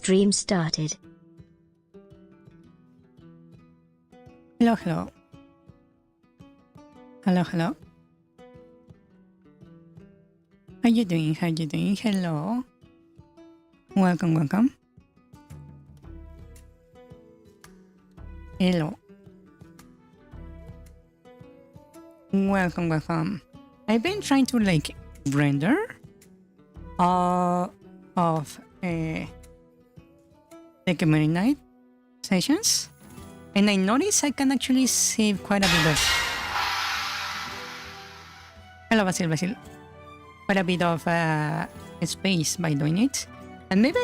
stream started. Hello, hello. Hello, hello. How you doing? How you doing? Hello. Welcome, welcome. Hello. Welcome, welcome. I've been trying to like render all of the community night sessions, and I noticed I can actually save quite a bit of. Hello, Basil. Quite a bit of space by doing it, and maybe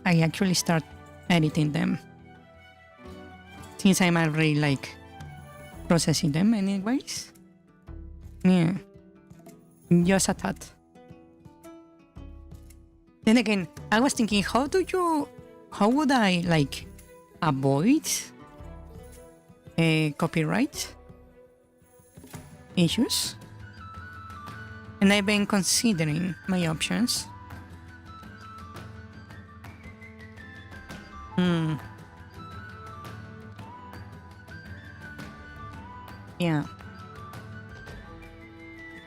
I actually start editing them, since I'm already processing them anyways. Yeah, just a thought. Then again, I was thinking, how would I avoid copyright issues? And I've been considering my options. Yeah.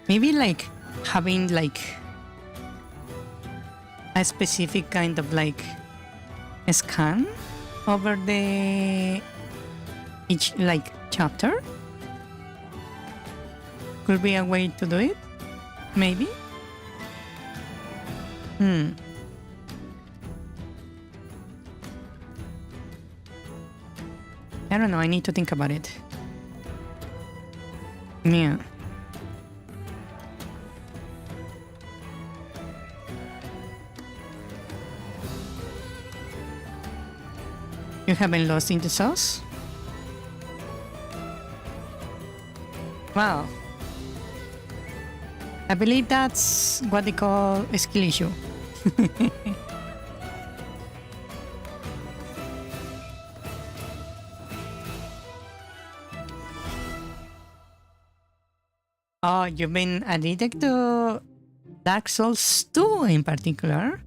Maybe having a specific kind of a scan over each chapter could be a way to do it. Maybe. I don't know. I need to think about it. Yeah. You haven't lost in the sauce? Wow. I believe that's what they call a skill issue. Oh, you've been addicted to Dark Souls 2 in particular?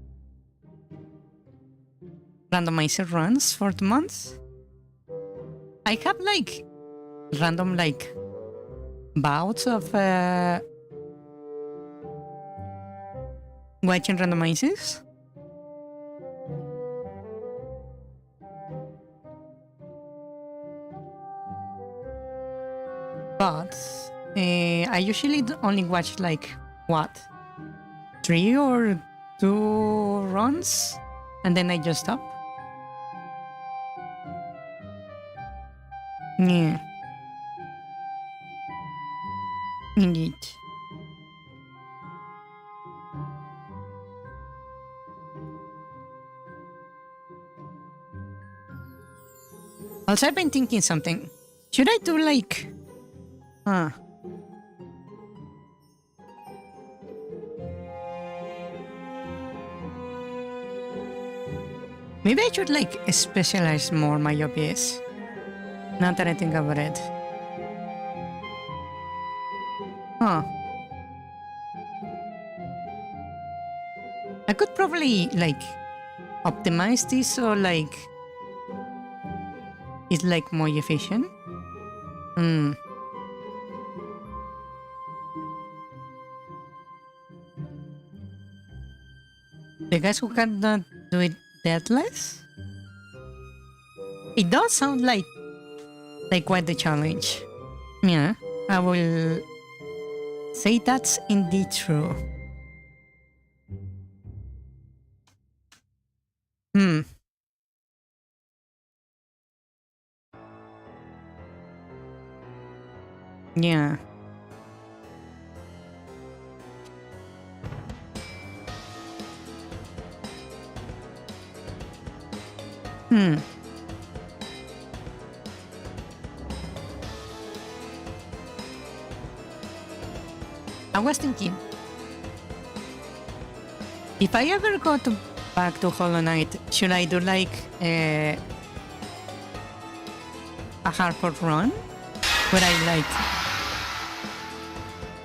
Randomizer runs for 2 months? I have random bouts of watching randomizers. But I usually only watch 3 or 2 runs, and then I just stop. Yeah. Indeed. Also, I've been thinking something. Should I do maybe I should specialize more my OBS. Now that I think about it. I could probably optimize this so it's more efficient. The guys who cannot do it deathless? It does sound like quite the challenge. Yeah, I will say that's indeed true. Yeah. I was thinking, if I ever go back to Hollow Knight, should I do a hardcore run where I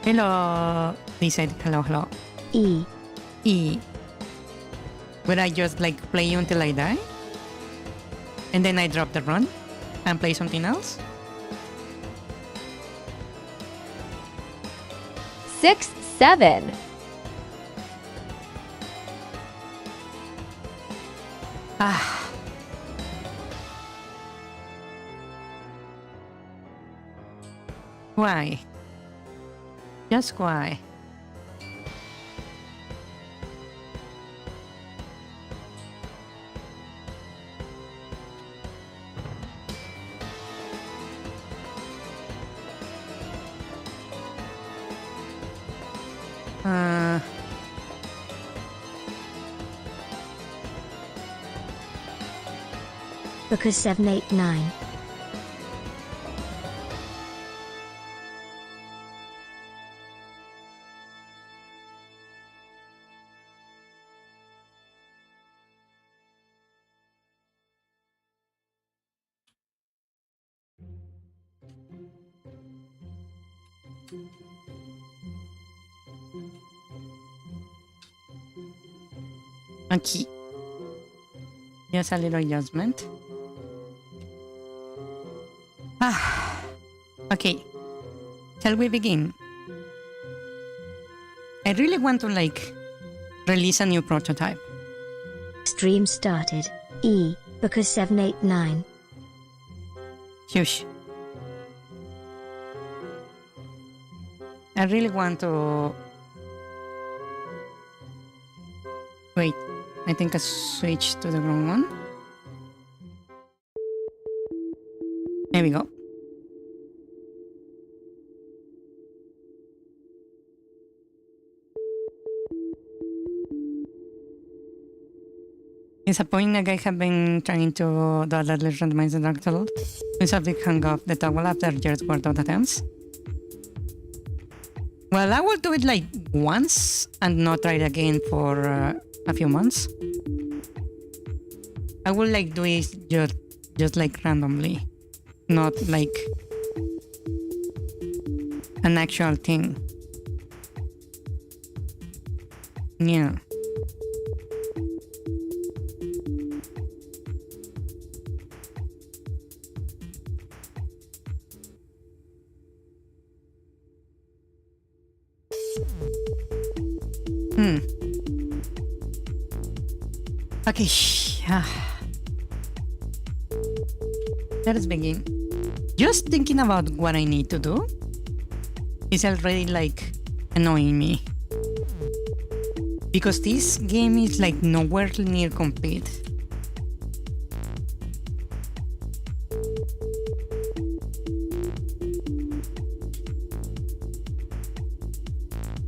hello, they said hello. E. Where I just like play until I die? And then I drop the run and play something else? 6, 7. Ah. Why? Just why? Because 7, 8, 9. Okay. Just a little adjustment. Ah. Okay. Shall we begin? I really want to like release a new prototype. Stream started. E. Because 7, 8, 9. Shush. I really want to... Wait, I think I switched to the wrong one. There we go. Disappointing, I have been trying to do that randomize the dark total. Since I've hung off the toggle after years worth of attempts. Well, I will do it like once and not try it again for a few months. I will like do it just like randomly, not like an actual thing. Yeah. Okay. Let us begin. Just thinking about what I need to do is already like annoying me. Because this game is like nowhere near complete.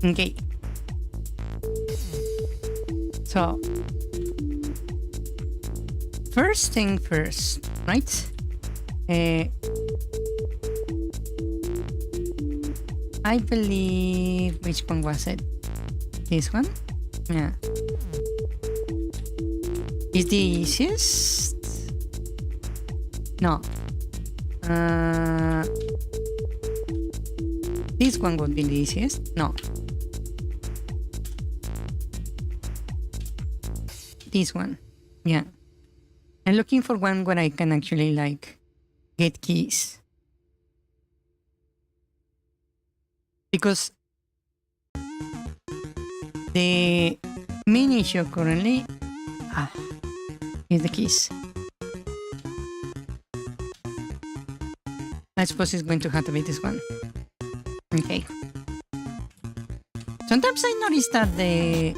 Okay. So, first thing first, right? I believe, which one was it? This one? Yeah. Is the easiest? No. This one would be the easiest? No. This one. Yeah. I'm looking for one where I can actually like get keys. Because the main issue currently is the keys. I suppose it's going to have to be this one. Okay. Sometimes I notice that the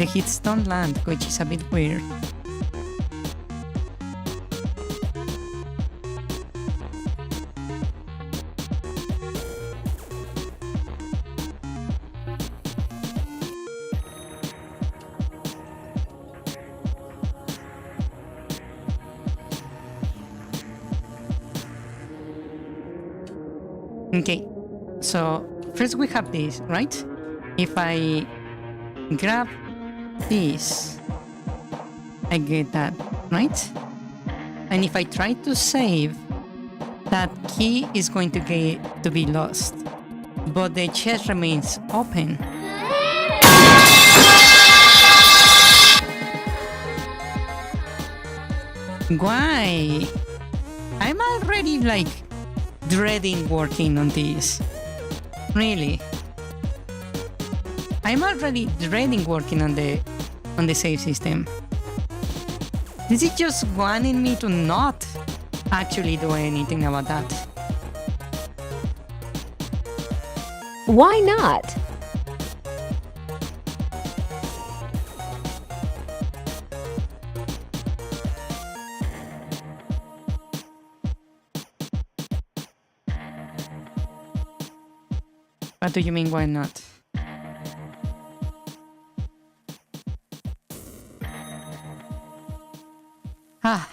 hits don't land, which is a bit weird. Okay, so first we have this, right? If I grab this, I get that, right? And if I try to save, that key is going to be lost, but the chest remains open. Why? I'm already like dreading working on this. Really. I'm already dreading working on the save system. This is just wanting me to not actually do anything about that. Why not? What do you mean, why not? Ah.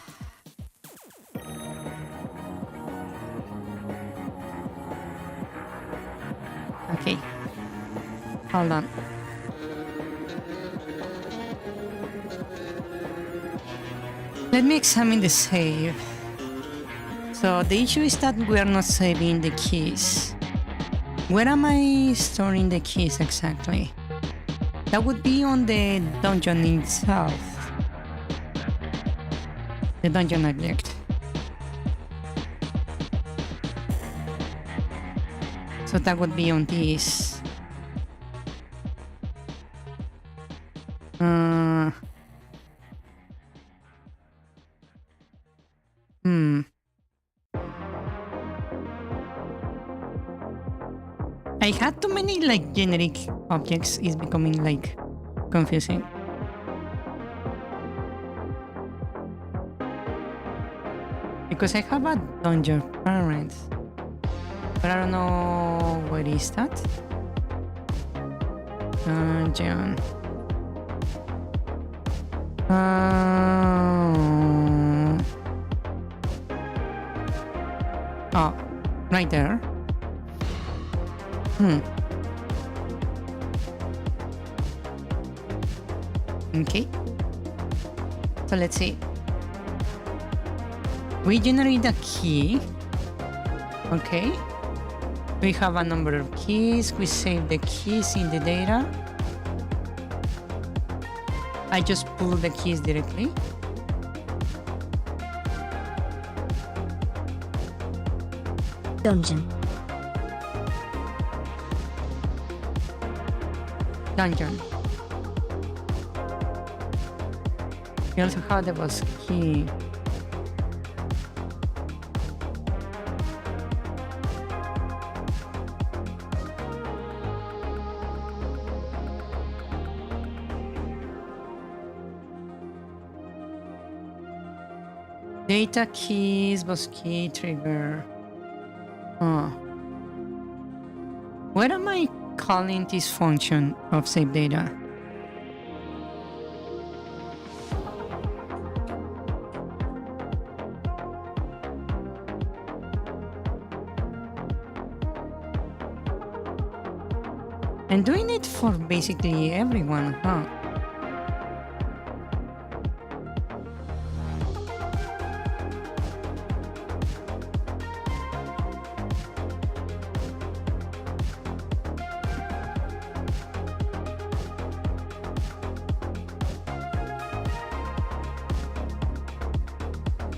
Okay. Hold on. Let me examine the save. So the issue is that we are not saving the keys. Where am I storing the keys exactly? That would be on the dungeon itself. The dungeon object. So that would be on this. I had too many like generic objects. Is becoming like confusing. Because I have a dungeon parent, but I don't know what is that. Dungeon. Oh, right there. Okay. So let's see. We generate a key. Okay. We have a number of keys. We save the keys in the data. I just pull the keys directly. Dungeon. Dungeon. We also have the boss key. Data keys, boss key, trigger. Oh. Where am I calling this function of save data? And doing it for basically everyone, huh?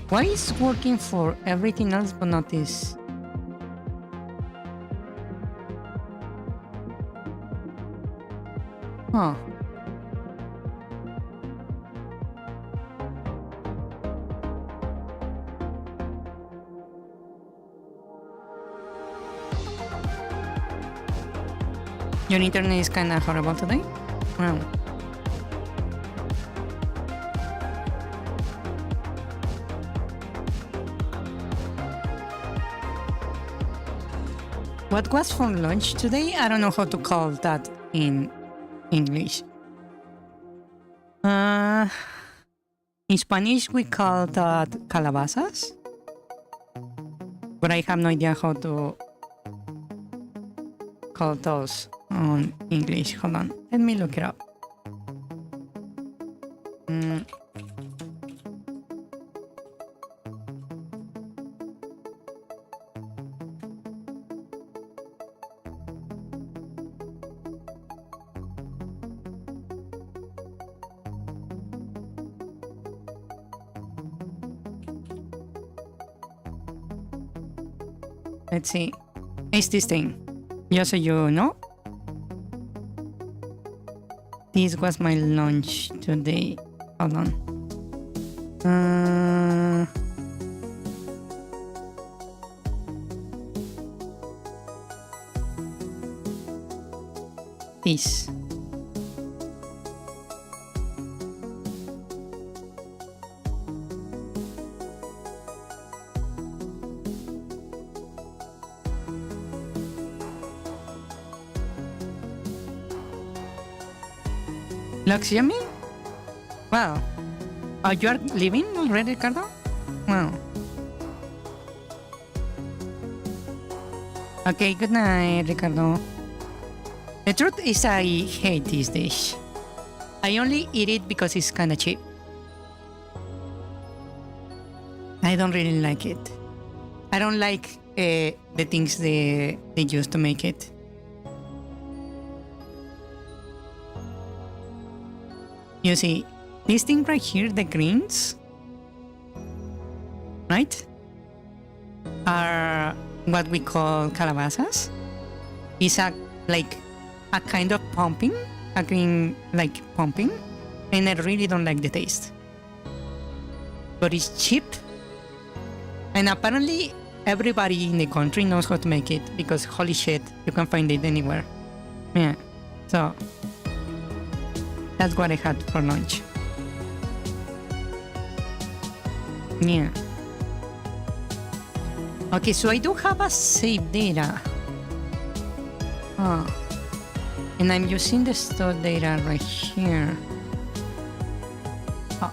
Why is it working for everything else but not this? Huh. Your internet is kinda horrible today? Wow. What was for lunch today? I don't know how to call that in English. In Spanish we call that calabazas, but I have no idea how to call those on English. Hold on, let me look it up. Let's see. It's this thing. Just so you know. This was my lunch today. Hold on. This. Looks yummy? Wow. Oh, you are leaving already, Ricardo? Wow. Okay, good night, Ricardo. The truth is I hate this dish. I only eat it because it's kinda cheap. I don't really like it. I don't like the things they use to make it. You see, this thing right here, the greens, right, are what we call calabazas. It's like a kind of pumping, a green like pumping, and I really don't like the taste. But it's cheap, and apparently everybody in the country knows how to make it because holy shit, you can find it anywhere. Yeah, so that's what I had for lunch. Yeah. Okay, so I do have a save data. Oh. And I'm using the store data right here. Oh.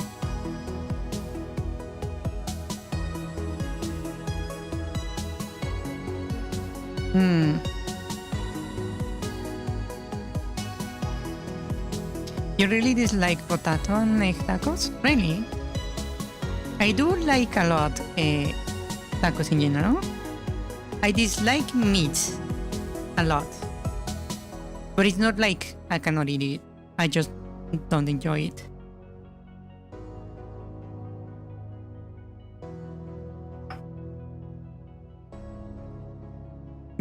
You really dislike potato and egg tacos? Really? I do like a lot tacos in general. I dislike meat a lot. But it's not like I cannot eat it. I just don't enjoy it.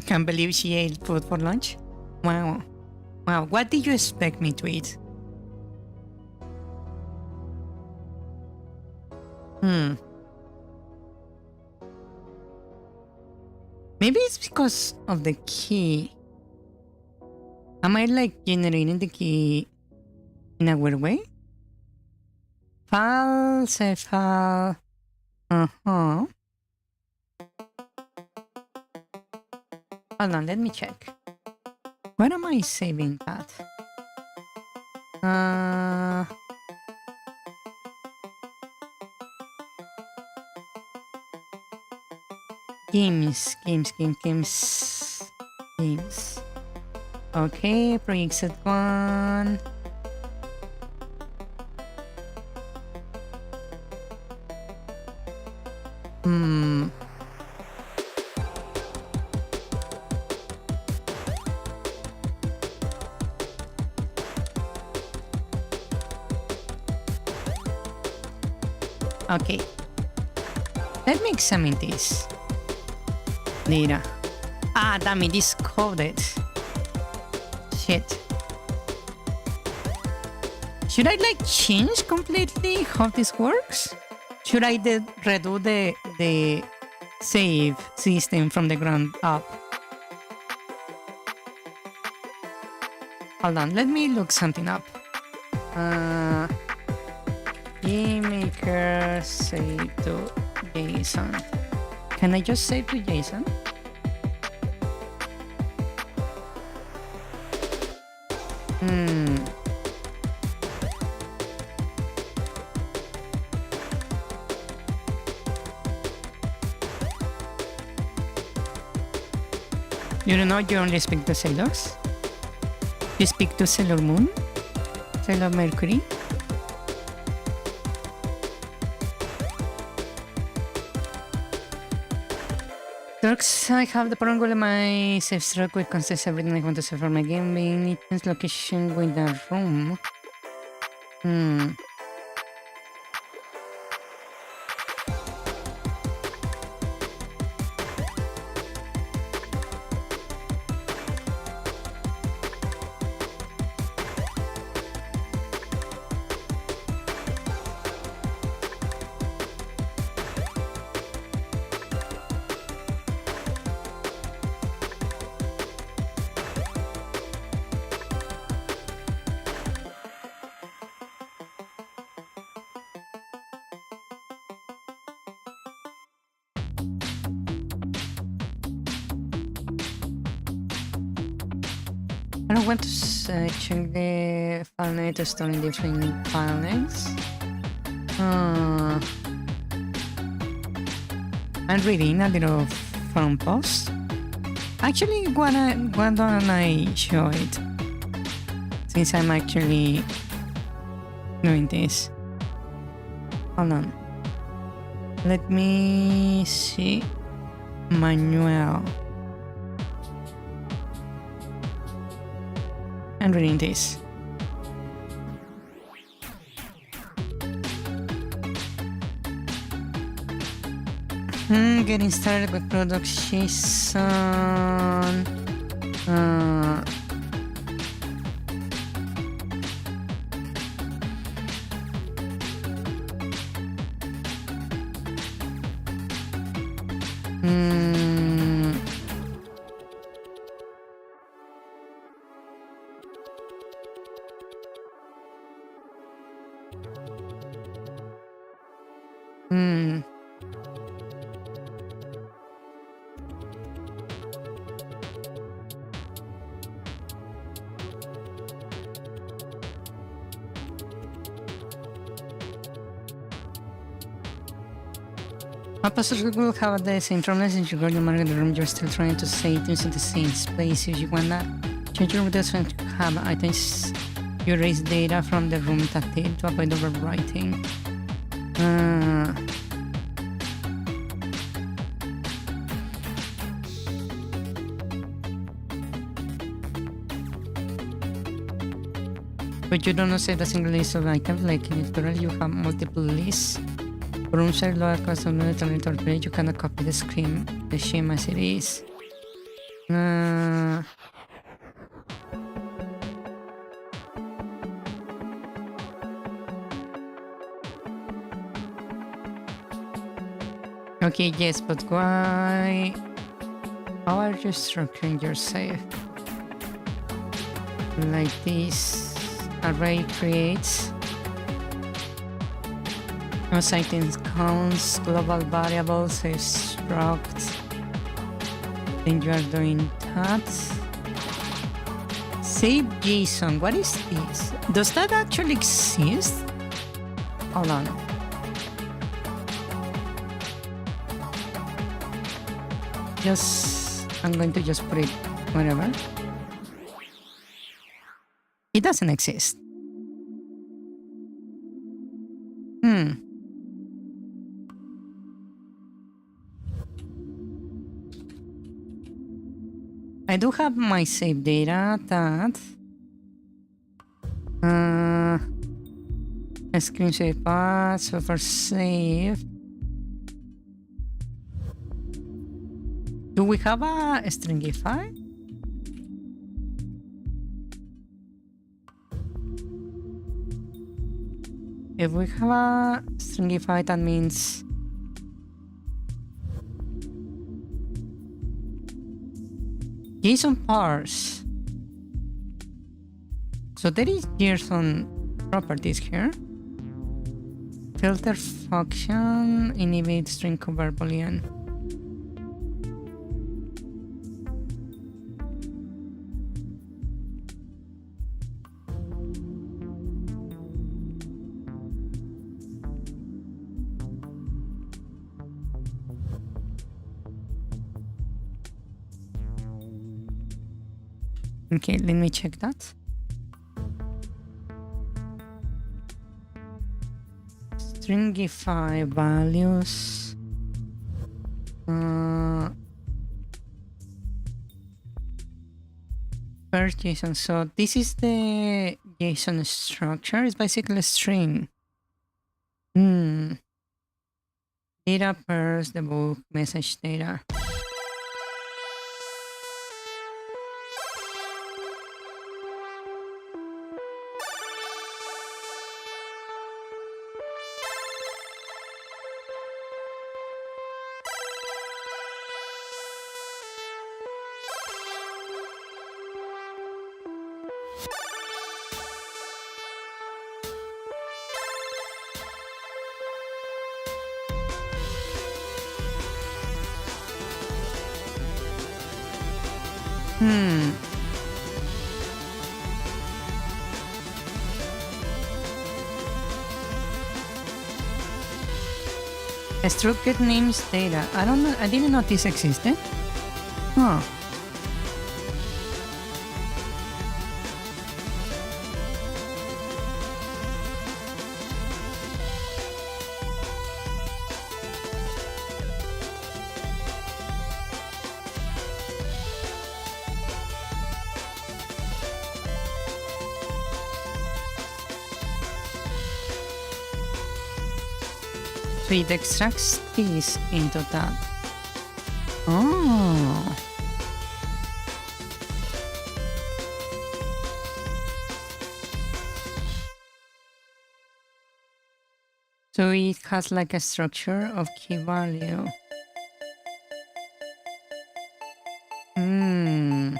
Can't believe she ate food for lunch? Wow. Wow, what did you expect me to eat? Maybe it's because of the key. Am I like generating the key in a weird way? File, save file. Hold on, let me check. Where am I saving that? Games. Okay, project set 1. Okay. Let me examine this. Data. Ah, damn it, it's coded. Shit. Should I like change completely how this works? Should I redo the save system from the ground up? Hold on, let me look something up. GameMaker save to JSON. Can I just save to JSON? You don't know, you only speak to sailors? You speak to Sailor Moon? Sailor Mercury? Turks, I have the problem with my save stroke with contests everything I want to save for my game being its location with the room. I don't want to check the file name to store in different file names. I'm reading a little forum post. Actually, why don't I show it? Since I'm actually doing this. Hold on. Let me see. Manuel. I'm reading this. Getting started with production. Opposite will have the same problems in your garden market room. You're still trying to say things in the same space. If you wanna change your windows and have items, you erase data from the room tactile to avoid overwriting. But you don't save a single list of items. Like in tutorial, you have multiple lists. Room share lower cost of the page. You cannot copy the scheme as it is. Okay, yes, but why? How are you structuring your save? Like this array creates items counts, global variables, save struct. Then you are doing that. Save JSON. What is this? Does that actually exist? Hold on. I'm going to just put it wherever. It doesn't exist. I do have my save data that screen save path, so for save. Do we have a stringify? If we have a stringify, that means JSON parse. So there is JSON properties here. Filter function inhibit string cover boolean. Okay, let me check that. Stringify values. First JSON. So this is the JSON structure. It's basically a string. Data pairs, the book, message data. Structured names data. I don't know. I didn't know this existed. Huh. So it extracts this into that. Oh. So it has like a structure of key value. Hmm.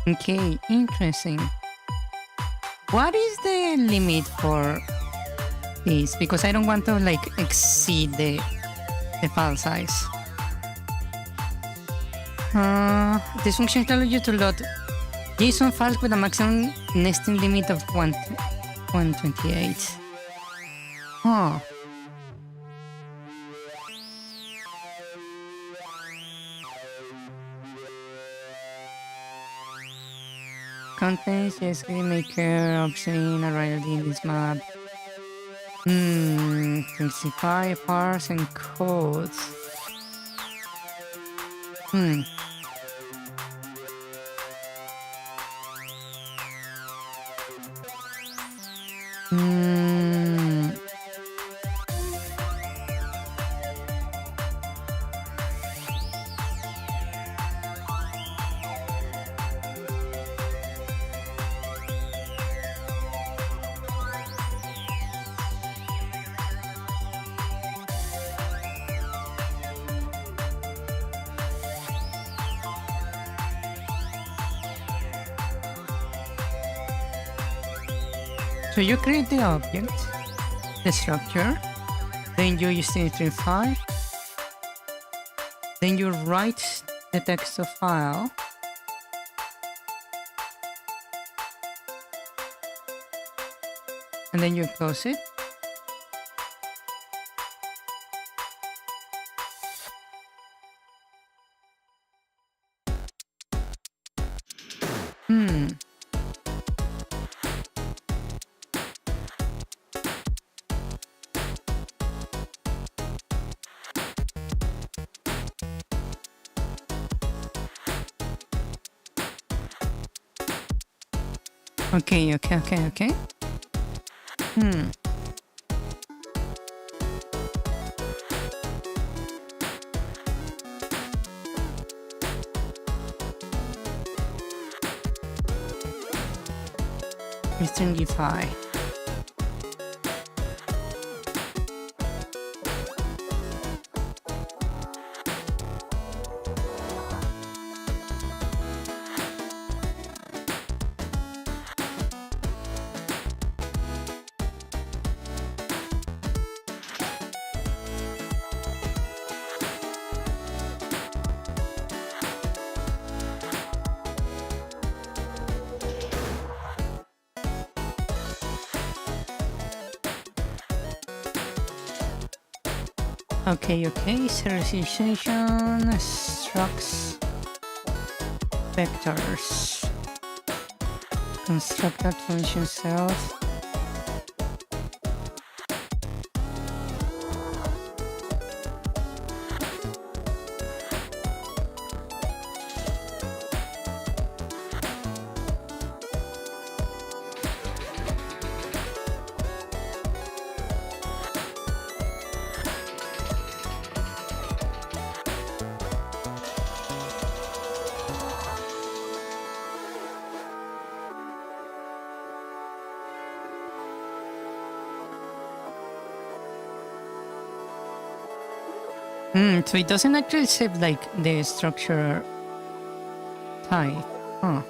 Okay, interesting. What is the limit for this? Because I don't want to like exceed the file size. This function allows you to load JSON files with a maximum nesting limit of 128. Huh. Contains JScript maker option arrived in this map. Specify parse and codes. So you create the object, the structure, then you use the string file, then you write the text of file, and then you close it. Okay. Stringify. Okay, serialization, structs, vectors, constructed function cells. So it doesn't actually save like the structure type. Huh.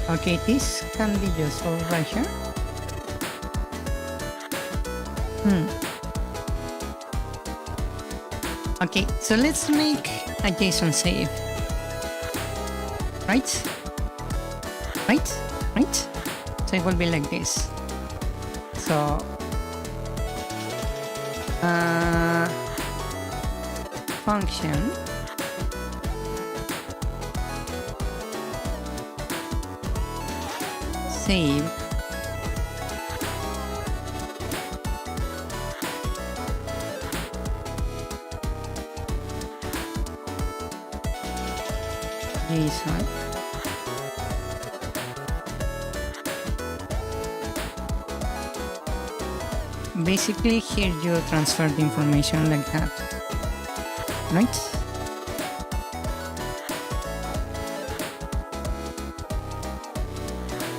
Okay, this can be useful right here. Okay, so let's make a JSON save. Right? Right? Right? So it will be like this. So function save JSON. Basically, here you transfer the information like that, right?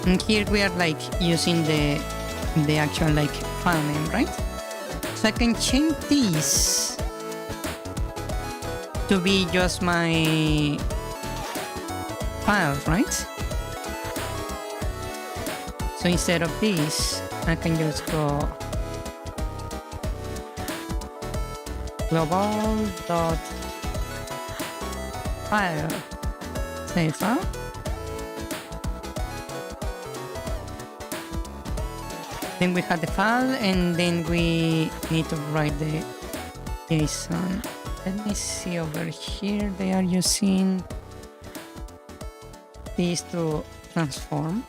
And here we are like using the actual like file name, right? So I can change this to be just my file, right? So instead of this, I can just go global dot file save file. Then we have the file, and then we need to write the JSON. Let me see over here. They are using this to transform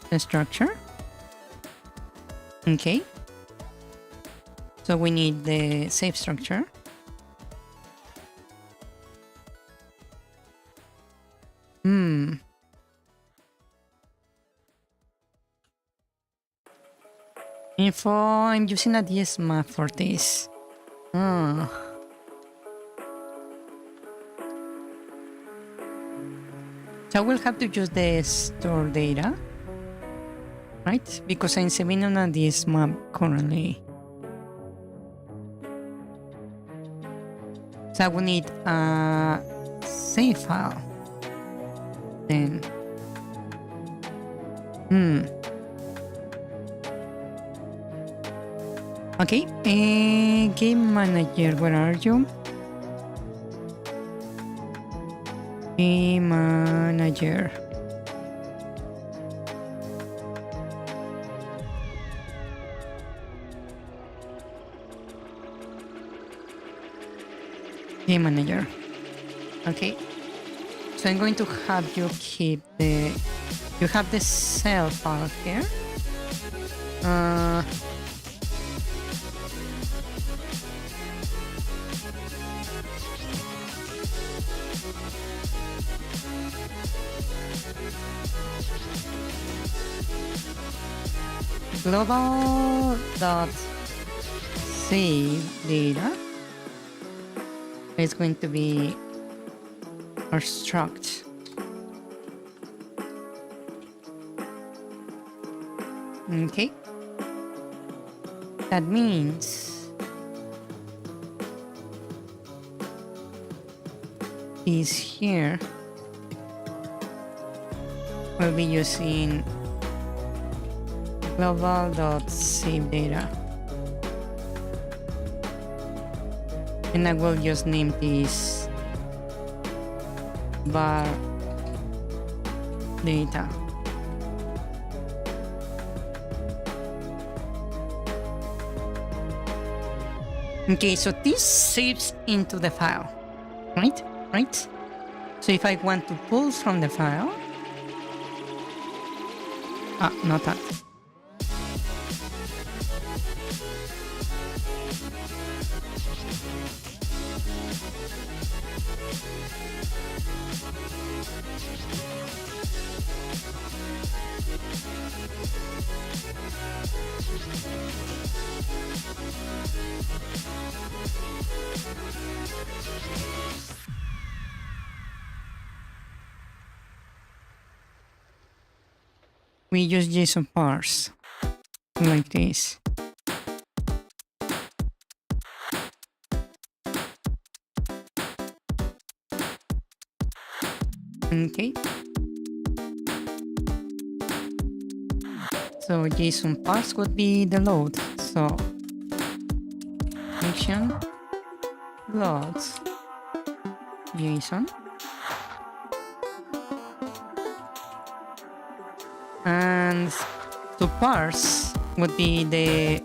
the structure. Okay. So we need the save structure. Info, I'm using a DS map for this. So I will have to use the store data, right? Because I'm saving on a DS map currently. So I will need a save file. Then, okay, game manager, where are you? Game manager. Game manager. Okay. So I'm going to have you keep the. You have the cell file here. Global dot save data is going to be our struct. Okay. That means is here we'll be using global.save data, and I will just name this var data. Okay, so this saves into the file, right? So if I want to pull from the file, not that. We use JSON parse like this. Okay. So JSON parse would be the load. So function loads JSON. And to parse would be the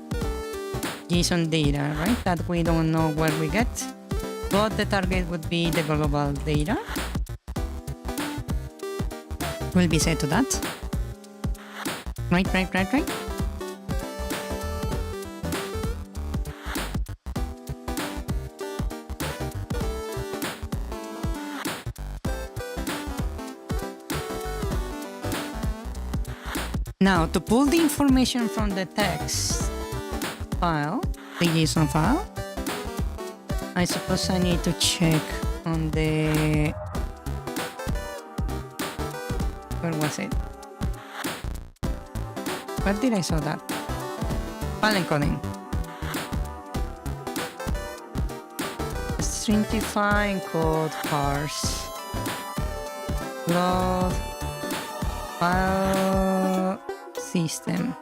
JSON data, right? That we don't know where we get. But the target would be the global data. Will be set to that. Right. Now, to pull the information from the text file, the JSON file, I suppose I need to check on the... Where was it? Where did I saw that? File encoding. Stringify encode parse. Load file system.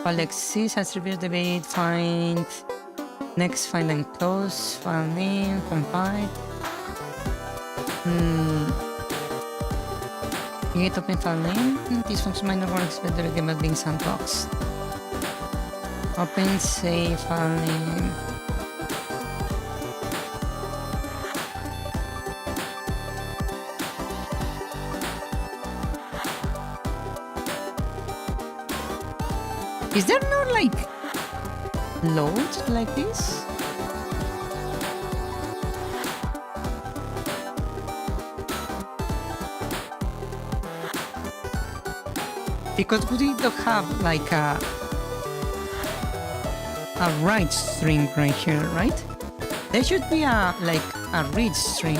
File exists, attribute debate, find, next find and close, file name, compile. Create open file name. This function might not work better again but being sandboxed. Open save file name. Is there no like load like this? Because we don't have like a write string right here, right? There should be a like a read string.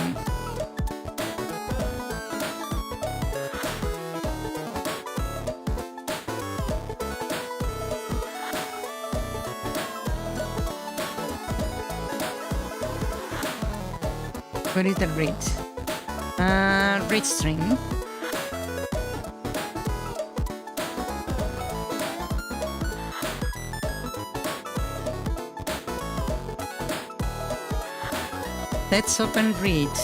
Where is the read? Read string. Let's open read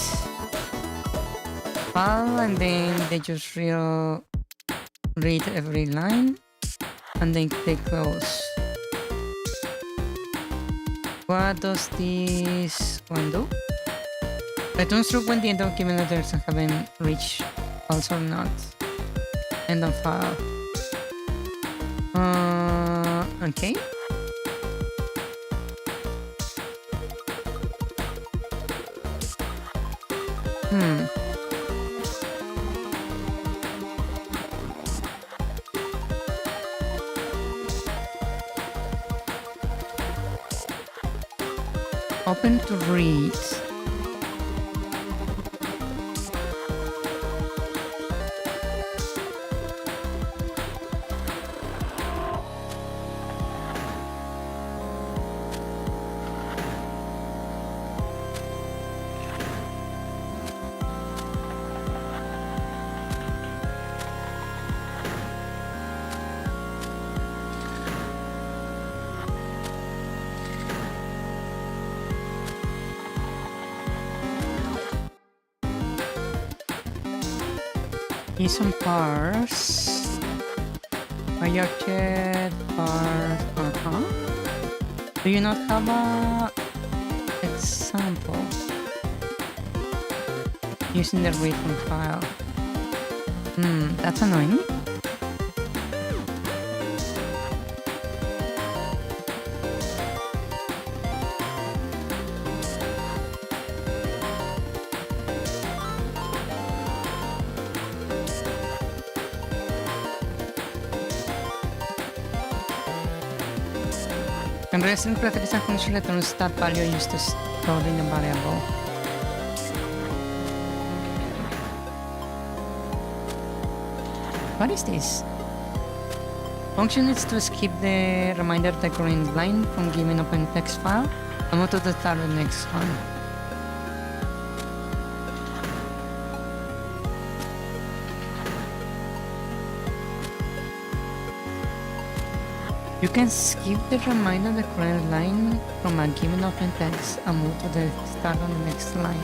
file and then they just read every line and then click close. What does this one do? Returns true when the end of given letters haven't reached false or not. End of file. Okay. Open to read. JSON parse. Reacted parse. Do you not have a example using the read from file? That's annoying. And recent preference function returns start value used to stored in a variable. What is this? Function is to skip the reminder of the current line from giving open text file and move to the start of the next one. You can skip the reminder of the current line from a given open text and move to the start on the next line.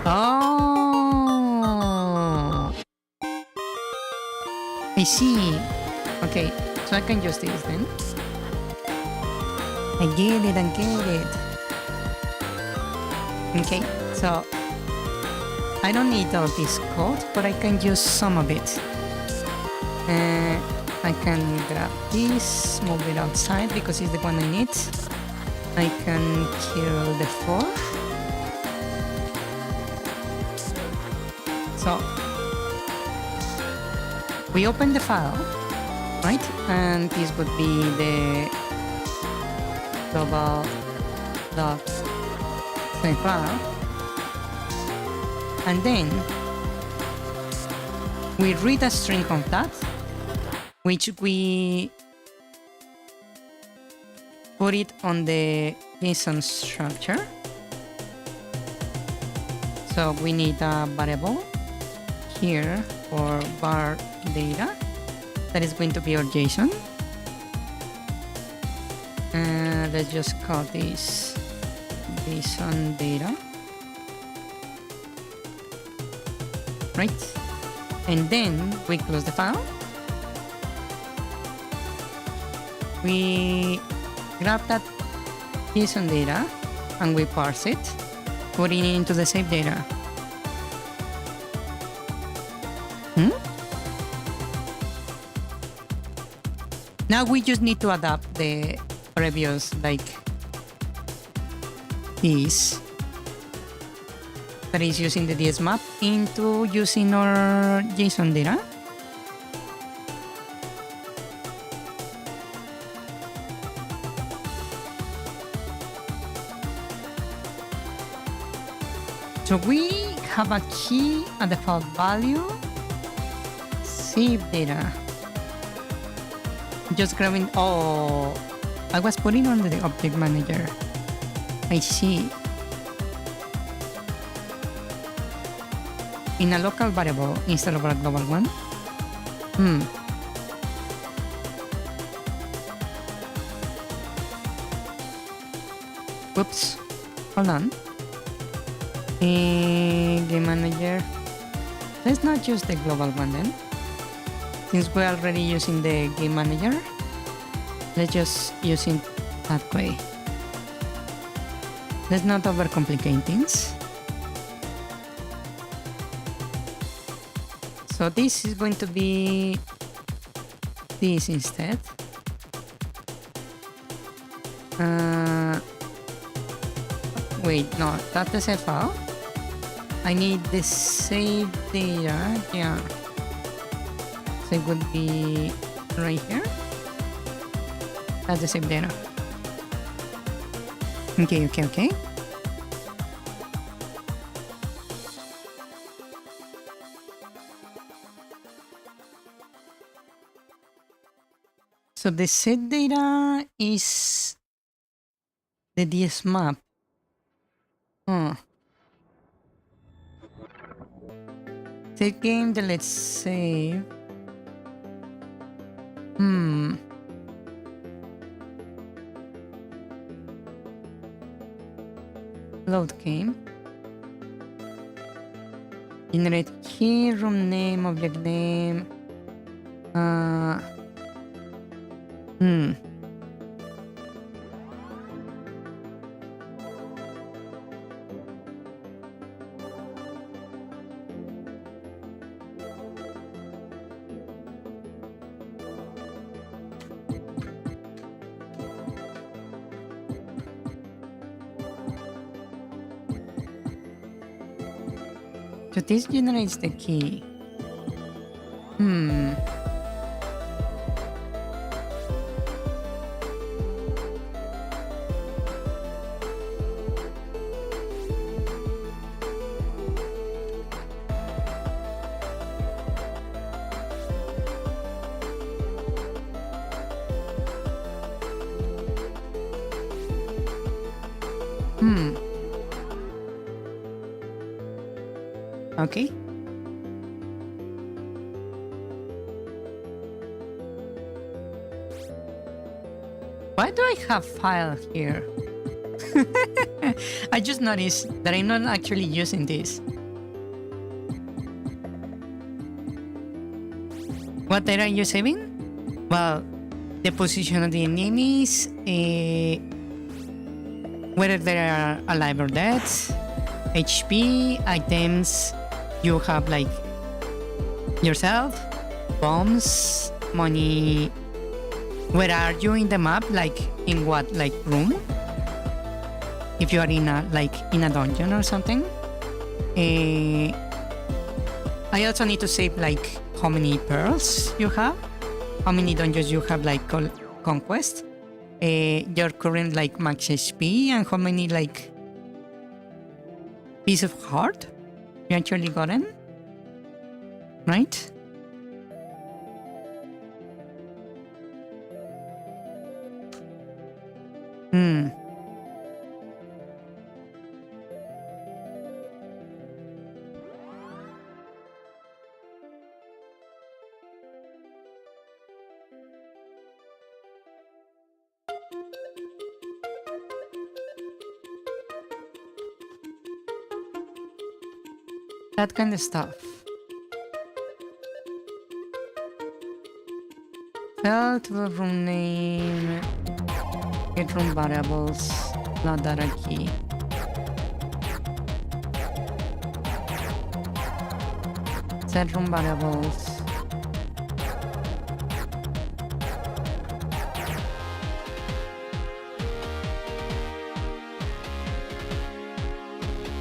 Oh, I see. Okay, so I can use this then. I get it, I get it. Okay, so I don't need all this code, but I can use some of it. I can grab this, move it outside because it's the one I need. I can kill the 4. So we open the file, right? And this would be the global dot file. And then we read a string of that, which we put it on the JSON structure. So we need a variable here for var data that is going to be our JSON. And let's just call this JSON data, right? And then we close the file. We grab that JSON data and we parse it, putting it into the save data. Now we just need to adapt the previous, like this, that is using the DS map, into using our JSON data. So we have a key, a default value, save data. Just grabbing, oh, I was putting on the object manager. I see. In a local variable instead of a global one. Whoops. Hold on. Game manager. Let's not use the global one then. Since we're already using the game manager, let's just use it that way. Let's not overcomplicate things. So this is going to be this instead. Wait, no, that's the save file. I need the save data, yeah. So it would be right here. That's the save data. Okay. So the set data is the DS map. Set game, then let's save. Load game. Generate key, room name, object name. So this generates the key. Okay. Why do I have file here? I just noticed that I'm not actually using this. What data are you saving? Well, the position of the enemies, whether they are alive or dead, HP, items you have like yourself, bombs, money. Where are you in the map? Like in what like room? If you are in a dungeon or something. I also need to save like how many pearls you have, how many dungeons you have like conquest, your current like max HP, and how many like piece of heart you actually gotten, right? That kind of stuff. Felt room name, get room variables, not that a key. Set room variables.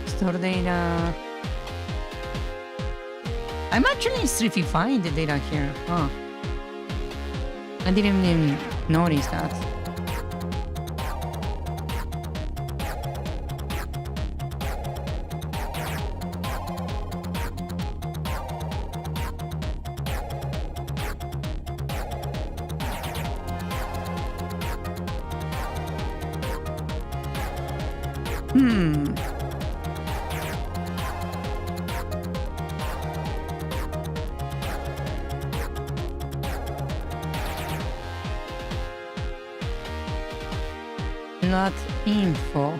Store data. I'm actually stripifying the data here. Huh. I didn't even notice that. Not info.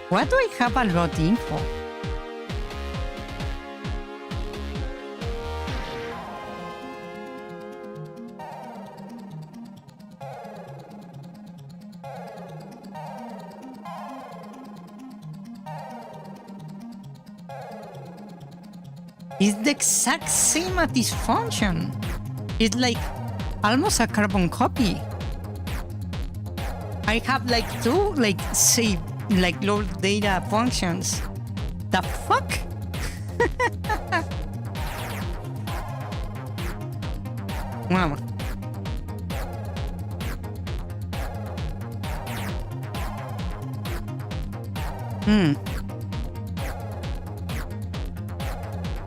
Why do I have a lot info? It's the exact same as this function. It's like almost a carbon copy. I have like two like save like load data functions. The fuck? Wow.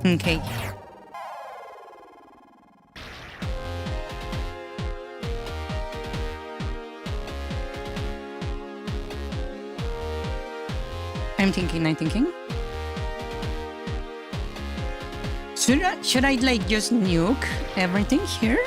Okay. I'm thinking. Should I like just nuke everything here?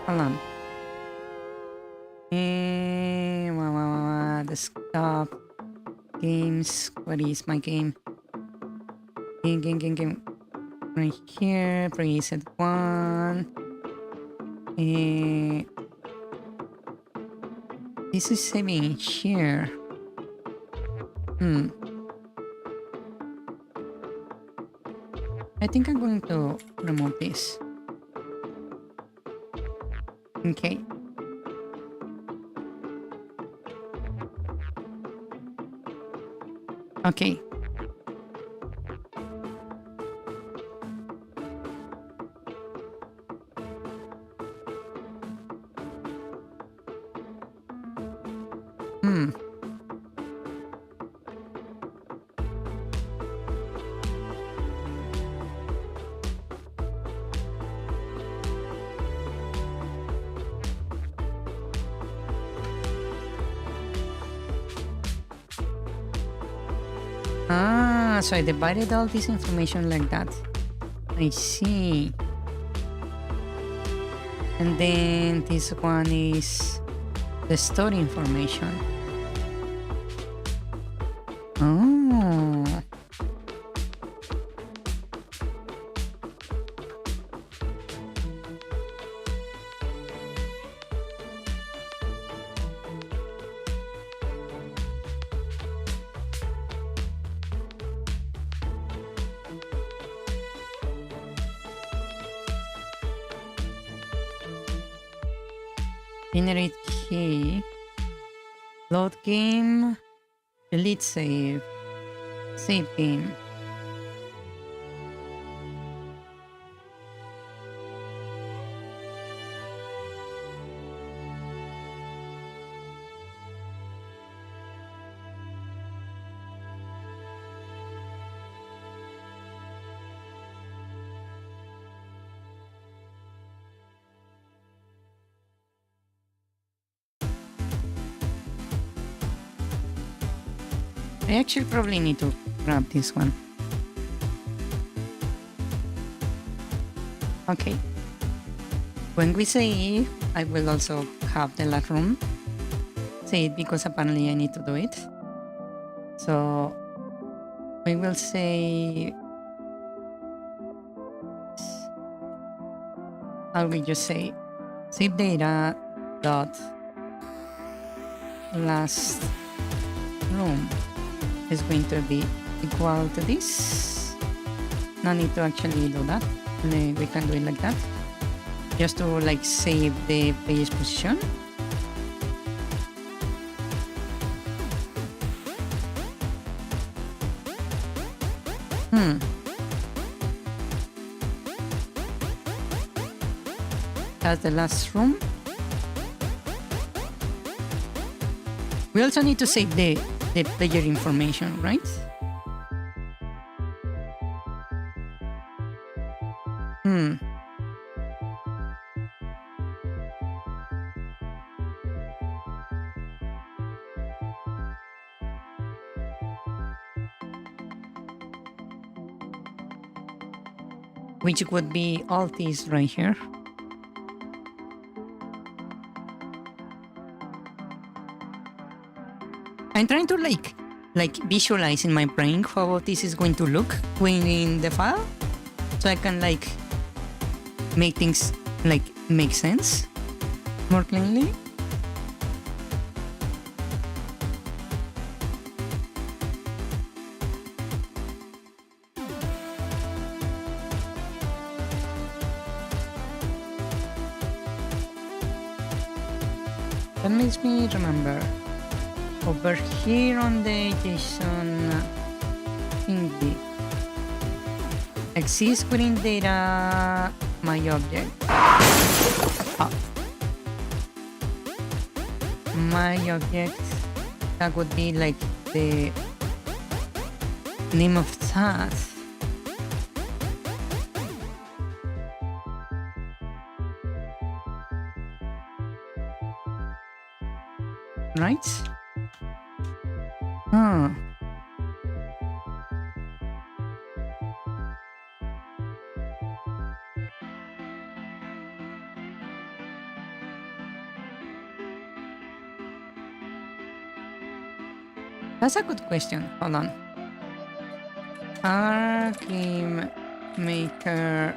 Hold on. Desktop. Games. What is my game? Game. Right here. Preset 1. This is saving here. I think I'm going to remove this. Okay. Okay. Hmm. Ah, so I divided all this information like that. I see. And then this one is the story information. Oh. Generate key. Load game. Delete save. Save game. I actually probably need to grab this one. Okay. When we save, I will also have the last room. Save because apparently I need to do it. So we will say, I will just say save data dot last room is going to be equal to this. No need to actually do that. We can do it like that. Just to like save the page position. That's the last room. We also need to save the player information, right? Which would be all these right here. I'm trying to like visualize in my brain how this is going to look when in the file, so I can like make things like make sense more cleanly. That makes me remember. Over here on the JSON thingy, exists within data my object. My object, that would be like the name of that. Right? That's a good question. Hold on. Our game maker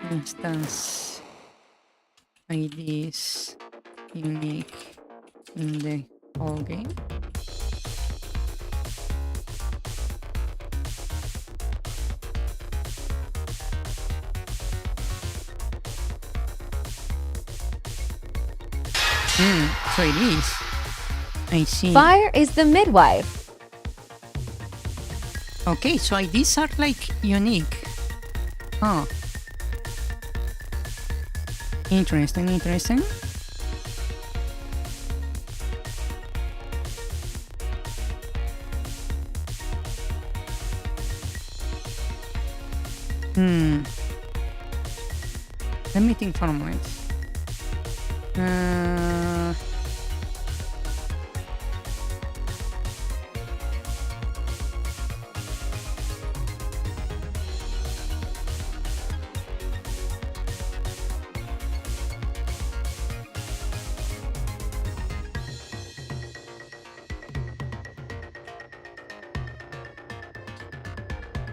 instance IDs unique in the whole game. So it is. I see. Fire is the midwife. Okay, so IDs are like unique. Oh. Interesting, interesting. Let me think for a moment.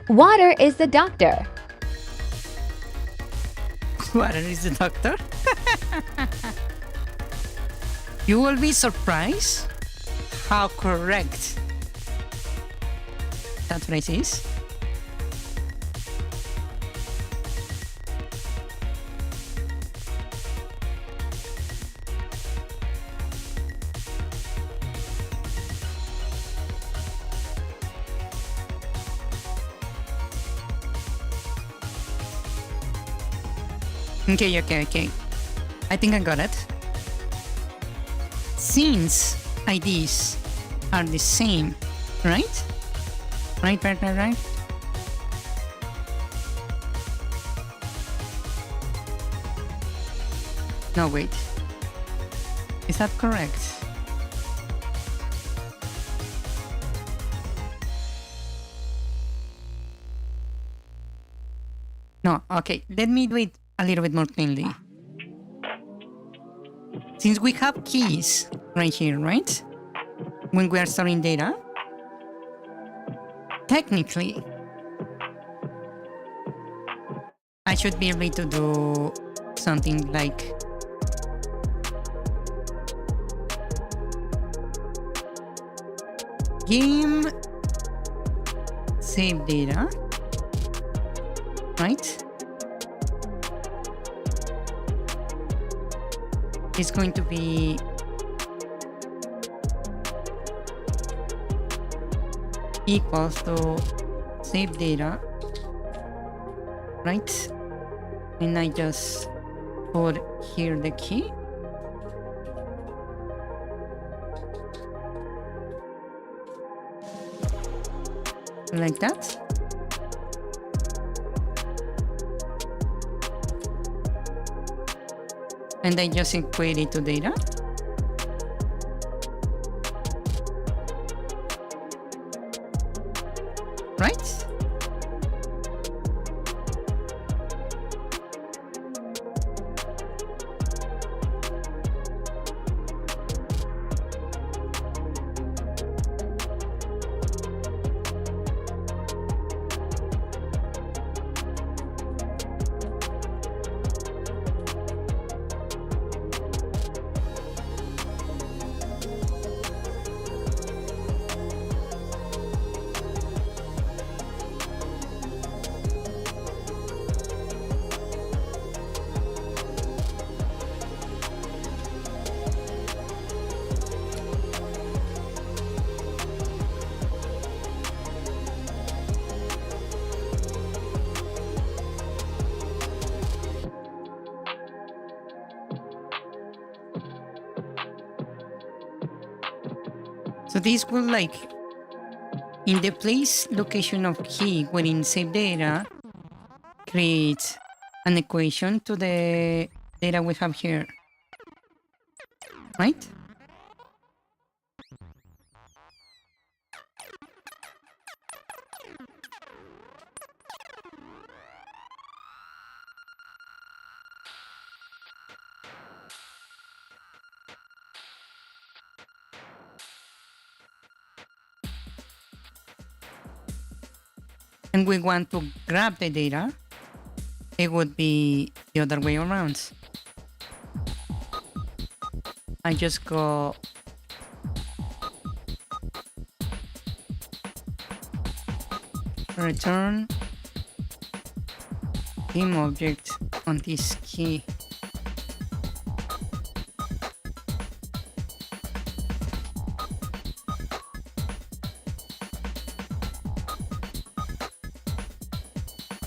Water is the doctor. Water is the doctor? You will be surprised how correct that phrase is. Okay. I think I got it. Since IDs are the same, right? Right. No, wait. Is that correct? No, okay. Let me do it a little bit more cleanly. Since we have keys right here, right? When we are storing data, technically, I should be able to do something like game save data, right? It's going to be equals to save data, right? And I just put here the key. Like that. And I just equate it to data. Right? So this will like, in the place location of key within save data, create an equation to the data we have here, right? And we want to grab the data, it would be the other way around. I just go return game object on this key.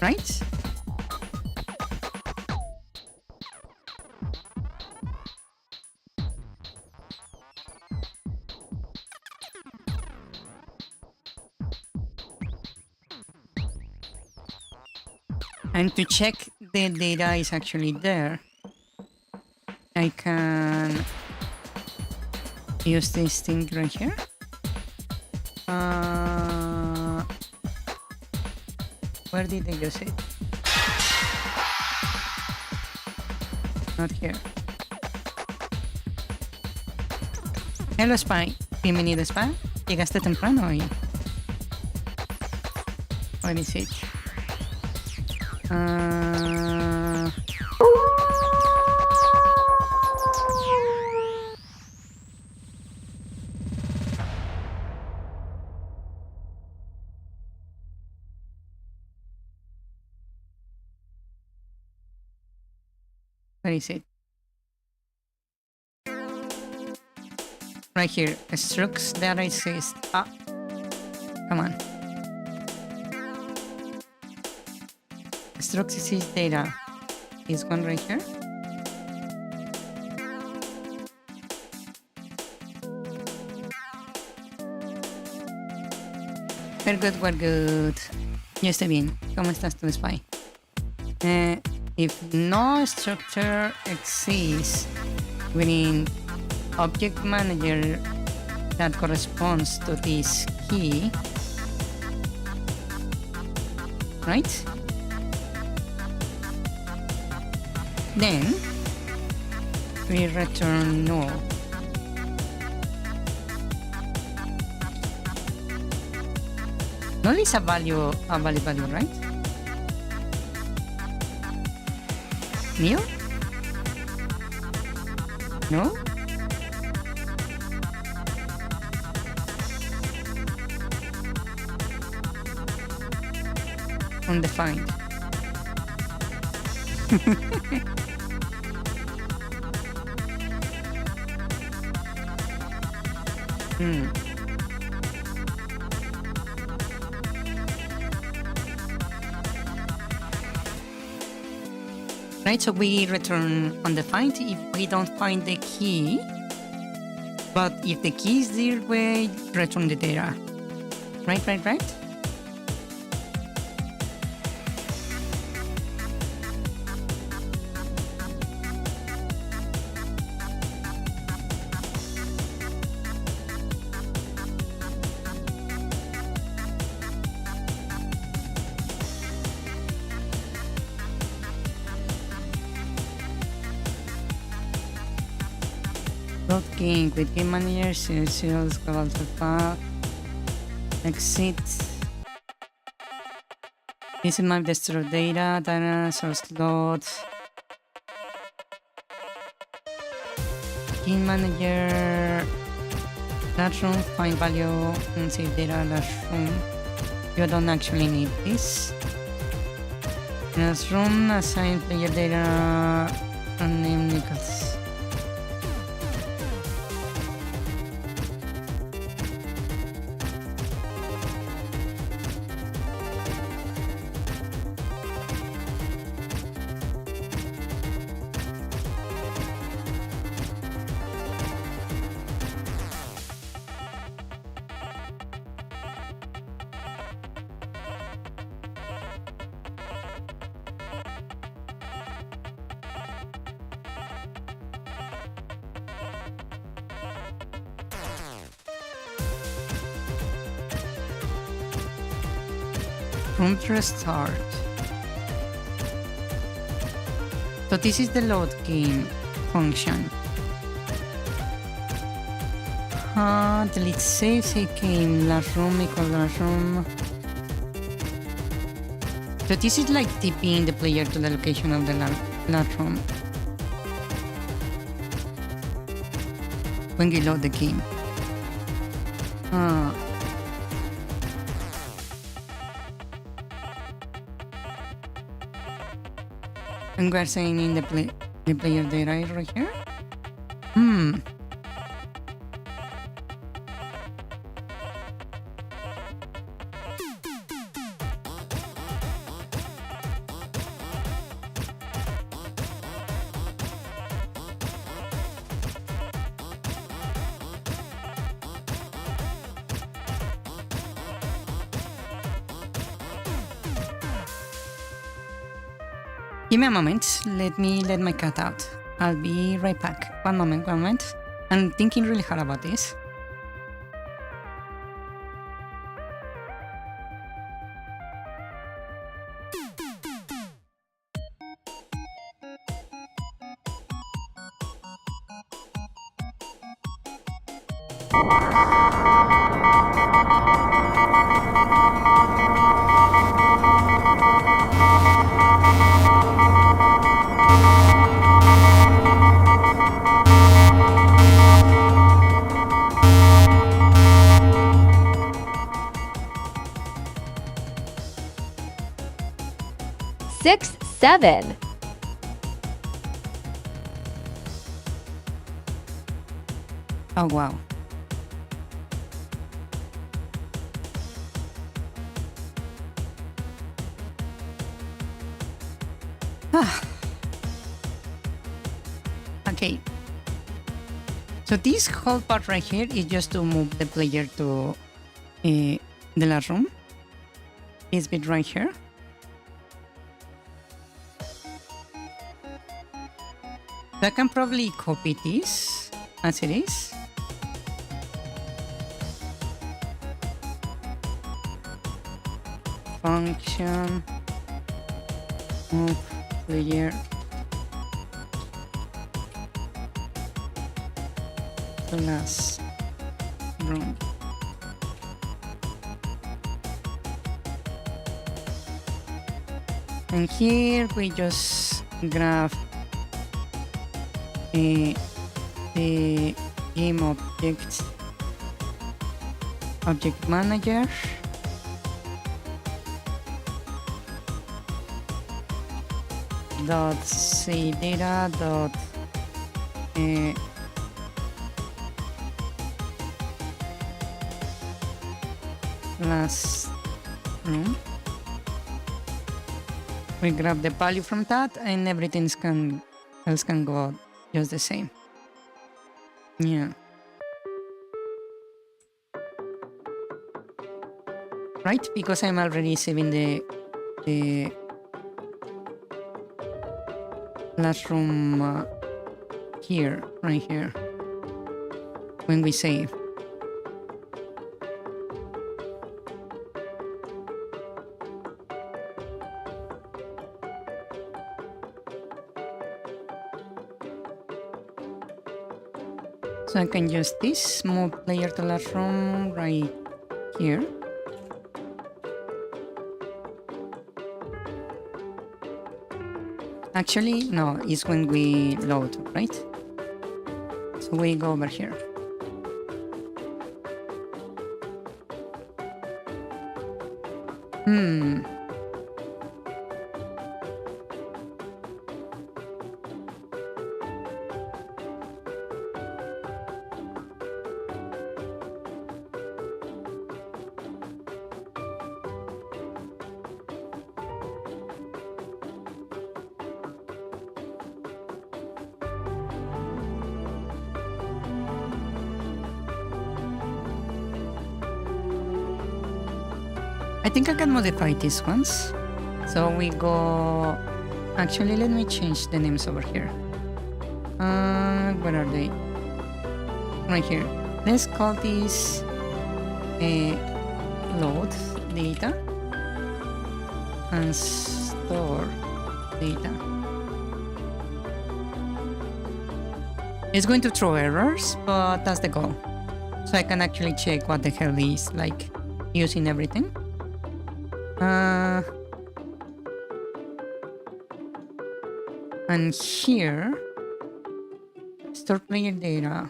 right? And to check the data is actually there, I can use this thing right here. Where did I use it? Not here. Hello, Spy. Bienvenido, Spy. Llegaste temprano hoy. What is it? Where is it? Right here. Structs data says. Come on. Structs says data. This one right here. We're good, we're good. Yo estoy bien. ¿Cómo estás tú, Spy? If no structure exists within object manager that corresponds to this key, right? Then we return null. Null is a value, right? Nil? No? Undefined. Right, so we return undefined if we don't find the key. But if the key is there, we return the data. Right? Game with game manager, sales, global file, exit. This is map destroy data source load. Game manager, last room, find value, and save data, last room. You don't actually need this. Last room, assign player data, unnamed Nichols. Prompt restart. So this is the load game function. Delete save game, last room equal last room. So this is like TPing the player to the location of the last room when you load the game. And we're saying in the player data right here. Give me a moment. Let me let my cat out. I'll be right back. One moment, one moment. I'm thinking really hard about this. Six, 7. Oh, wow. Okay. So this whole part right here is just to move the player to the last room. This bit right here. So I can probably copy this as it is. Function move player to last room. And here we just grab the game object manager. Dot say data dot last room. We grab the value from that, and everything else can go just the same. Yeah. Right, because I'm already saving the last room here, right here, when we save. So I can use this move player to last room right here. Actually, no, it's when we load, right? So we go over here. I think I can modify these ones. So we go... Actually, let me change the names over here. Where are they? Right here. Let's call this load data and store data. It's going to throw errors, but that's the goal. So I can actually check what the hell is like using everything. And here, store player data.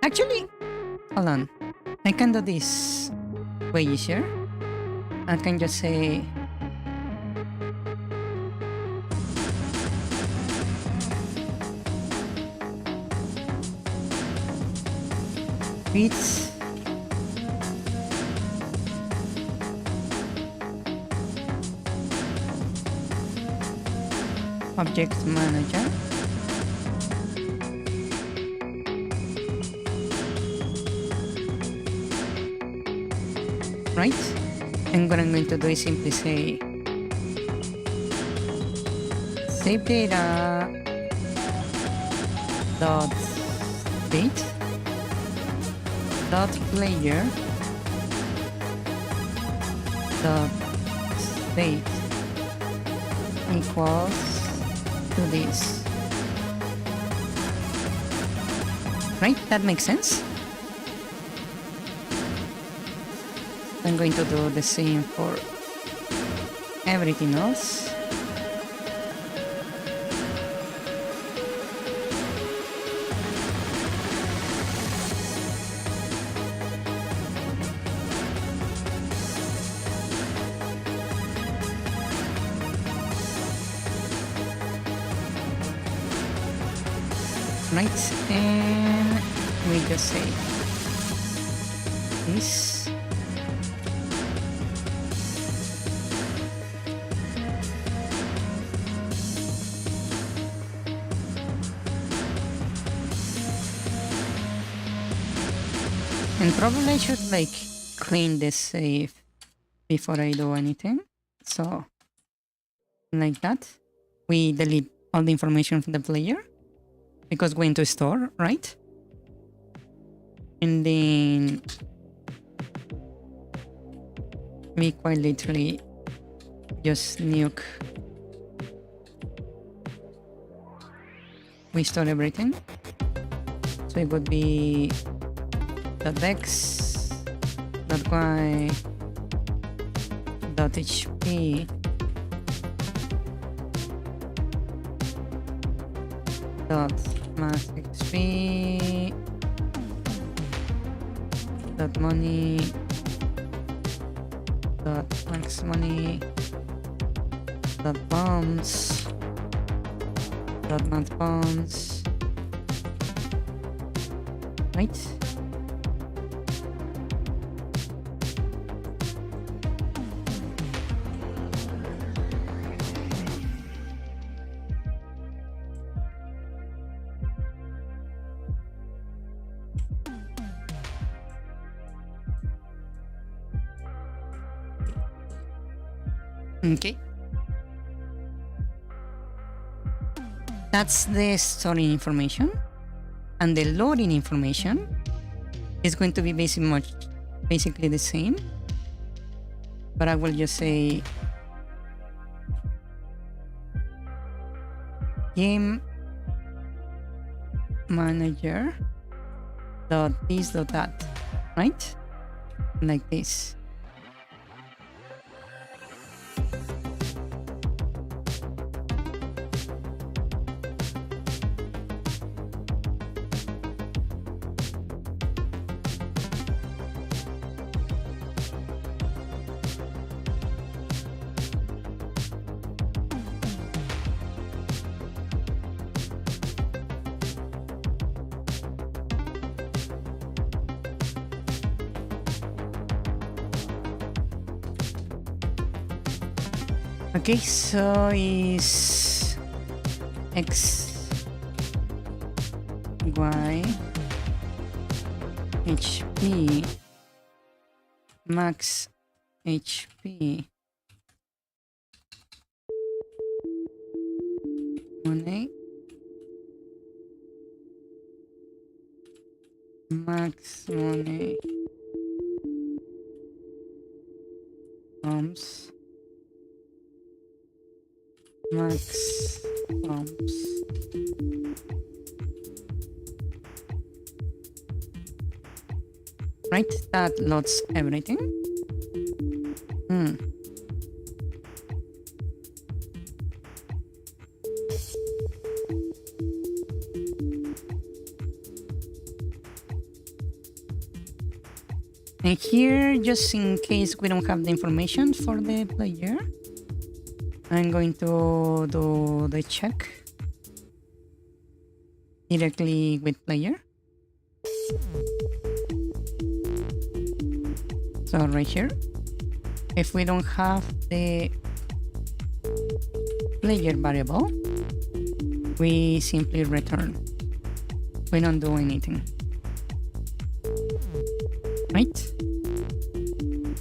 Actually, hold on. I can do this way easier. I can just say bits object manager. Right? And what I'm going to do is simply say save data dot date dot player dot state equals to this. Right? That makes sense. I'm going to do the same for everything else. Right, and we just say this. And probably I should like clean this save before I do anything. So like that, we delete all the information from the player because going to store, right? And then we quite literally just nuke. We store everything. So it would be .x, .y, .hp, .maxxp, .money, .maxmoney, .bombs, .mathbombs, right? Okay. That's the storing information, and the loading information is going to be basically the same, but I will just say game manager dot this dot that, right? Like this. Okay, so is x, y, HP, max HP, money, max money, bombs, max bombs. Right, that loads everything. And here, just in case we don't have the information for the player, I'm going to do the check directly with player. So right here, if we don't have the player variable, we simply return. We don't do anything. Right?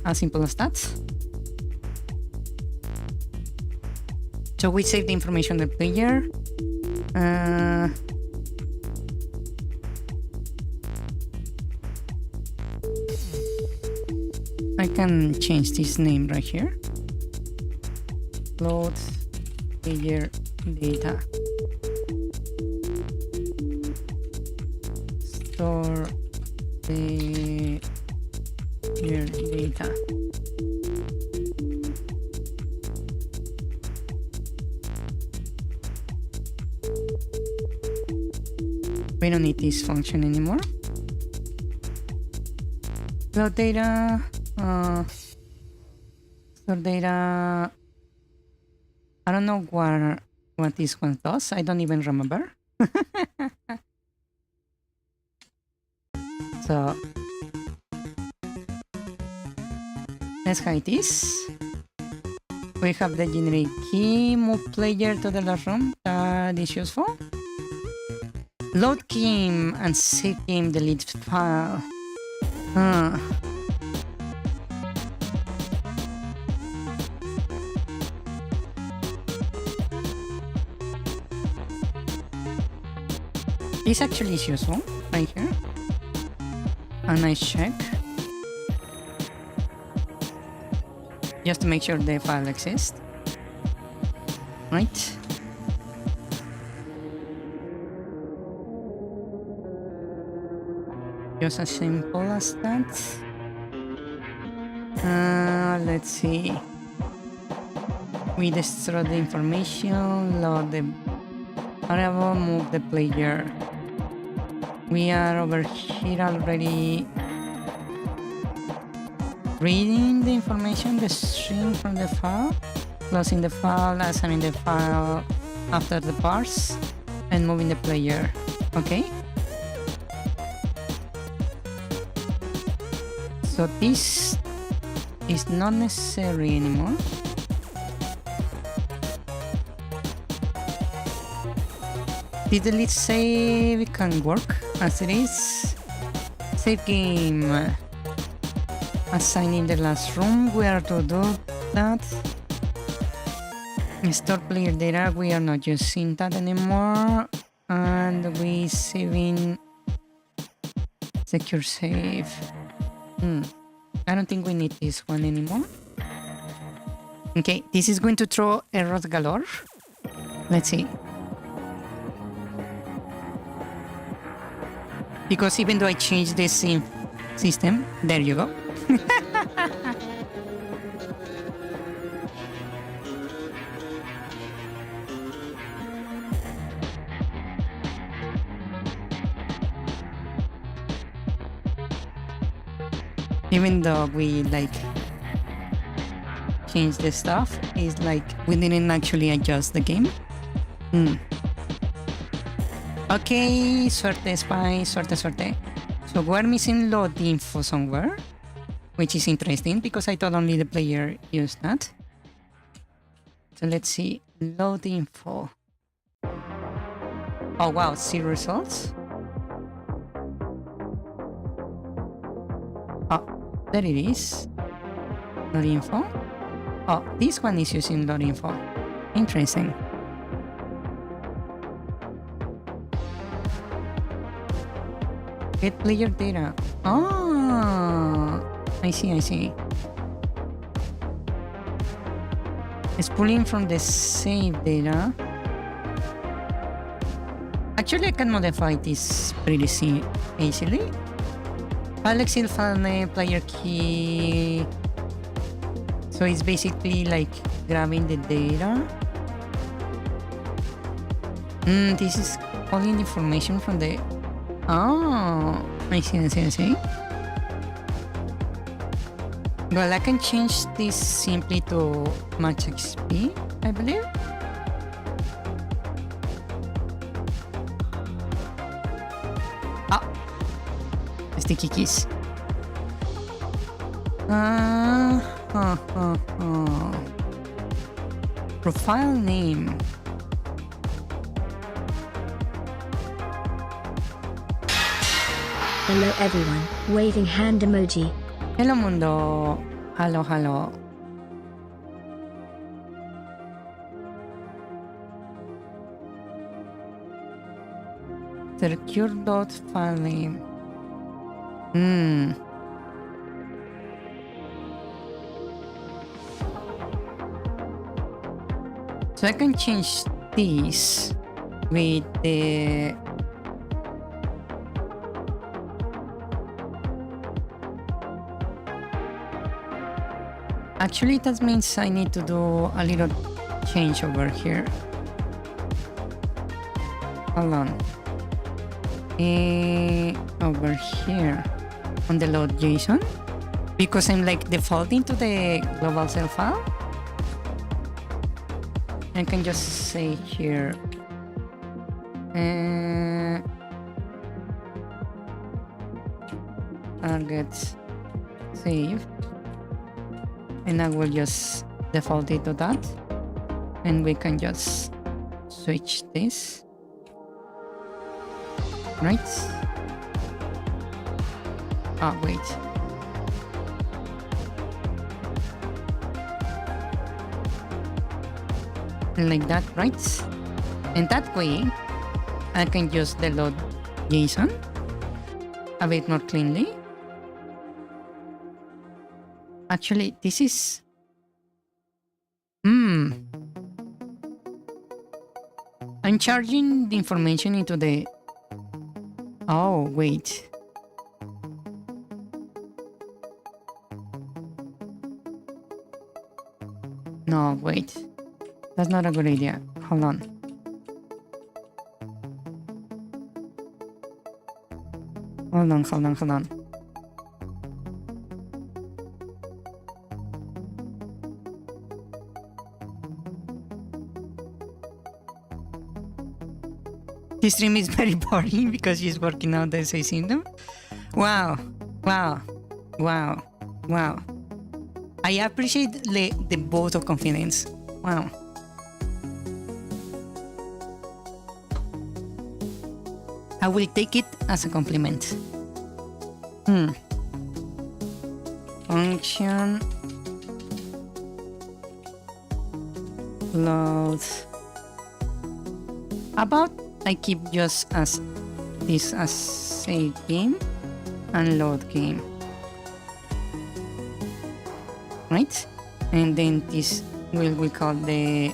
As simple as that. So we save the information of the player. I can change this name right here. Load player data. Store the player data. We don't need this function anymore. Load data. Store data. I don't know what this one does. I don't even remember. So let's hide this. We have the generate key, move player to the last room. That is useful. Load game and save game delete file. This actually is useful right here. A nice check. Just to make sure the file exists. Right. Just as simple as that. Let's see. We destroy the information, load the variable, move the player. We are over here already reading the information, the string from the file, closing the file, assigning the file after the parse, and moving the player. Okay? So this is not necessary anymore. The delete save can work as it is. Save game. Assigning the last room. We are to do that. Store player data. We are not using that anymore. And we saving secure save. I don't think we need this one anymore. Okay, this is going to throw errors galore. Let's see. Because even though I changed this system, there you go. Even though we like change the stuff, it's like we didn't actually adjust the game. Okay, suerte spy, suerte. So we're missing load info somewhere, which is interesting because I thought only the player used that. So let's see, load info. Oh wow, see results? Oh, there it is. Load info. Oh, this one is using load info. Interesting. Get player data. Oh, I see. It's pulling from the save data. Actually, I can modify this pretty easily. Alex Ilfane player key. So it's basically like grabbing the data. This is pulling information from the. Oh, I see. Well, I can change this simply to match XP, I believe. Sticky keys. Profile name. Hello everyone, waving hand emoji. Hello mundo. Hello, hello. Secure dot file name. So I can change this with the actually that means I need to do a little change over here. Hold on. Over here on the load JSON, because I'm like defaulting to the global cell file. I can just say here target save, and I will just default it to that, and we can just switch this, right? Wait. Like that, right? And that way, I can just load JSON a bit more cleanly. Actually, this is... I'm charging the information into the... Oh, wait. No, wait. That's not a good idea. Hold on. Hold on. This stream is very boring because she's working out the SI syndrome. Wow. I appreciate the vote of confidence. Wow. I will take it as a compliment. Function load. About I keep just as this as save game and load game, right? And then this we call the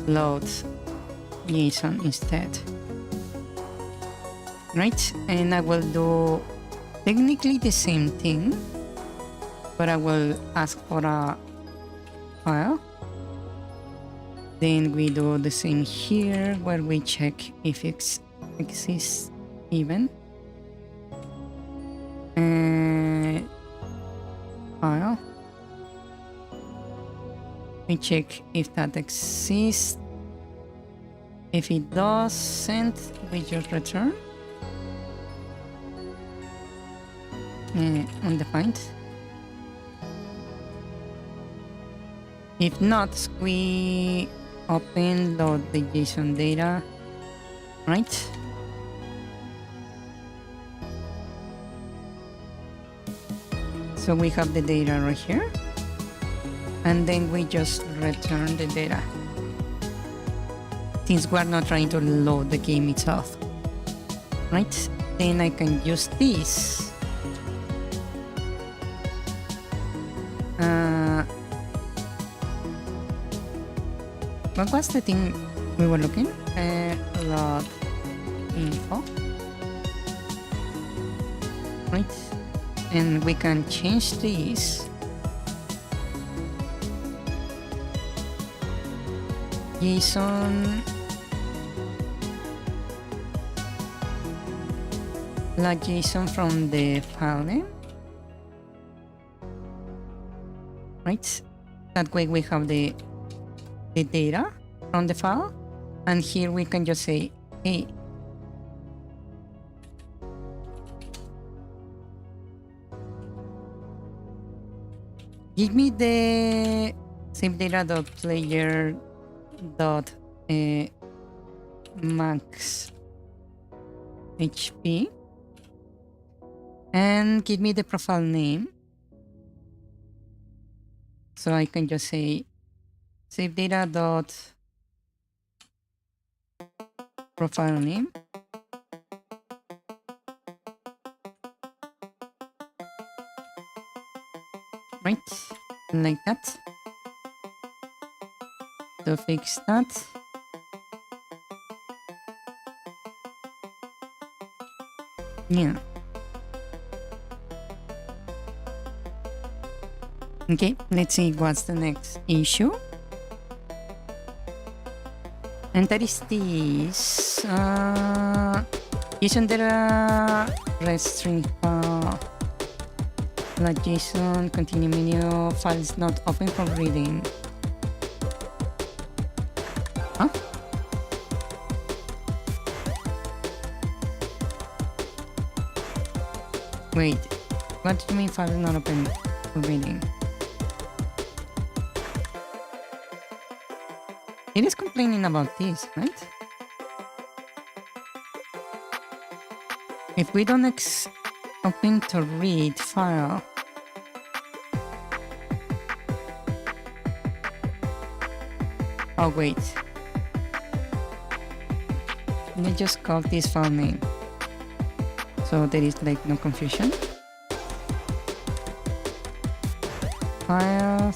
load JSON instead. Right, and I will do technically the same thing, but I will ask for a file. Then we do the same here, where we check if it exists even. File. We check if that exists. If it doesn't, we just return. Undefined. If not, we open load the JSON data, right? So we have the data right here, and then we just return the data, since we're not trying to load the game itself, right? Then I can use this. What was the thing we were looking? Load info, right? And we can change this. JSON log JSON from the file name, right? That way we have the data from the file, and here we can just say, hey, give me the save data.player dot max HP, And give me the profile name. So I can just say save data dot profile name. Right, like that. To fix that. Yeah. Okay, let's see what's the next issue. And that is this. JSON data red string file. Like JSON continue menu file is not open for reading. Huh? Wait, what do you mean file is not open for reading? It is complaining about this, right? If we don't open to read file, oh wait, let me just call this file name so there is like no confusion. File.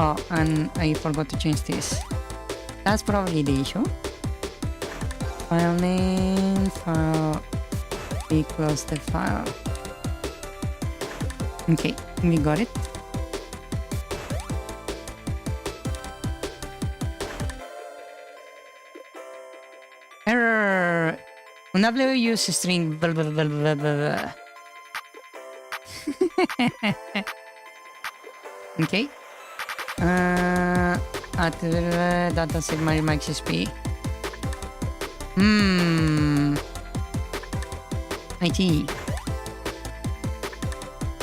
Oh, and I forgot to change this. That's probably the issue. File name, file equals the file. Okay, we got it. Error. Unable use string. Blah, blah, blah, blah, blah. Okay. At data set my XSP. IT.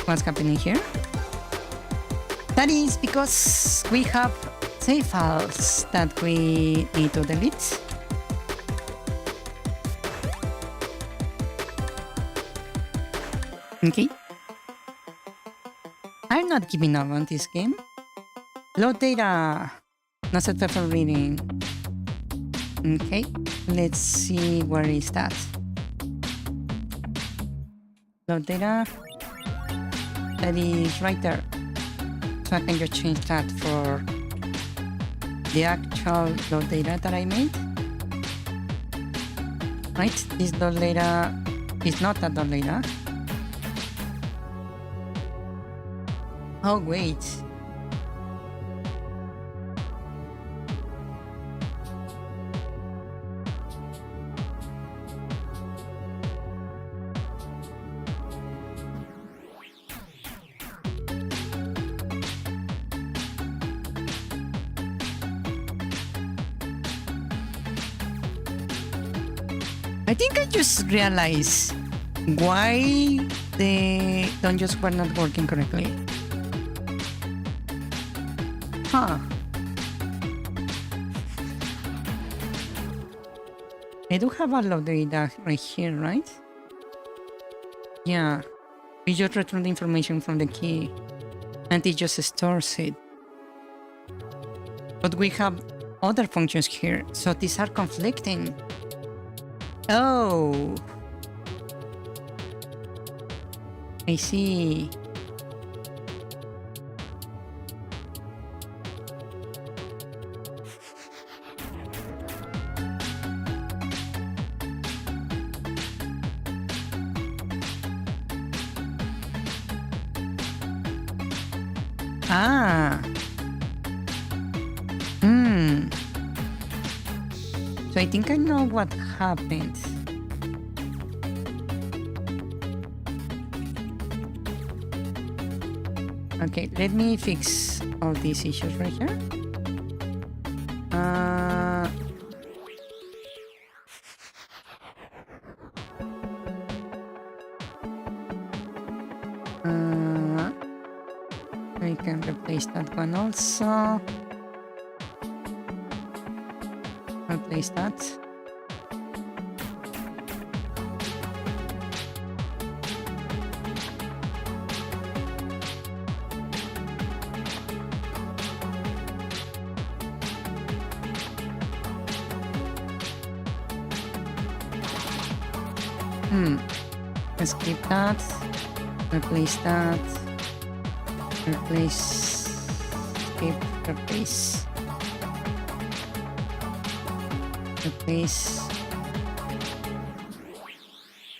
What's happening here? That is because we have save files that we need to delete. Okay. I'm not giving up on this game. Load data. Not set for reading. Okay. Let's see where is that. Load data. That is right there. So I can just change that for the actual load data that I made. Right? This load data is not that load data. Oh, wait. I think I just realized why the dungeons were not working correctly. Huh. I do have a load data right here, right? Yeah. We just return the information from the key and it just stores it. But we have other functions here, so these are conflicting. Oh. I see. Ah. So I think I know what happened. Okay, let me fix all these issues right here. I can replace that one also. Replace that. Let's keep that. Replace that. Replace. Skip. Replace. Replace.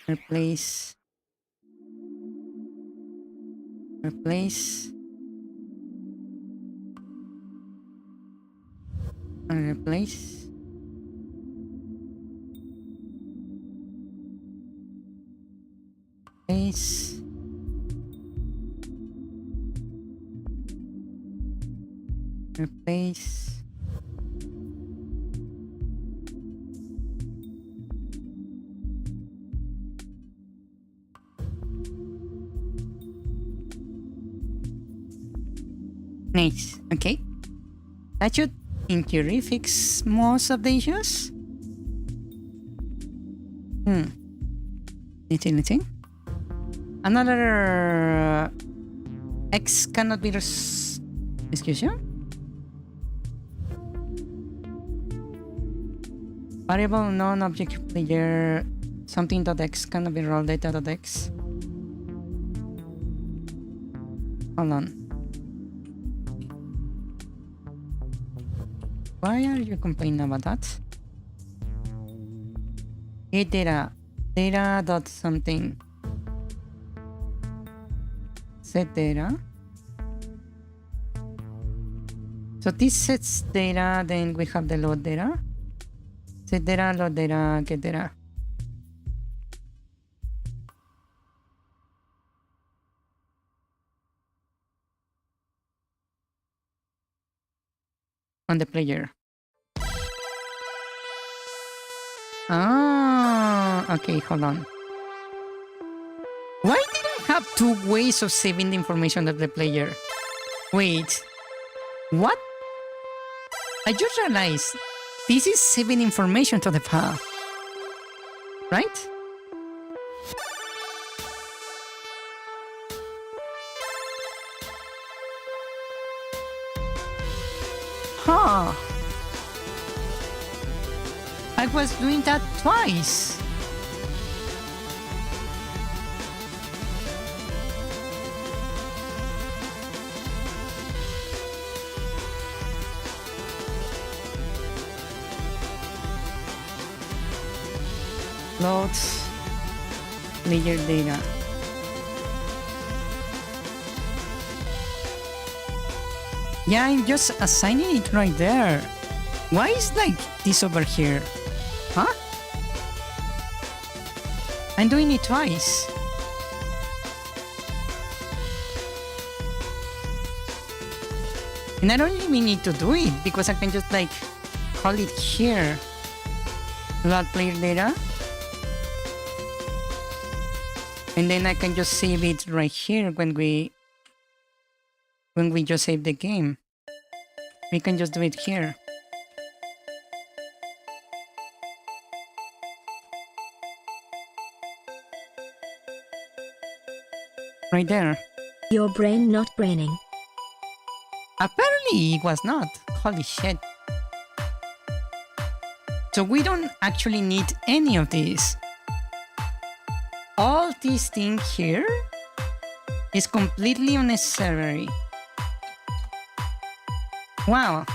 Replace. Replace. And replace. Replace. Replace. Nice. Okay. That should, in theory, fix most of the issues. Anything? Another X cannot be excuse you? Variable non-object player something.x cannot be rolled data.x. Hold on. Why are you complaining about that? Get data. Data dot something. Set data. So this sets data, then we have the load data. Set data, load data, get data. On the player. Ah, okay, hold on. Why did I have two ways of saving the information of the player? Wait, what? I just realized this is saving information to the path, right? Huh. I was doing that twice. Loads player data. Yeah, I'm just assigning it right there. Why is like this over here? Huh? I'm doing it twice. And I don't even need to do it because I can just like call it here. Load player data. And then I can just save it right here when we just save the game. We can just do it here. Right there. Your brain not braining. Apparently it was not. Holy shit. So we don't actually need any of these. All this thing here is completely unnecessary. Wow.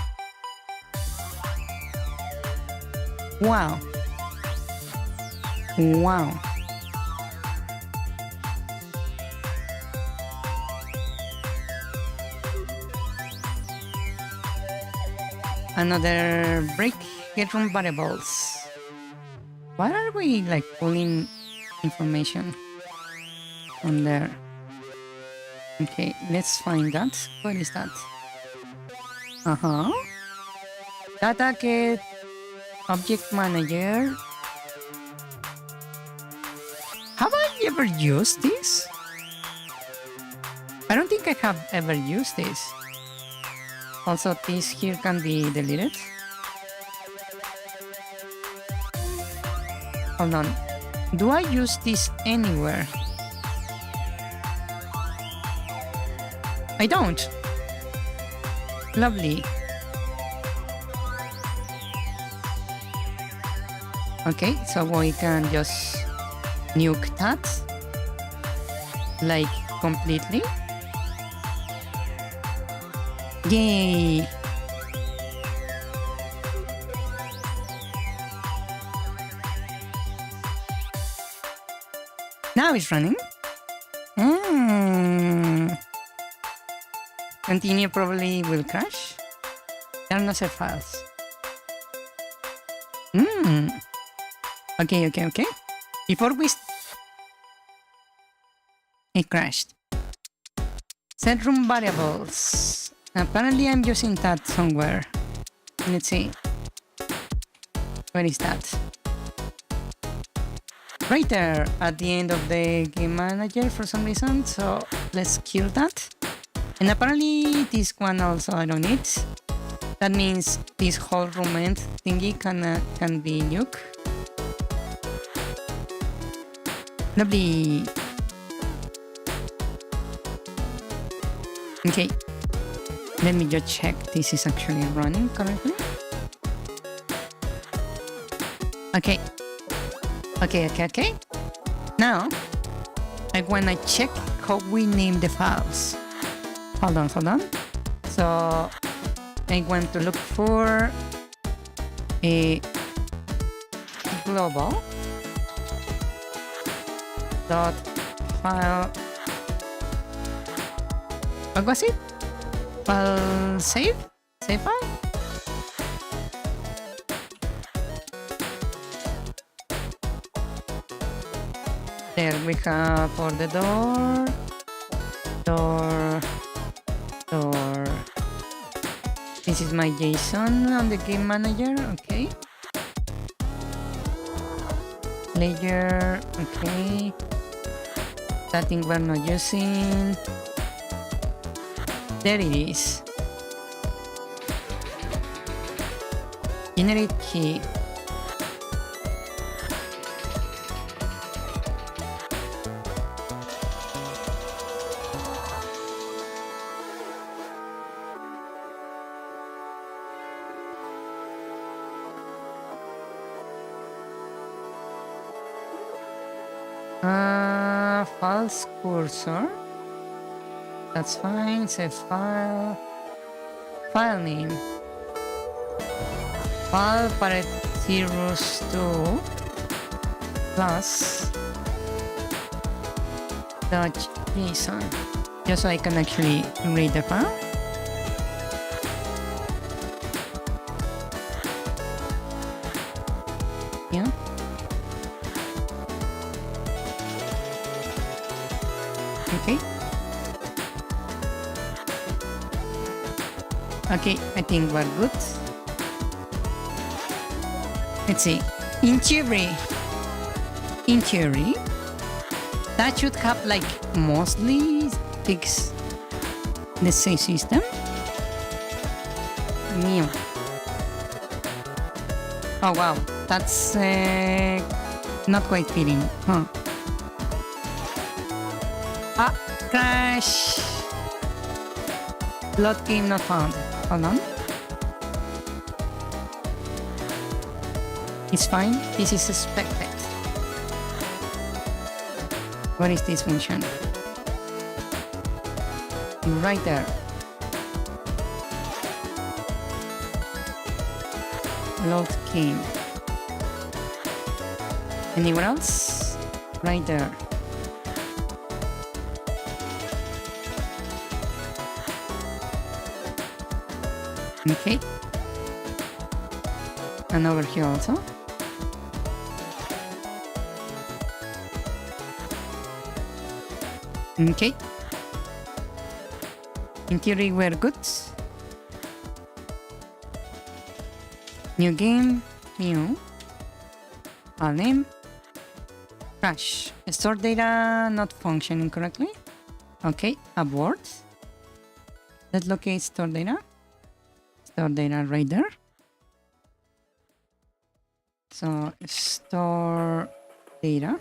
Wow. Wow. Another break, get from variables. Why are we like pulling information from there? Okay, let's find that. What is that? Data get object manager. Have I ever used this? I don't think I have ever used this. Also, this here can be deleted. Hold on. Do I use this anywhere? I don't. Lovely. Okay, so we can just nuke that, like completely. Yay! Now it's running. Continue probably will crash. There are no save files. Okay. Before we... It crashed. Set room variables. Apparently I'm using that somewhere. Let's see. Where is that? Right there at the end of the game manager for some reason. So let's kill that. And apparently this one also I don't need. That means this whole room end thingy can be nuke. Lovely. Okay. Let me just check this is actually running correctly. Okay. Now, I wanna check how we name the files. Hold on. So, I want to look for a global dot file. What was it? File save file. There we have for the door. This is my JSON on the game manager, okay. Layer, okay. That thing we're not using. There it is. Generate key. False cursor. That's fine. Save file. File name. File paret zeros 2 plus dot JSON. Just so I can actually read the file. Yeah. Okay, I think we're good. Let's see. In theory, that should have like mostly fixed the save system. New. Oh wow, that's not quite fitting, huh? Ah, crash. Load game not found. Hold on. It's fine. This is expected. What is this function? Right there. Load game. Anywhere else? Right there. Okay. And over here also. Okay. In theory, we're good. New game, new. File name. Crash. Store data not functioning correctly. Okay, abort. Let's locate store data. Store data right there. So store data.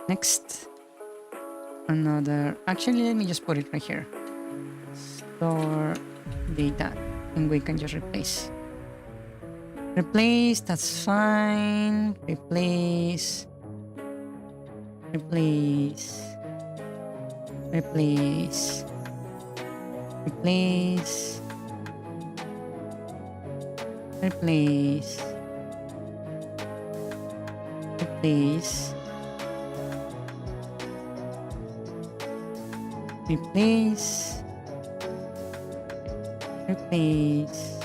Next, another. Actually, let me just put it right here. Store data, and we can just replace. Replace, that's fine. Replace. Replace. Replace. Replace. Replace. Replace. Replace. Replace.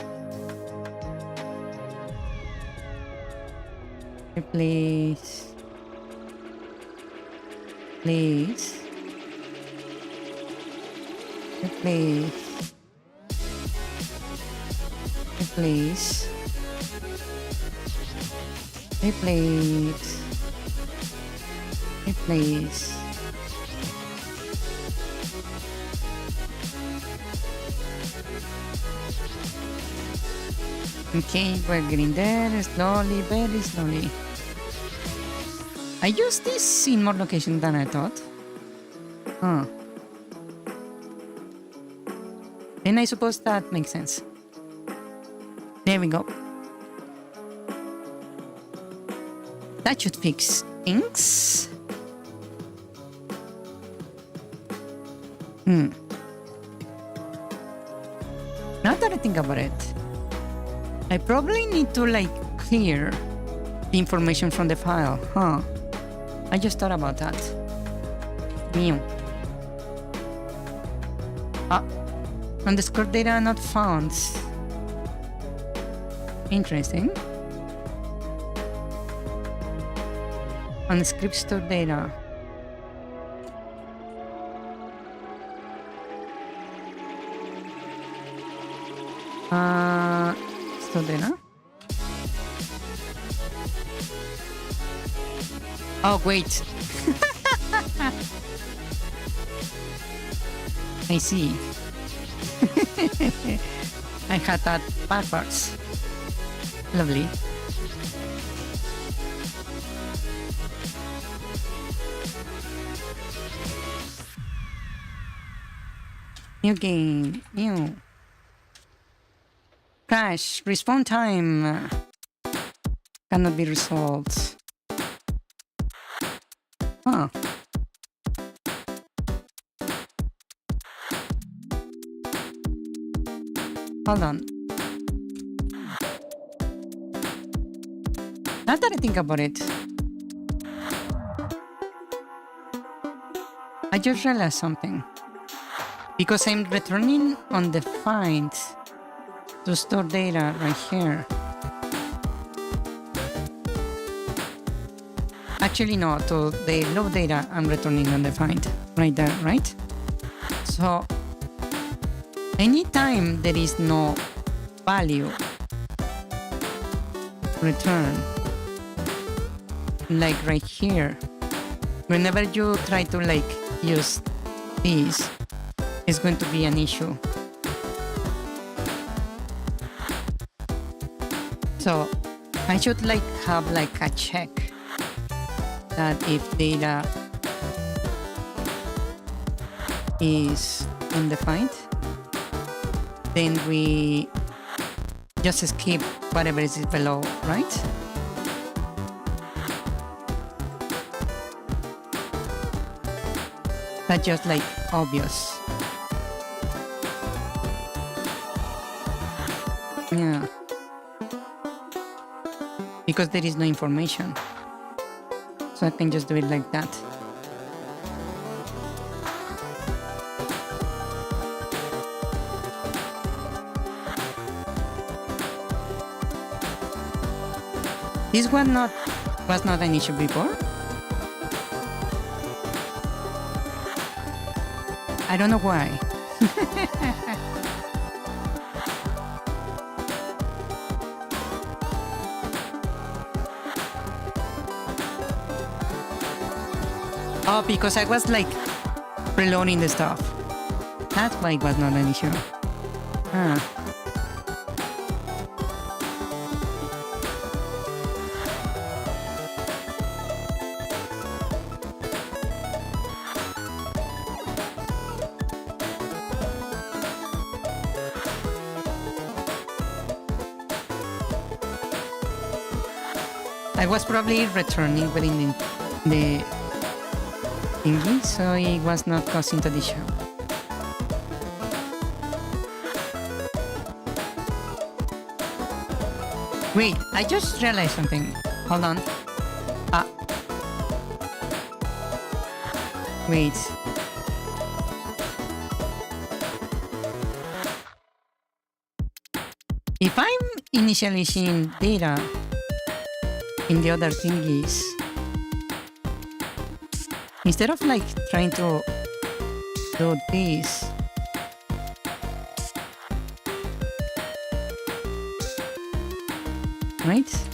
Replace. Replace. Replace. Replace. Replace. Replace. Okay, we're getting there slowly, very slowly. I used this in more locations than I thought. Huh. Then I suppose that makes sense. There we go. That should fix things. Now that I think about it, I probably need to like clear the information from the file, huh? I just thought about that. Meow. Underscore data not found. Interesting. On script store data. Store data. Oh wait. I see. I had that backwards. Lovely. New game. New. Crash. Respawn time. Cannot be resolved. Huh. Hold on. Now that I think about it, I just realized something. Because I'm returning on the find to store data right here. Actually, no, to the load data I'm returning on the find right there, right? So anytime there is no value return, like right here, whenever you try to like use this, it's going to be an issue. So I should like have like a check that if data is undefined, then we just skip whatever is below, right? That's just like obvious. Yeah. Because there is no information. So I can just do it like that. This one was not an issue before. I don't know why. Oh, because I was like preloading the stuff. That's why it was not an issue. Ah. I was probably returning within the thingy, so it was not causing to the show. Wait, I just realized something. Hold on. Wait. If I'm initially seeing data in the other thingies, instead of like trying to do this, right?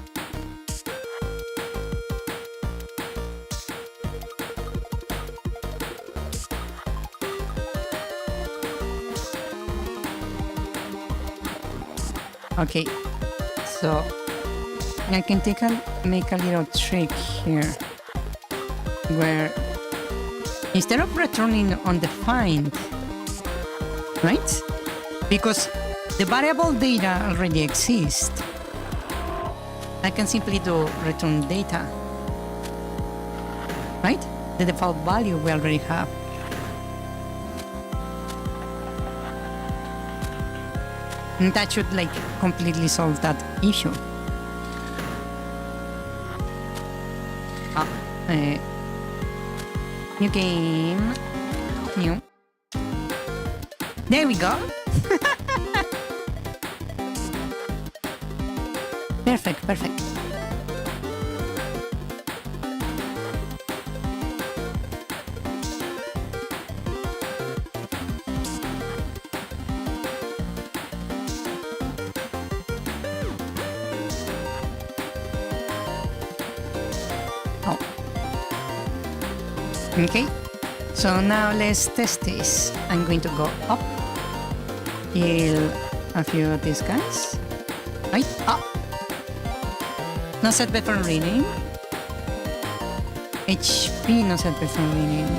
Okay, so I can make a little trick here where instead of returning on the find, right? Because the variable data already exists, I can simply do return data, right? The default value we already have. And that should like completely solve that issue. New game. New. There we go. Perfect, perfect. Okay, so now let's test this. I'm going to go up, kill a few of these guys. Right, up. No set before reading. HP no set before reading.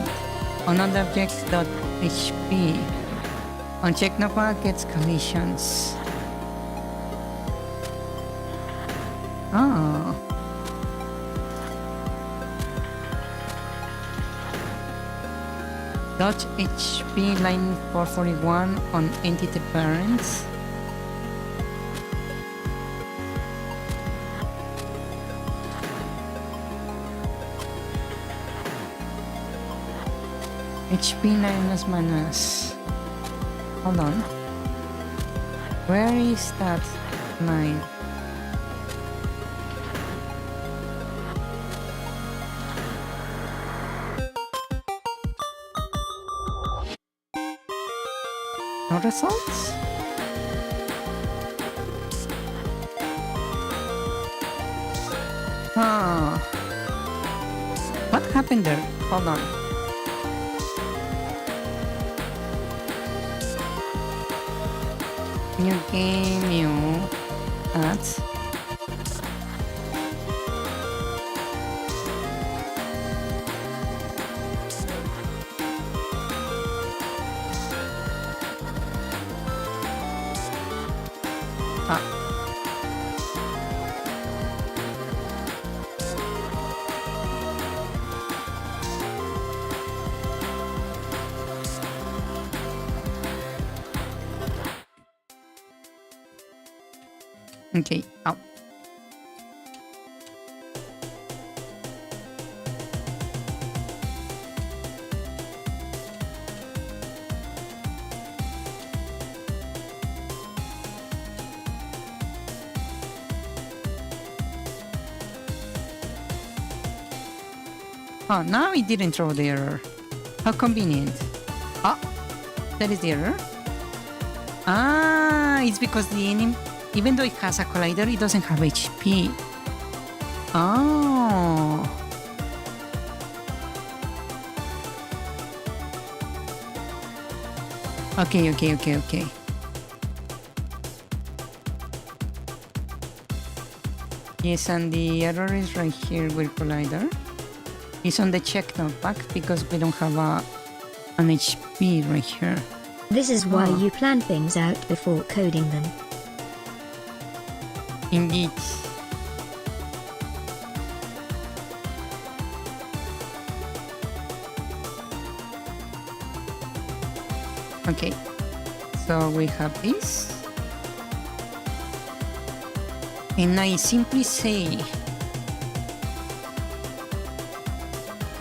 On other objects dot HP. On check no gets collisions. Oh. Dodge HP line 441 on entity parents. HP minus. Hold on. Where is that line? No results? Huh. What happened there? Hold on. New game, new ads. Okay, out. Oh, now it didn't throw the error. How convenient. Ah, that is the error. Ah, it's because the enemy, even though it has a collider, it doesn't have HP. Oh. Okay. Yes, and the error is right here with collider. It's on the check notebook because we don't have an HP right here. This is why you plan things out before coding them. Indeed. Okay, so we have this. And I simply say,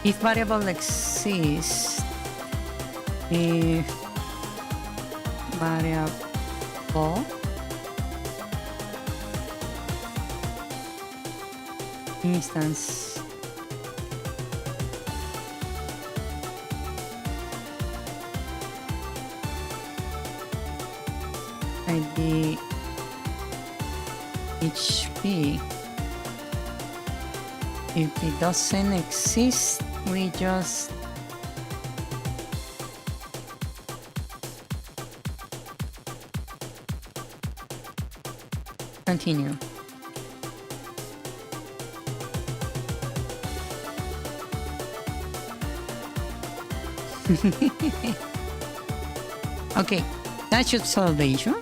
if variable exists, if variable instance id HP, if it doesn't exist, we just continue. Okay, that should solve the issue.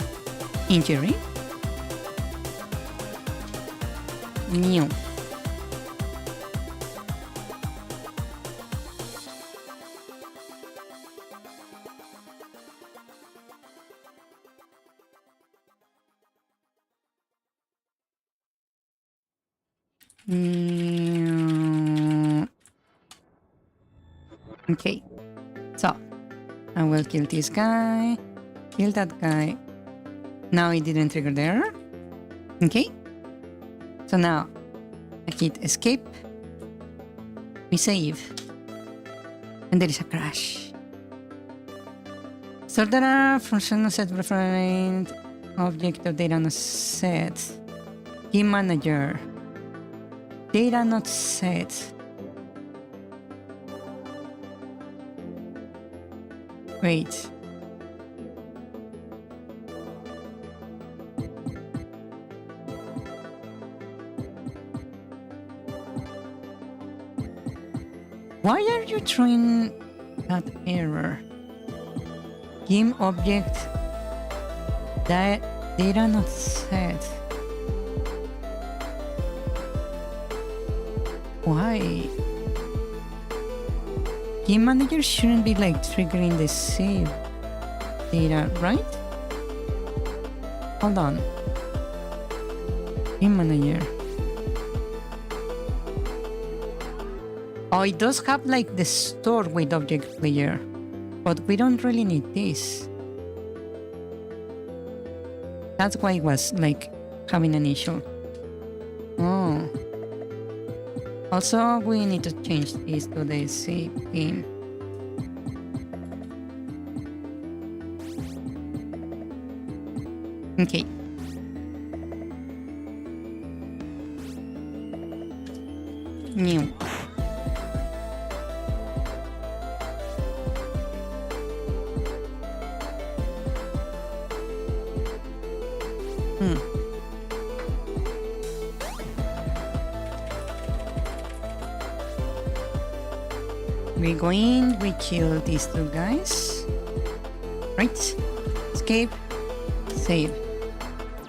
In theory. New. Okay, so I will kill this guy, kill that guy. Now it didn't trigger the error. Okay, so now I hit escape, we save, and there is a crash. Sort the error from set referent object of data not set. Key manager. Data not set. Wait. Why are you throwing that error? Game object data not set. Why? Game manager shouldn't be like triggering the save data, right? Hold on. Game manager. Oh, it does have like the store with object player, but we don't really need this. That's why it was like having an issue. Oh. Also, we need to change this to the save game. Okay. New. We go in, we kill these two guys. Right? Escape. Save.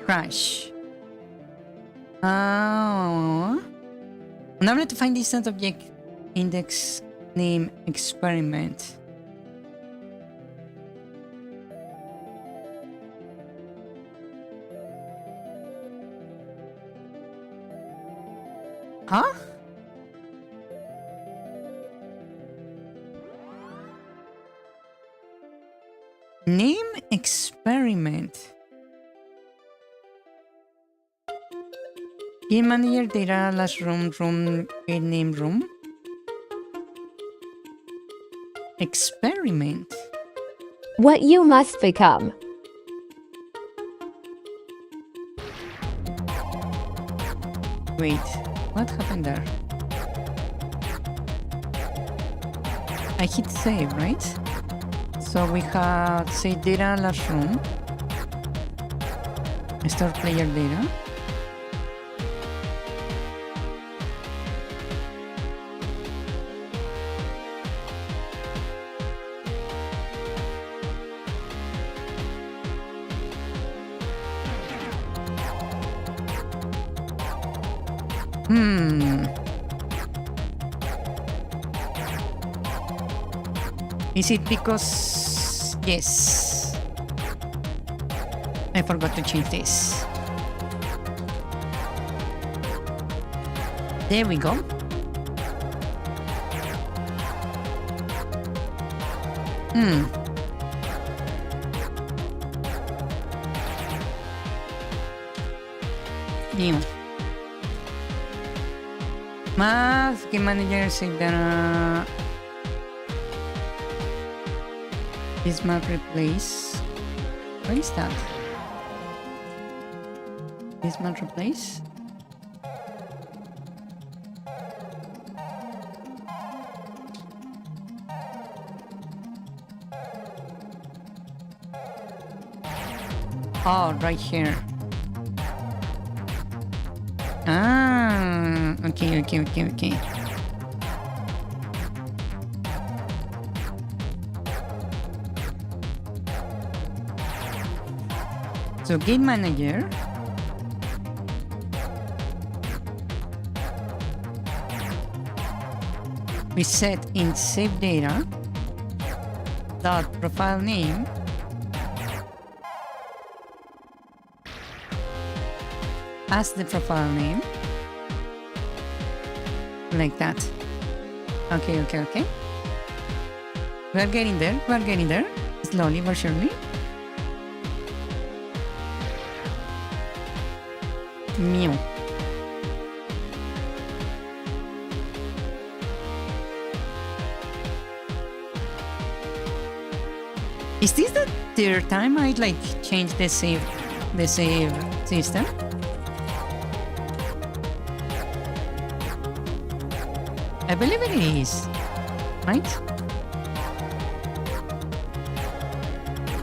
Crash. Now I need to find distant object index name experiment. Huh? Name experiment. Game manager data last room create name room. Experiment. What you must become. Wait, what happened there? I hit save, right? So we have say data last room. Start player data. Is it because... Yes. I forgot to change this. There we go. New. Math, game manager, sigara. This map replace. What is that? This map replace? Oh, right here. Ah, okay. So game manager. We set in save data dot profile name as the profile name, like that. Okay. We're getting there, slowly but surely. Mew. Is this the third time I like change the save system? I believe it is, right?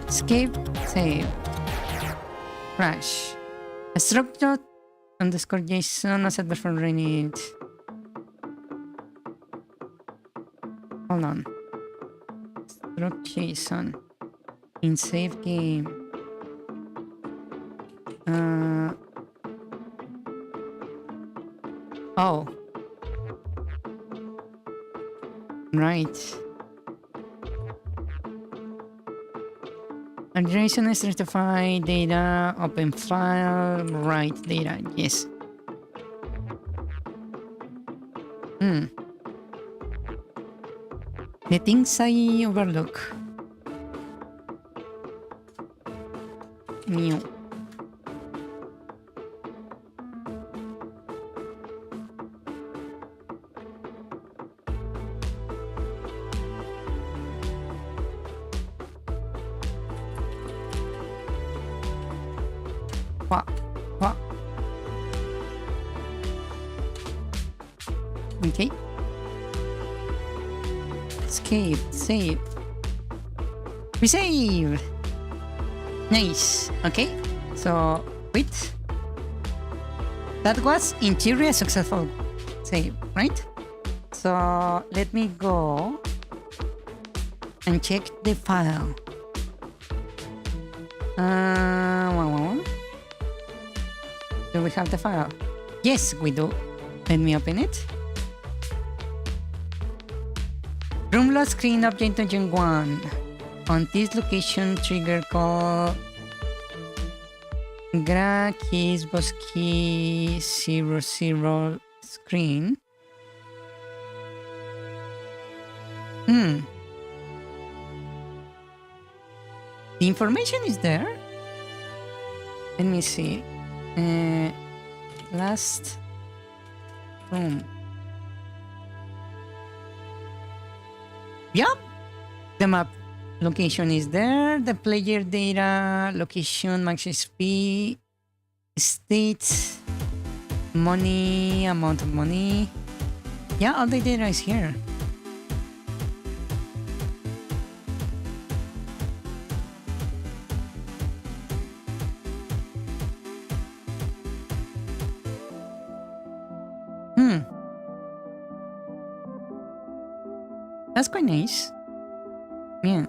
Escape, save, crash. Structure underscore JSON as adverb for it. Hold on. Struct JSON in save game. Oh. Right. Addressing is certify data, open file, write data. Yes. The things I overlook. New. What? Okay. Escape, save. We save. Nice. Okay. So wait. That was in theory a successful save, right? So let me go and check the file. Do we have the file? Yes, we do. Let me open it. Room lock screen object engine 1. On this location, trigger call gra keys boss key 00 screen. The information is there. Let me see. Last room. Yup. The map location is there. The player data, location, max XP, state, money, amount of money. Yeah, all the data is here. That's quite nice. Yeah.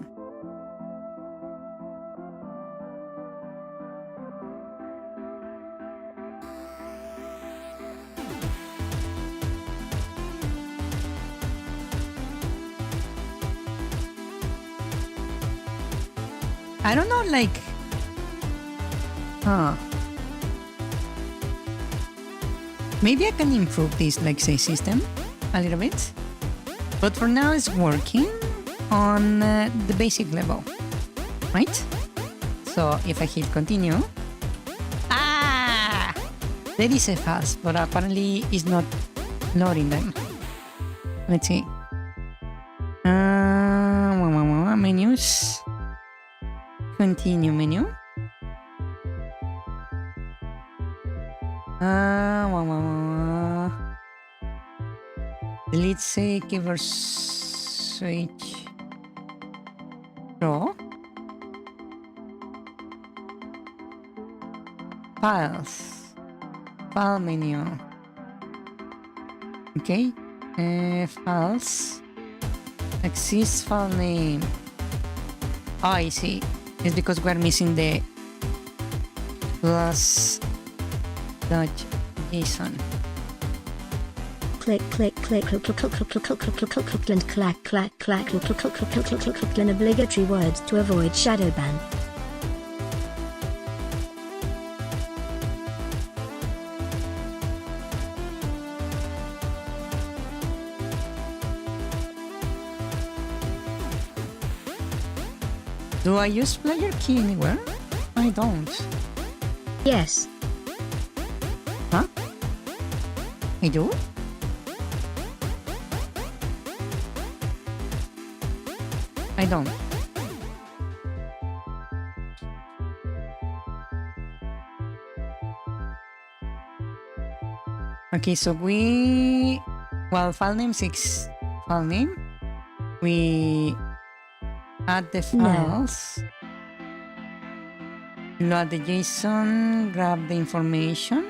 I don't know, like, Huh. Maybe I can improve this, like, say, system a little bit. But for now, it's working on the basic level, right? So if I hit continue, there is a fast, but apparently it's not loading them. Let's see. Menus. Continue menu. Delete say keyboard switch. Draw. Files. File menu. Okay. Files. Exists file name. Oh, I see. It's because we're missing the plus.json. Click, click, click, click, click, click, click, click, click, click, click, click, and clack, clack, clack, click, click, click, click, click, click, click, click, and obligatory words to avoid shadow ban. Do I use player key anywhere? I don't. Yes. Huh? I do? I don't. Okay, so file name 6 file name, we add the files, load the JSON, grab the information,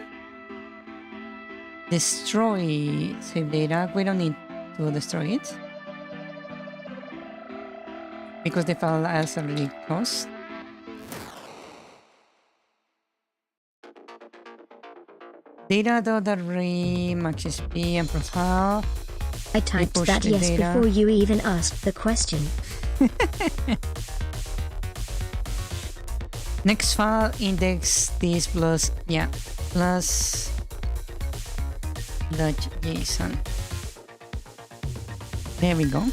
destroy save data. We don't need to destroy it because the file is already closed. Data.array, max SP and profile. I typed that yes data before you even asked the question. Next file, index this plus .json. There we go.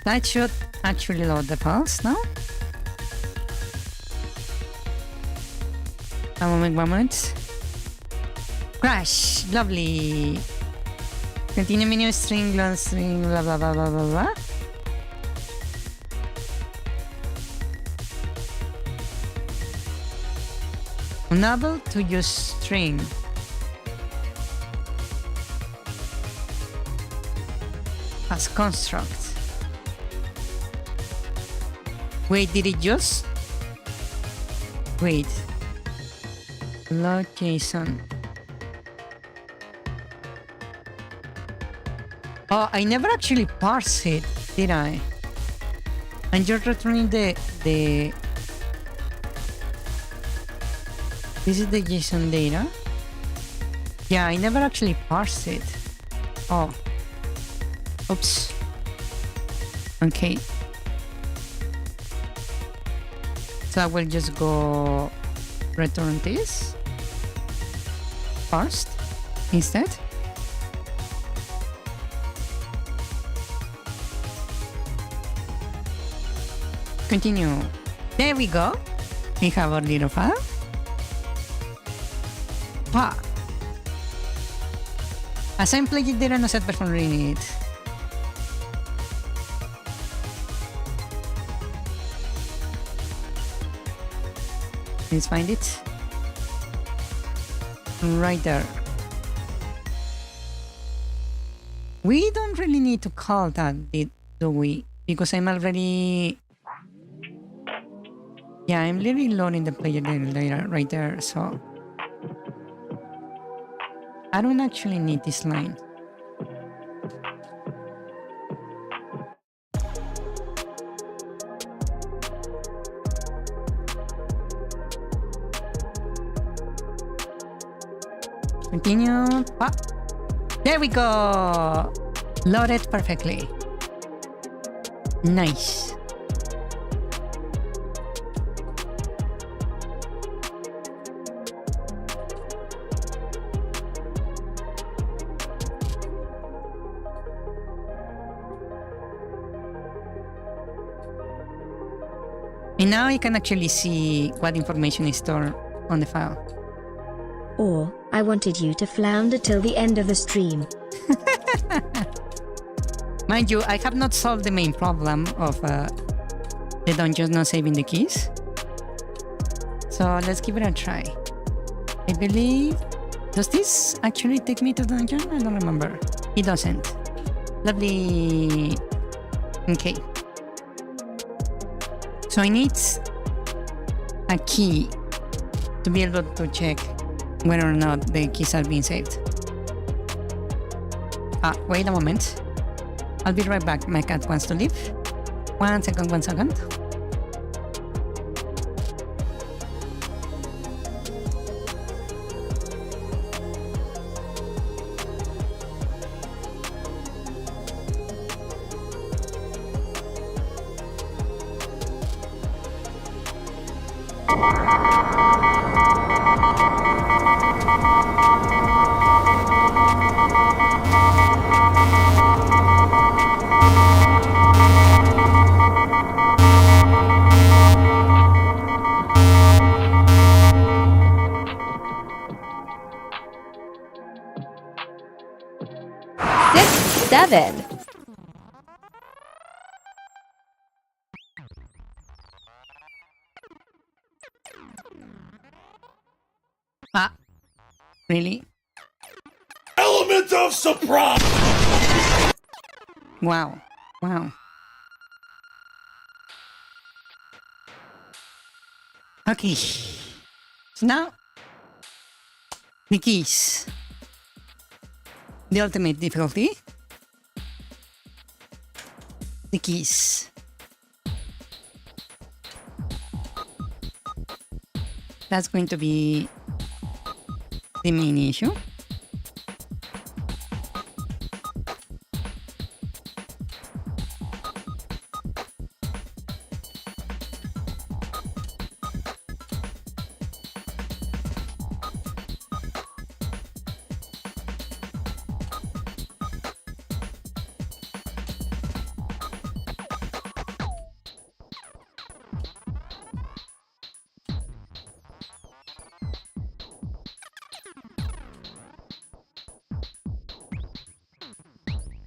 That should actually load the files now. One moment. Crash, lovely. Continue menu string, long string, blah blah blah blah blah blah. Unable to use string. As construct. Wait, did it just? Wait. Load JSON. Oh, I never actually parse it, did I? And you're returning the this is the JSON data? Yeah, I never actually parsed it. Oh. Oops. Okay. So I will just go return this first instead. Continue. There we go. We have our little file. Wow. Assign player data no set perform reading it. Let's find it. Right there. We don't really need to call that, do we? Because I'm already... Yeah, I'm literally loading the player data right there, so... I don't actually need this line. Continue. Ah, there we go. Loaded perfectly. Nice. And now I can actually see what information is stored on the file. Or, I wanted you to flounder till the end of the stream. Mind you, I have not solved the main problem of the dungeon not saving the keys. So let's give it a try. I believe... Does this actually take me to the dungeon? I don't remember. It doesn't. Lovely. Okay. So I need a key to be able to check whether or not the keys are being saved. Wait a moment. I'll be right back. My cat wants to leave. 1 second, 1 second. Seven. Really? Element of surprise! Wow. Wow. Okay. So now, the keys. The ultimate difficulty. The keys. That's going to be the main issue.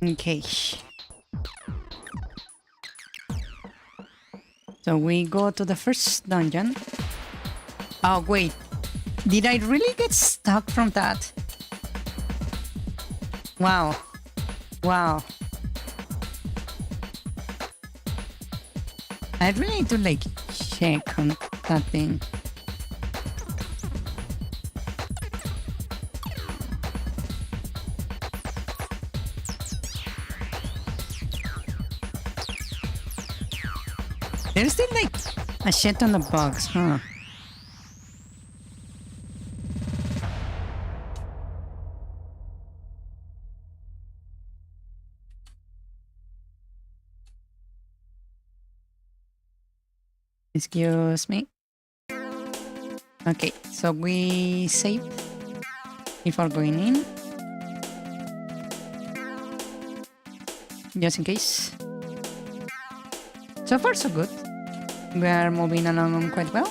Okay. So we go to the first dungeon. Oh, wait. Did I really get stuck from that? Wow. Wow. I really need to like check on that thing. There's still like a shit ton of bugs, huh? Excuse me. Okay, so we saved before going in. Just in case. So far so good. We are moving along quite well.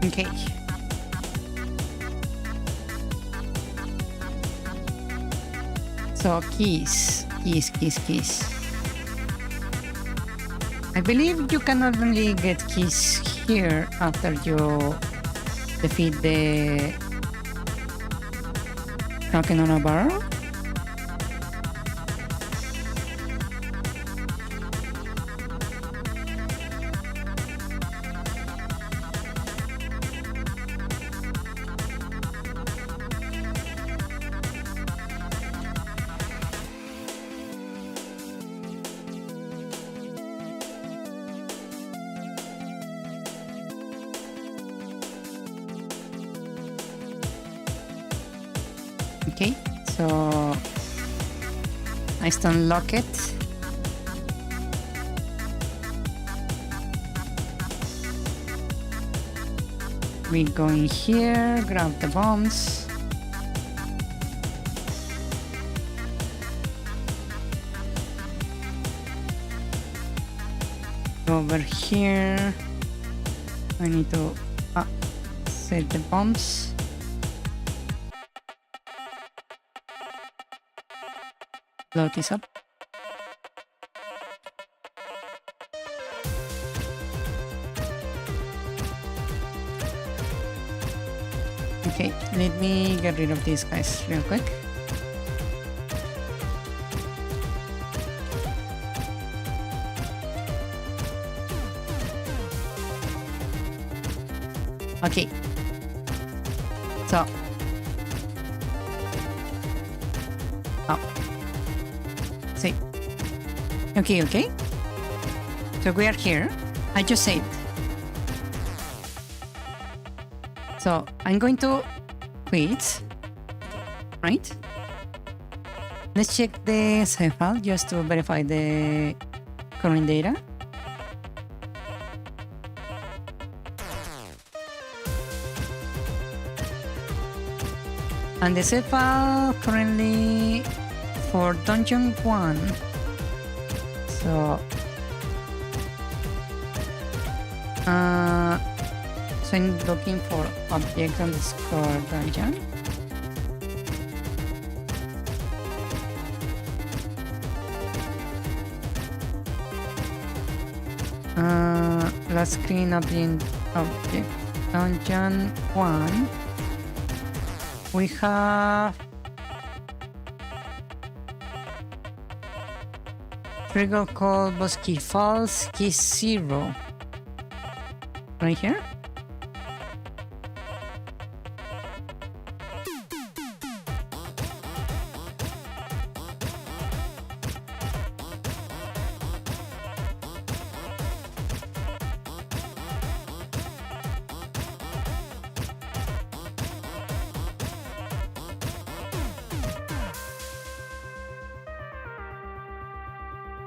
Okay. So keys. I believe you can only get keys here after you defeat the Kraken on a barrel. Okay, so I still unlock it. We go in here, grab the bombs. Go over here. I need to set the bombs. Blow this up. Okay, let me get rid of these guys real quick. Okay. So. Oh. See. Okay. So we are here. I just saved. So I'm going to quit, right? Let's check the save file just to verify the current data. And the save file currently for Dungeon 1. So I'm looking for object underscore dungeon. Last screen object dungeon 1. We have trigger call boss key false key 0 right here.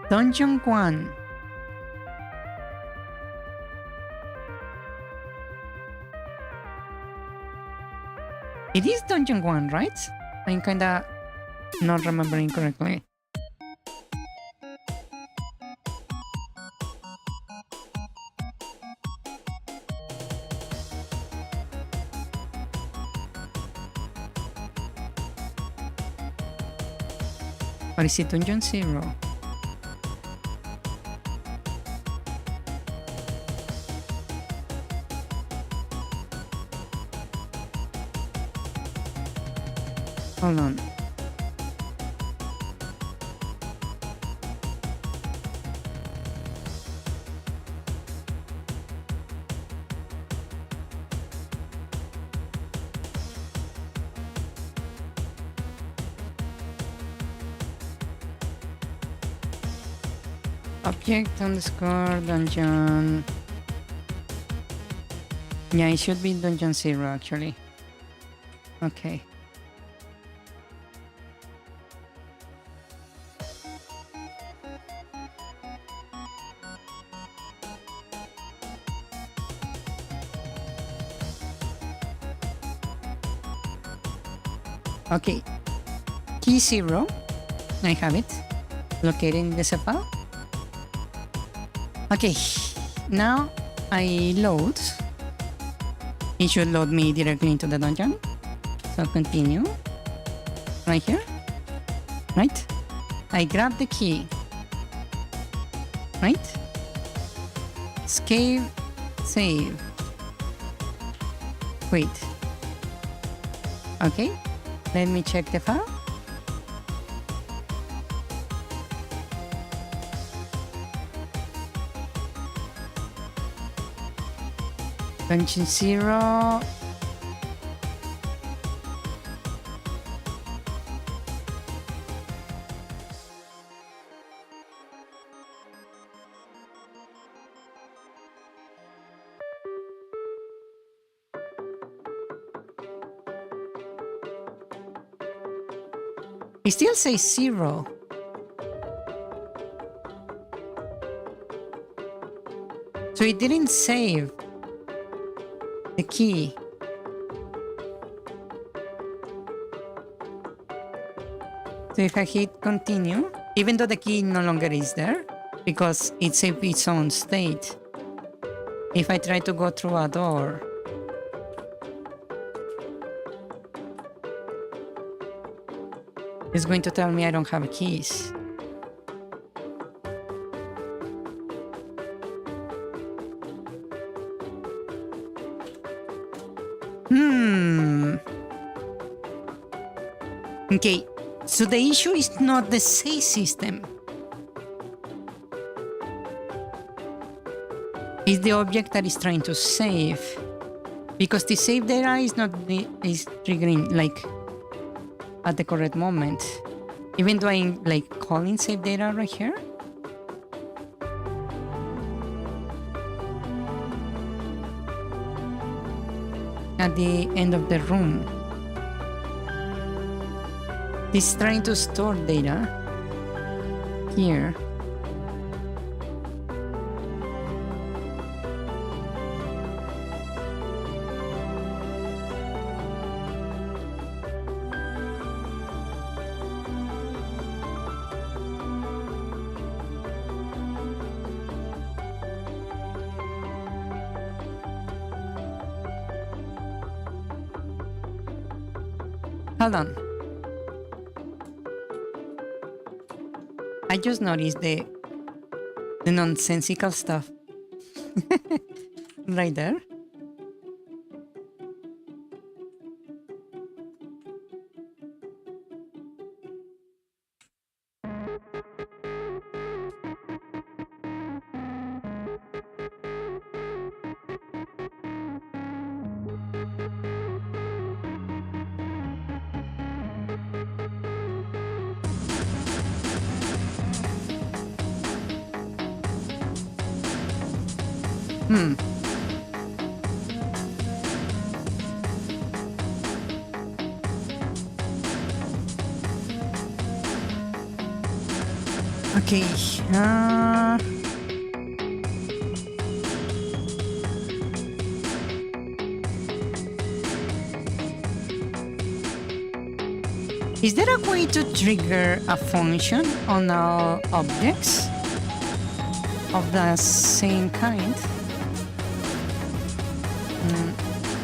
Dungeon 1. It is Dungeon 1, right? I'm kinda not remembering correctly. Or is it Dungeon 0? Hold on. Object underscore dungeon. Yeah, it should be Dungeon 0 actually. Okay. Okay, key 0, I have it, located in the save file. Okay, now I load. It should load me directly into the dungeon. So continue, right here, right? I grab the key, right? Escape, save, wait. Okay. Let me check the file. Dungeon 0. It still says 0. So it didn't save the key. So if I hit continue, even though the key no longer is there, because it saved its own state, if I try to go through a door, it's going to tell me I don't have keys. Okay, so the issue is not the save system. It's the object that is trying to save. Because the save data is triggering like at the correct moment. Even though I'm like calling save data right here. At the end of the room. It's trying to store data here. Hold on. I just noticed the nonsensical stuff right there. Okay. Is there a way to trigger a function on all objects of the same kind?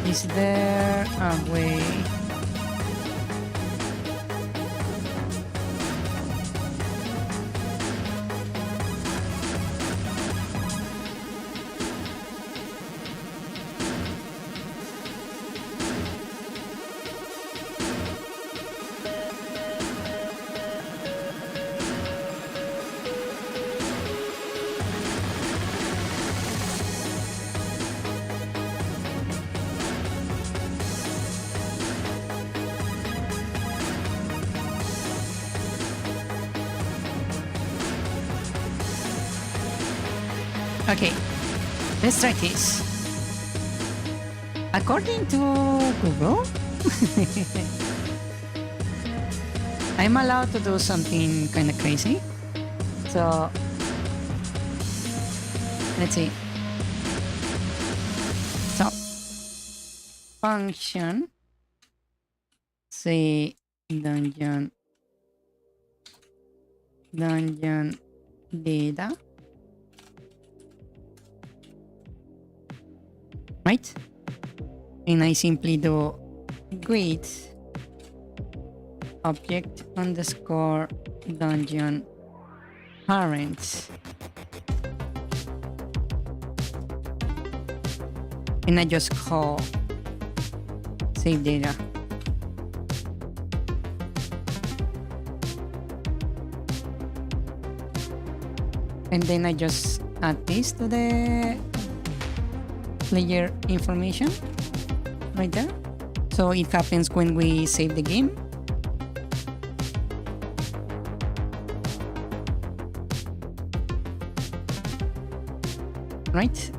Is there a way? Okay, let's try this. According to Google, I'm allowed to do something kind of crazy. So, let's see. So, function, say dungeon data. Right? And I simply do greet object underscore dungeon parents. And I just call save data. And then I just add this to the player information right there. So it happens when we save the game. Right?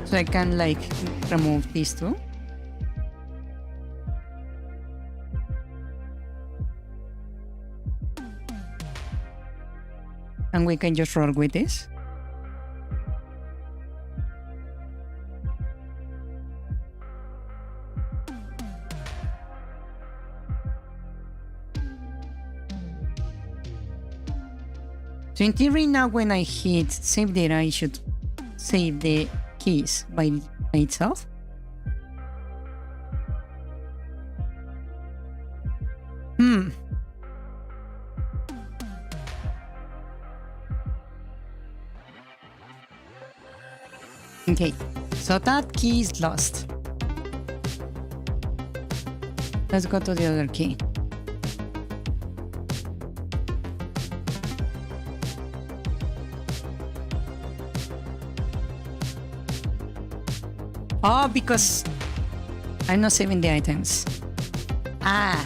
So I can like remove these two. And we can just roll with this. So in theory now when I hit save data, I should save the keys by itself. Okay, so that key is lost. Let's go to the other key. Oh, because I'm not saving the items. Ah.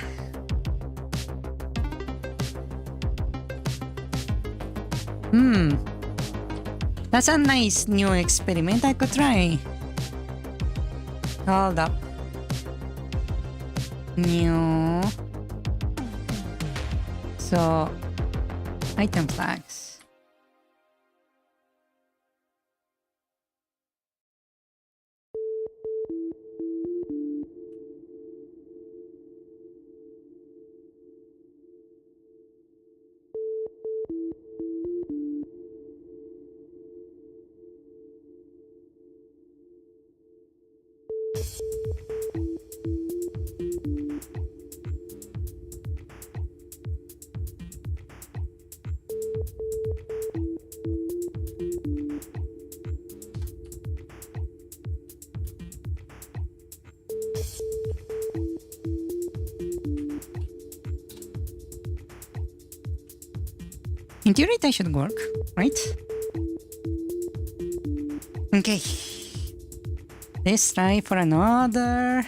That's a nice new experiment I could try. Hold up. New. So, item flags. In theory, that should work, right? Okay. Let's try for another.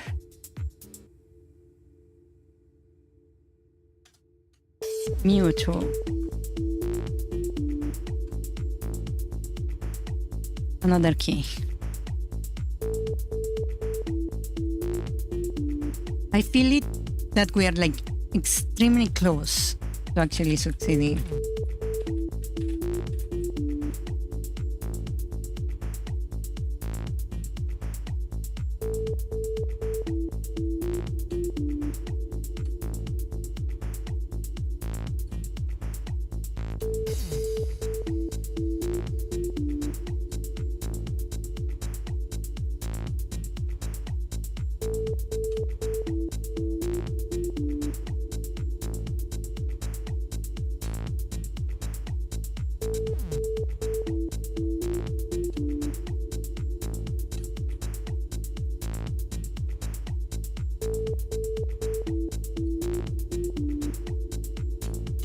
Mewtwo. Another key. I feel it that we are like extremely close to actually succeeding.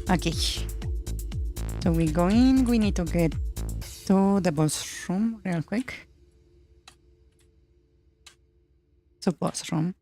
Okay, so we go in, we need to get to the boss room real quick. So boss room.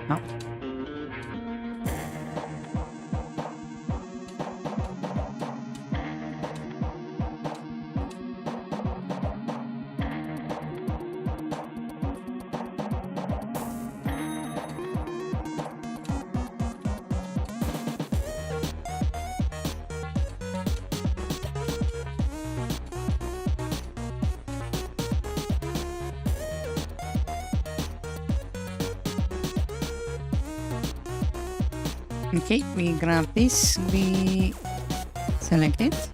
No. Okay, we grab this, we Select it.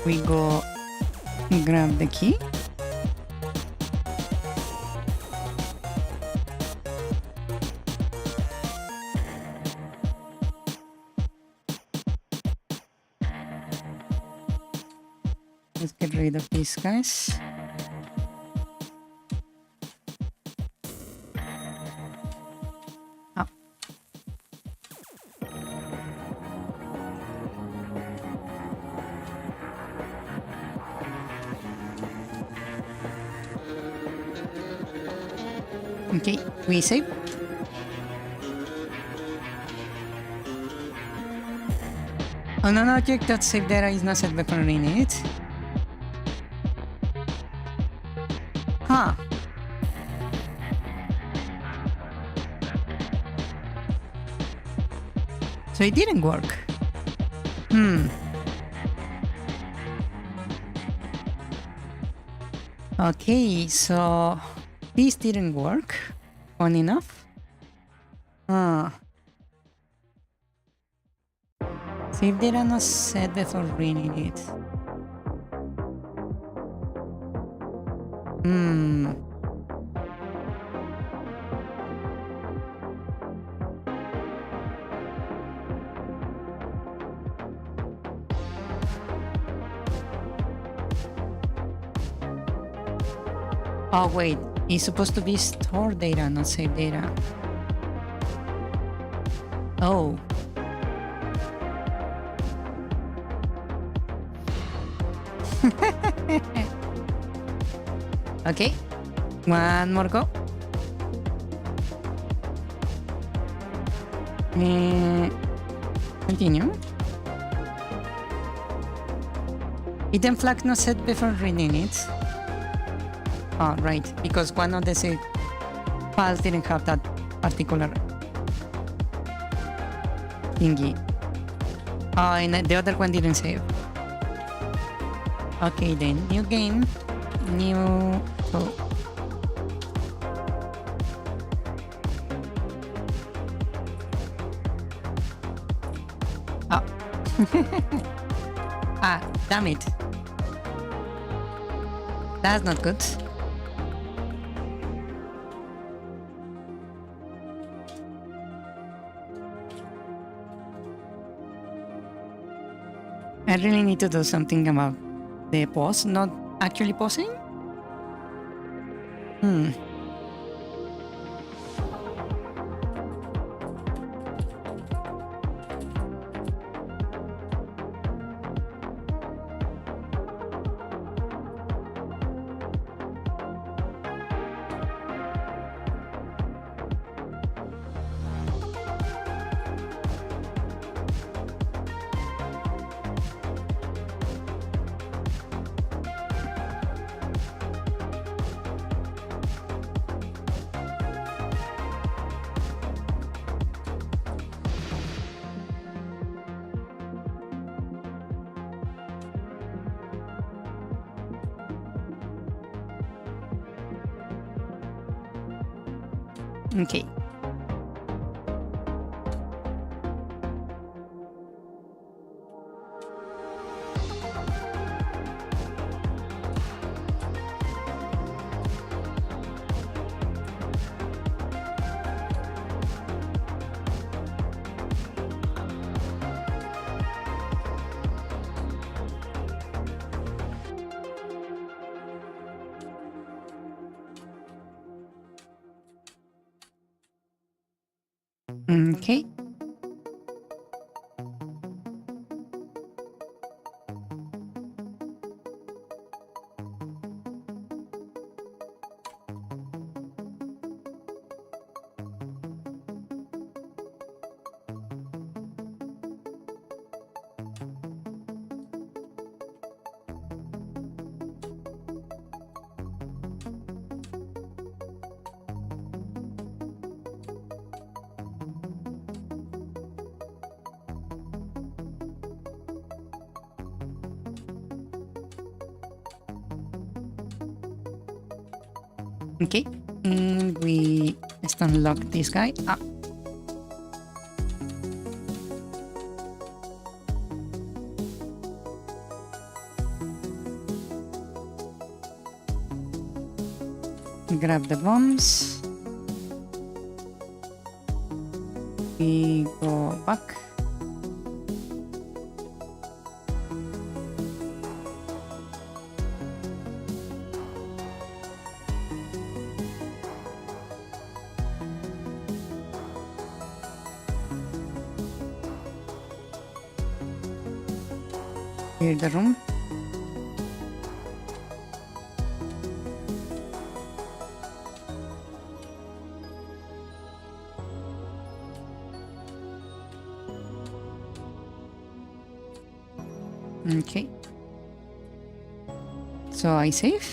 We go grab the key. Let's get rid of these guys. Oh. Okay, we save. On an object that save data is not set before in it. Huh. So it didn't work. Okay, so this didn't work. Fun enough. Save data not set before reading it. Oh wait, it's supposed to be store data, not save data. Oh. Okay, one more go. Continue. Item flag not set before reading it. Oh, right, because one of the save files didn't have that particular thingy. Oh, and the other one didn't save. Okay, then new game, new. Oh. Oh. Ah, damn it. That's not good. I really need to do something about the pause not actually pausing. Okay. Okay. Okay, and we just unlock this guy. Ah. grab the bombs. We go back. Clear the room. Okay. So I save.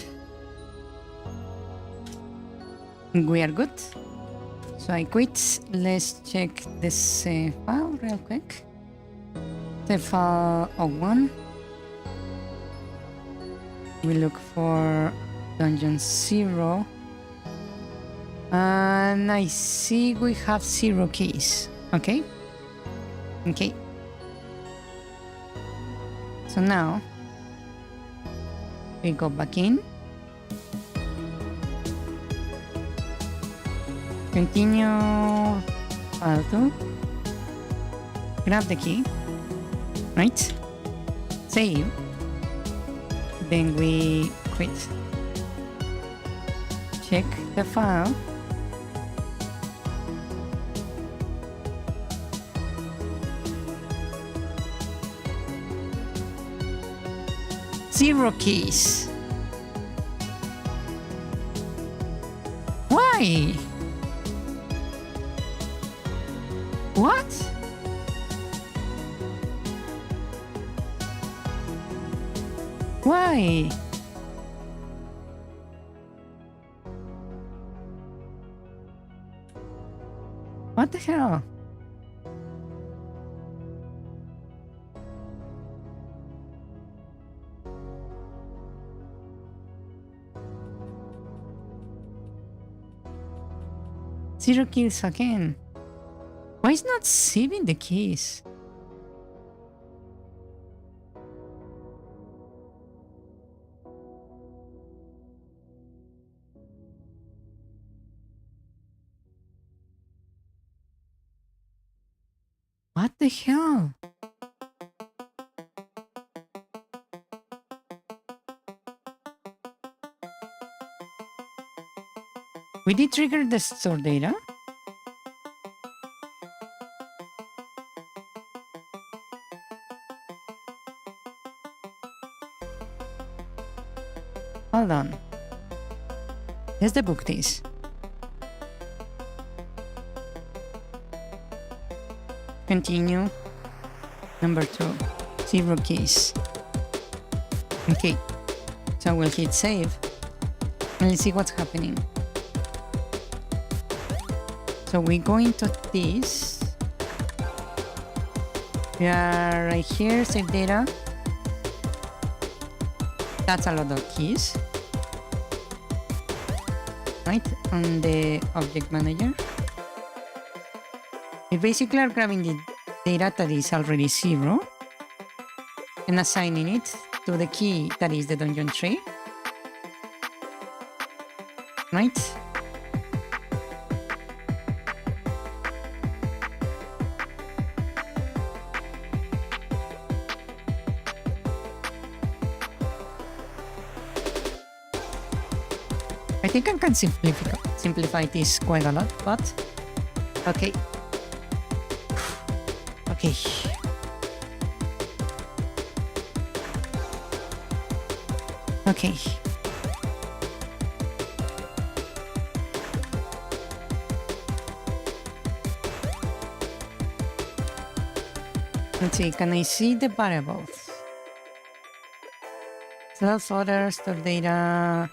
We are good. So I quit. Let's check this file real quick. The file 01. We look for dungeon 0. And I see we have 0 keys. Okay. Okay. So now we go back in. Continue file 2. Grab the key. Right? Save. Then we quit. Check the file. Zero keys. Why? What? Why? What the hell? Zero keys again. Why is not saving the keys? What the hell? We did trigger the store data. Hold on. Let's debug this. Continue. Number 2. Zero keys. Okay. So we'll hit save. And let's see what's happening. So we go into this. We are right here, save data. That's a lot of keys. Right, on the object manager. We basically are grabbing the data that is already 0 and assigning it to the key that is the dungeon tree. Right? I think I can simplify this quite a lot, but okay. Okay. Okay. Let's see, can I see the variables? Self order, store data,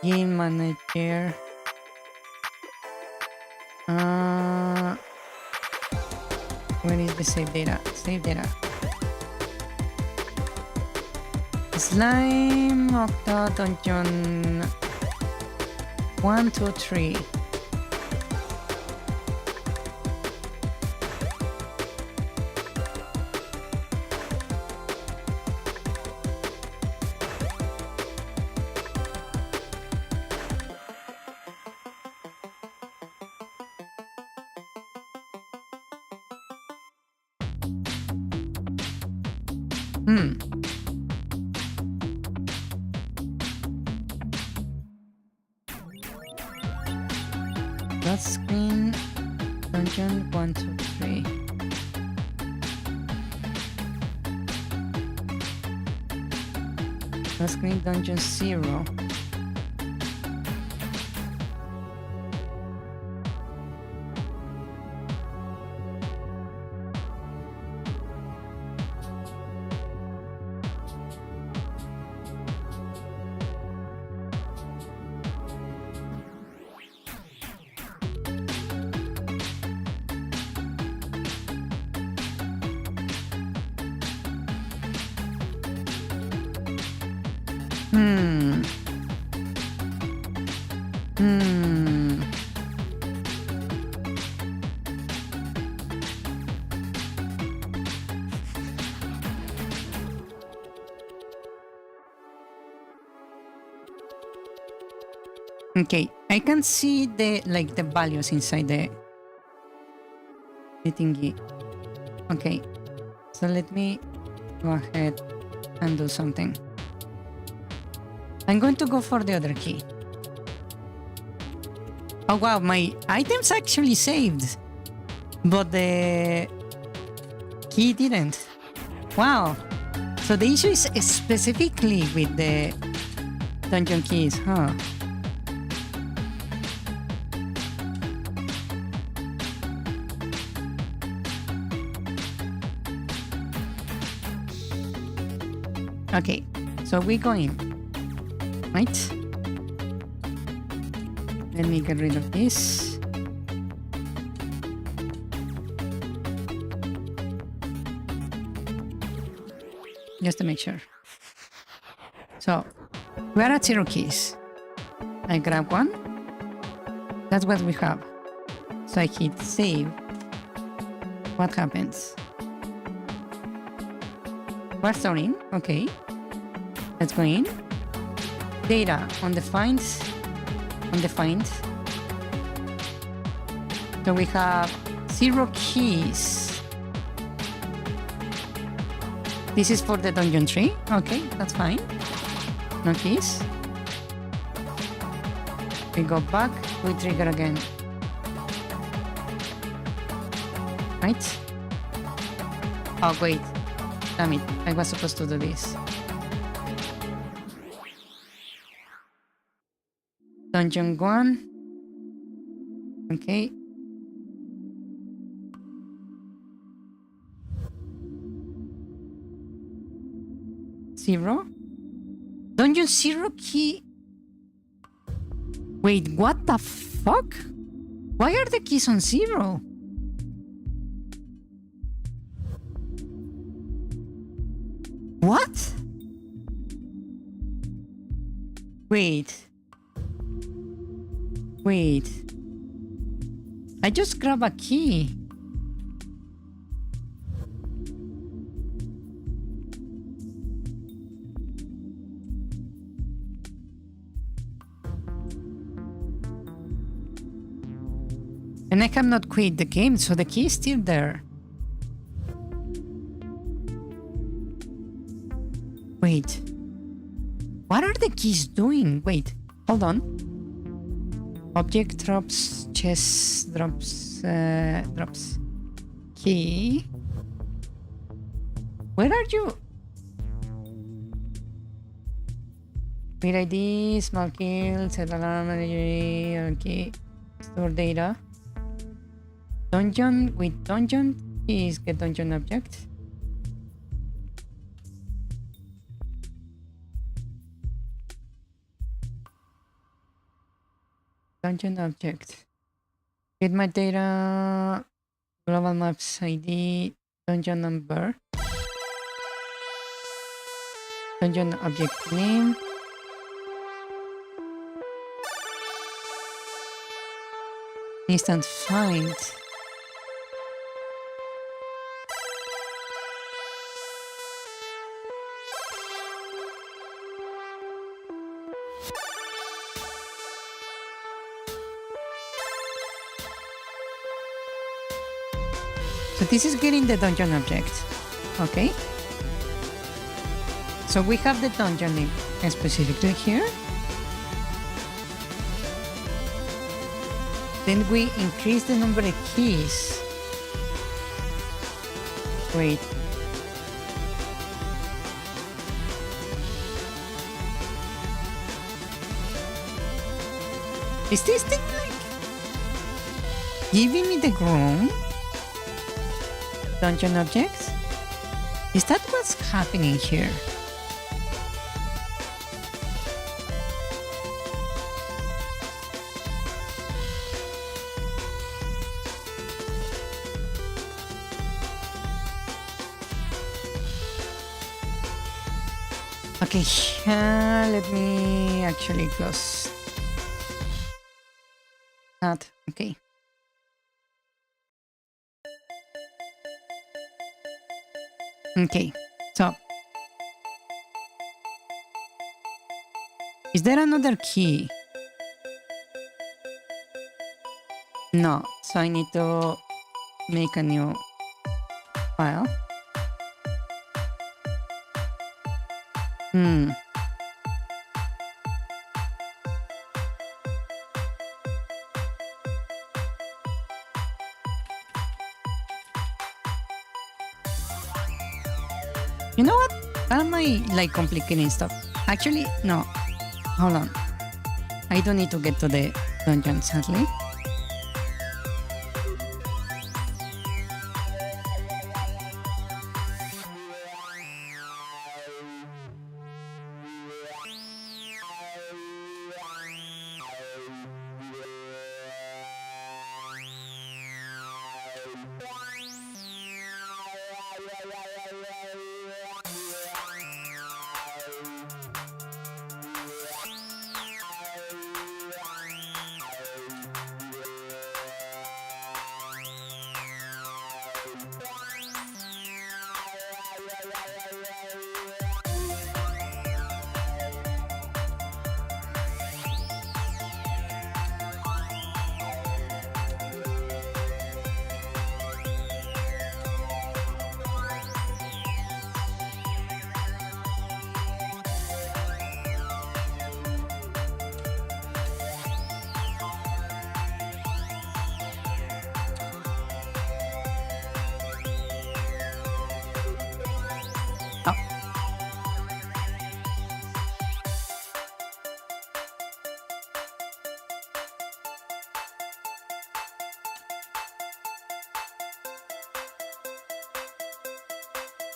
game manager. Where is the save data? Save data. Slime Octa Dungeon 1, 2, 3. Hmm. That screen. Dungeon 1, 2, 3. That screen dungeon 0. Hmm. Okay, I can see the values inside the thingy. Okay, so let me go ahead and do something. I'm going to go for the other key. Oh wow, my items actually saved, but the key didn't. Wow. So the issue is specifically with the dungeon keys, huh? Okay, so we go in, right? Let me get rid of this. Just to make sure. So, we're at 0 keys. I grab one. That's what we have. So I hit save. What happens? We're storing. Okay. Let's go in. Data on the finds. On the find. So we have 0 keys. This is for the dungeon 3. Okay, that's fine. No keys. We go back. We trigger again. Right? Oh, wait. Damn it. I was supposed to do this. Dungeon 1. Okay. Zero. Dungeon 0 key. Wait, what the fuck? Why are the keys on 0? What? Wait. Wait. I just grab a key. And I have not quit the game, so the key is still there. Wait. What are the keys doing? Wait, hold on. Object drops, chest drops, drops. Key. Where are you? Read ID, small kill, set alarm, okay. Store data. Dungeon with dungeon is get dungeon object. Dungeon object. Get my data. Global maps ID. Dungeon number. Dungeon object name. Instant find. So this is getting the dungeon object. Okay. So we have the dungeon specifically here. Then we increase the number of keys. Wait. Is this thing like giving me the groom? Dungeon objects? Is that what's happening here? Okay, let me actually close that. Okay. Okay, so is there another key? No, so I need to make a new file. You know what? Why am I like complicating stuff? Actually, no. Hold on. I don't need to get to the dungeon, sadly.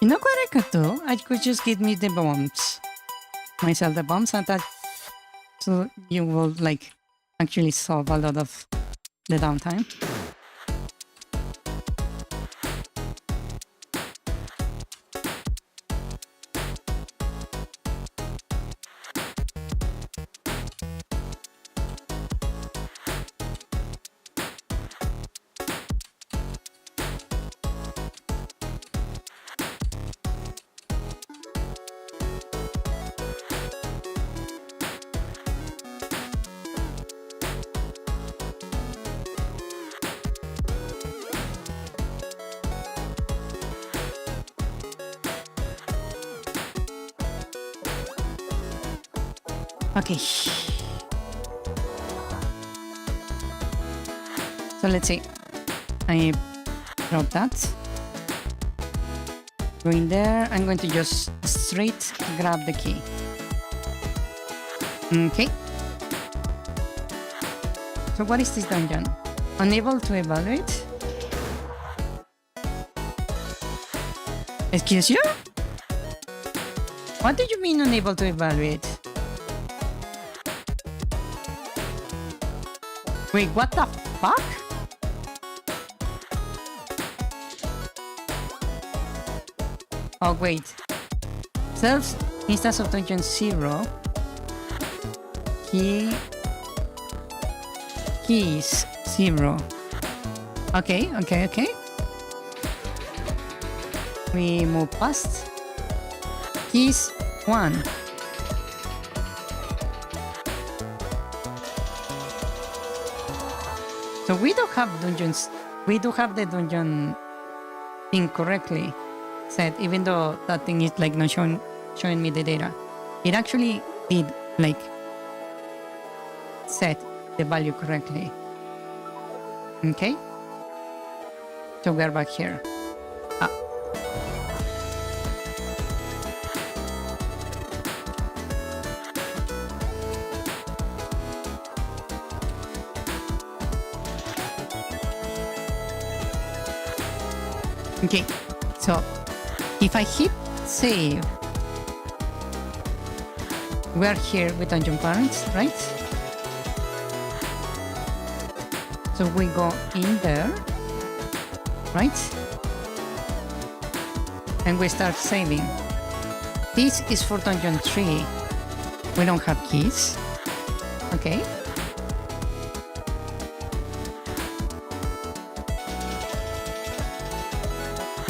You know what I could do? I could just give me the bombs. Myself the bombs and that so you will like actually solve a lot of the downtime. Okay. So let's see. I drop that. Go in there. I'm going to just straight grab the key. Okay. So what is this dungeon? Unable to evaluate? Excuse you? What do you mean unable to evaluate? Wait, what the fuck? Oh, wait. Self instance of dungeon 0. Keys 0. Okay. We move past. Keys 1. So we don't have dungeons. We do have the dungeon incorrectly set, even though that thing is like not showing showing me the data. It actually did like set the value correctly. Okay? So we're back here. Okay, so if I hit save, we're here with Dungeon Parents, right? So we go in there, right? And we start saving. This is for Dungeon 3. We don't have keys. Okay.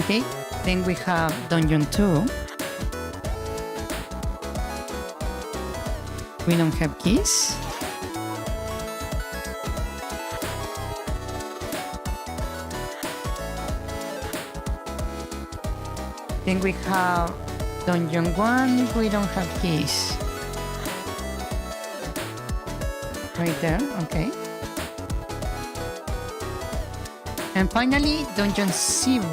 Okay, then we have Dungeon 2. We don't have keys. Then we have Dungeon 1. We don't have keys. Right there, okay. And finally, Dungeon 0.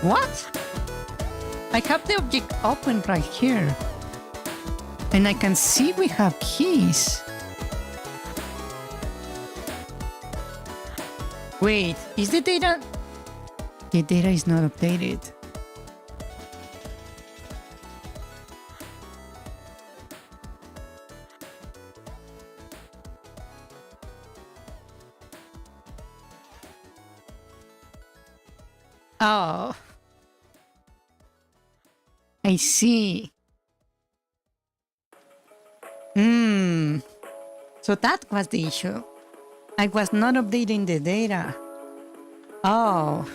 What? I have the object open right here. And I can see we have keys. Wait, is the data... The data is not updated. Oh. I see. So that was the issue. I was not updating the data. Oh.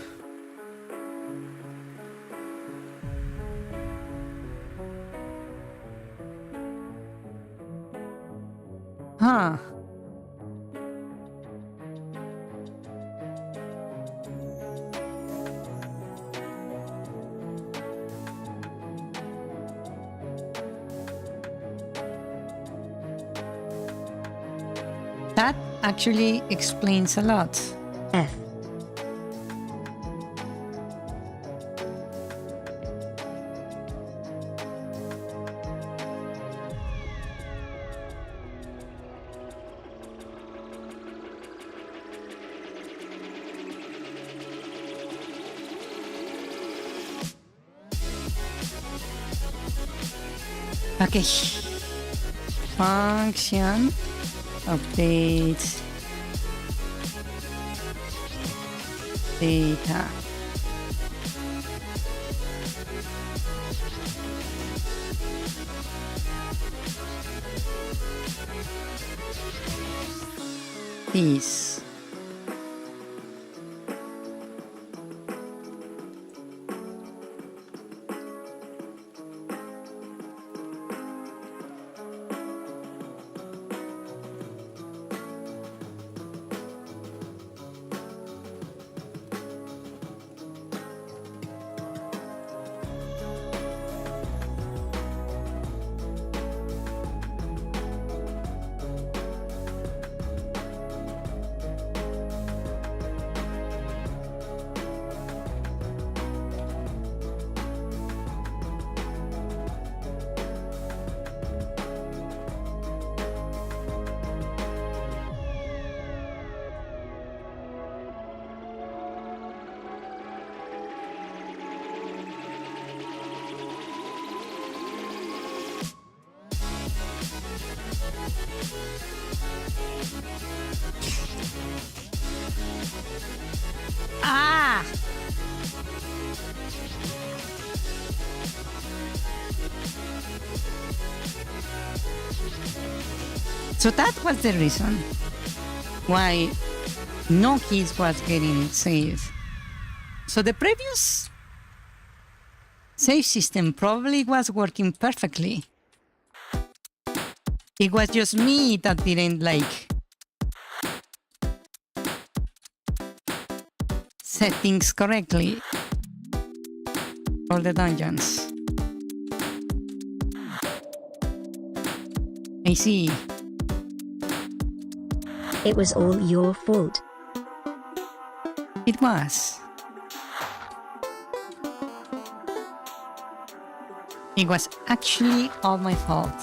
Huh. That actually explains a lot. F. Okay. Function update data. This. Ah! So that was the reason why no keys was getting saved. So the previous save system probably was working perfectly. It was just me that didn't set things correctly for the dungeons. I see. It was all your fault. It was. It was actually all my fault.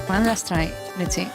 One last try. Let's see.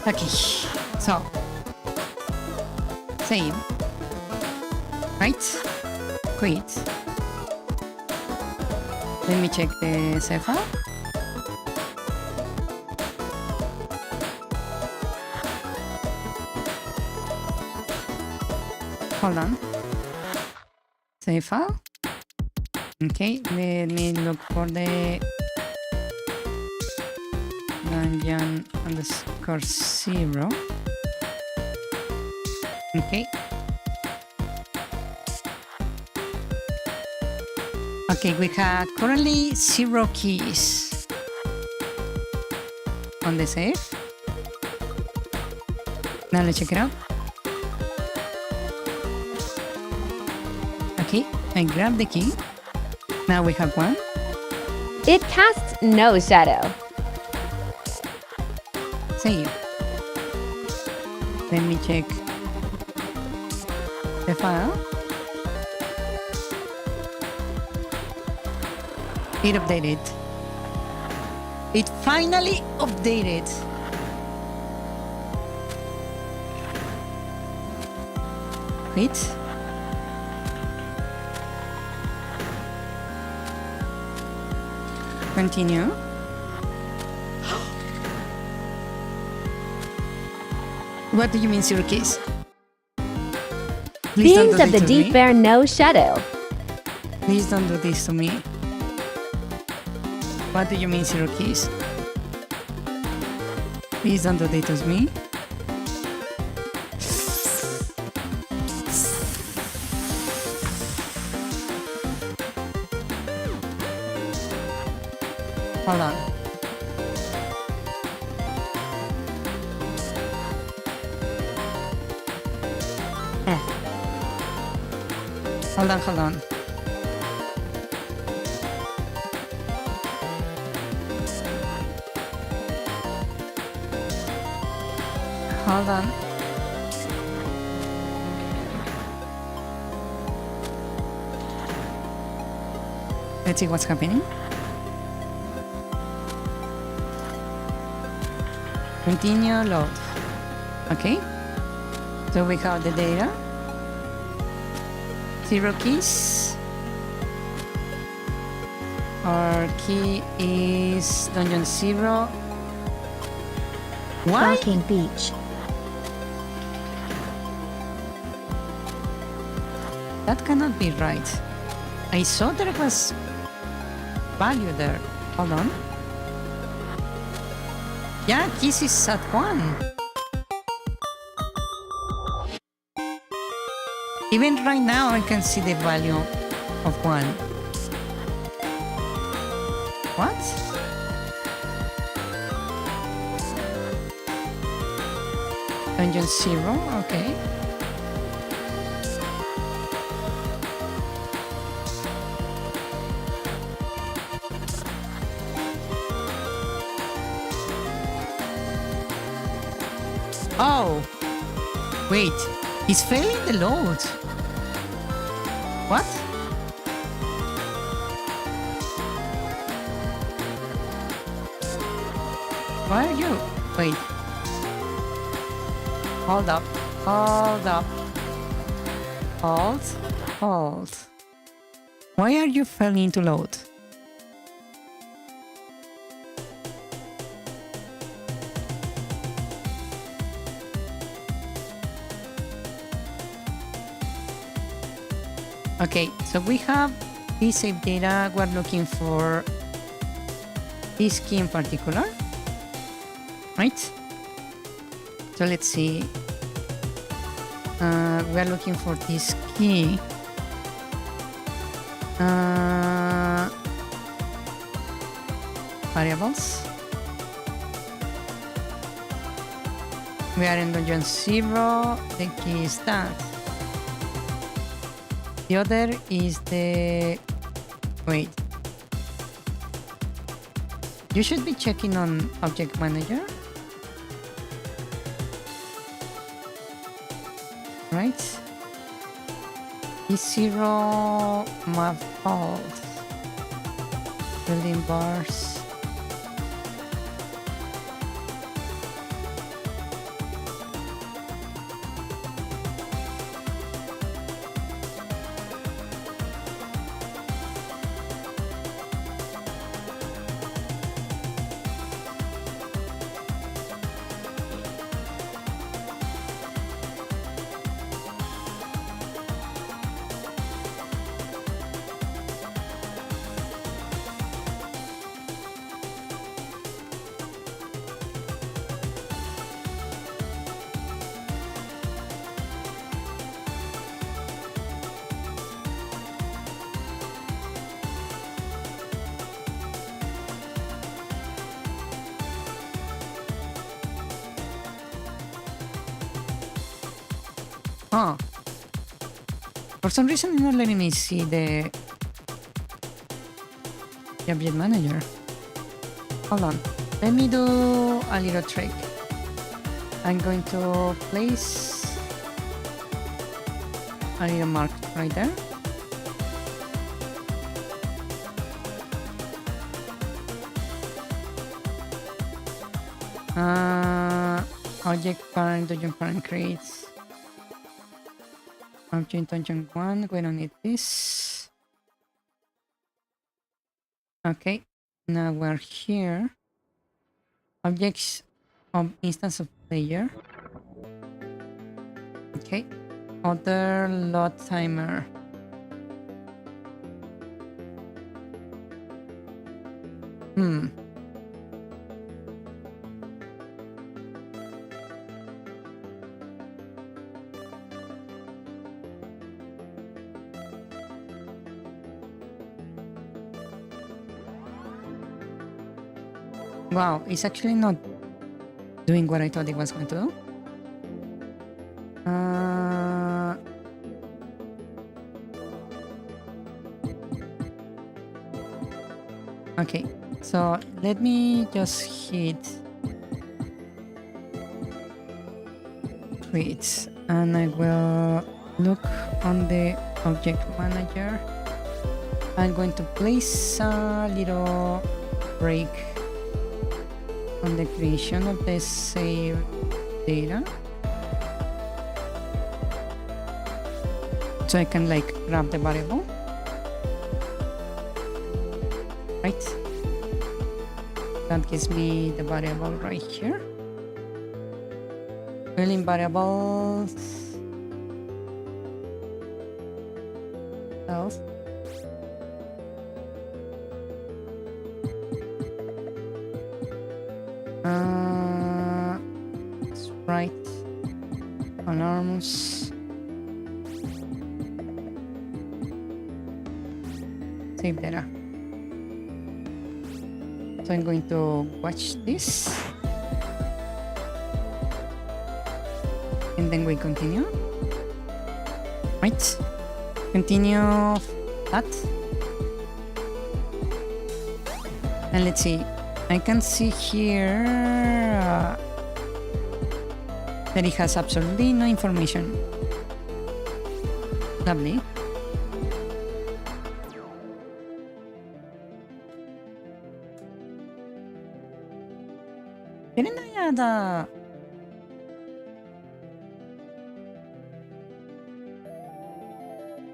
Okay, so save, right? Quit. Let me check the save file. Hold on. Save file. Okay, let me look for the dungeon _0. Okay. Okay, we have currently 0 keys on the save. Now let's check it out. Okay, I grab the key. Now we have 1. It casts no shadow. Save. Let me check the file. It updated. It finally updated. Quit. Continue. What do you mean 0 keys? Please don't Beings do of the this to deep me. bear no shadow. Please don't do this to me. What do you mean 0 keys? Please don't do this to me. Hold on. Hold on, hold on. Hold on. Let's see what's happening. Continue load. Okay. So we have the data. 0 keys. Our key is dungeon 0. Why? Barking Beach. That cannot be right. I saw there was value there. Hold on. Yeah, keys is at 1. Even right now, I can see the value of 1. What? Dungeon 0, okay. Oh! Wait, he's failing the load. What? Why are you? Wait. Hold up. Hold up. Hold. Hold. Why are you failing to load? Okay, so we have this save data. We're looking for this key in particular, right? So let's see. We're looking for this key. Variables. We are in dungeon 0. The key is that. The other is the... Wait. You should be checking on Object Manager. Right? E0 map fault. Building bars. Oh. For some reason, it's not letting me see the Object Manager. Hold on. Let me do a little trick. I'm going to place a little mark right there. Object parent, dungeon parent creates. Object dungeon 1, we don't need this. Okay, now we're here. Objects of instance of player. Okay, other load timer. Wow, it's actually not doing what I thought it was going to do. Okay, so let me just hit create and I will look on the Object Manager. I'm going to place a little break on the creation of the save data. So I can like grab the variable. Right? That gives me the variable right here. Building variables. Else. Let's write alarms. Save data. So I'm going to watch this. And then we continue. Right. Continue that. And let's see. I can see here that it has absolutely no information. Lovely. Didn't I add a...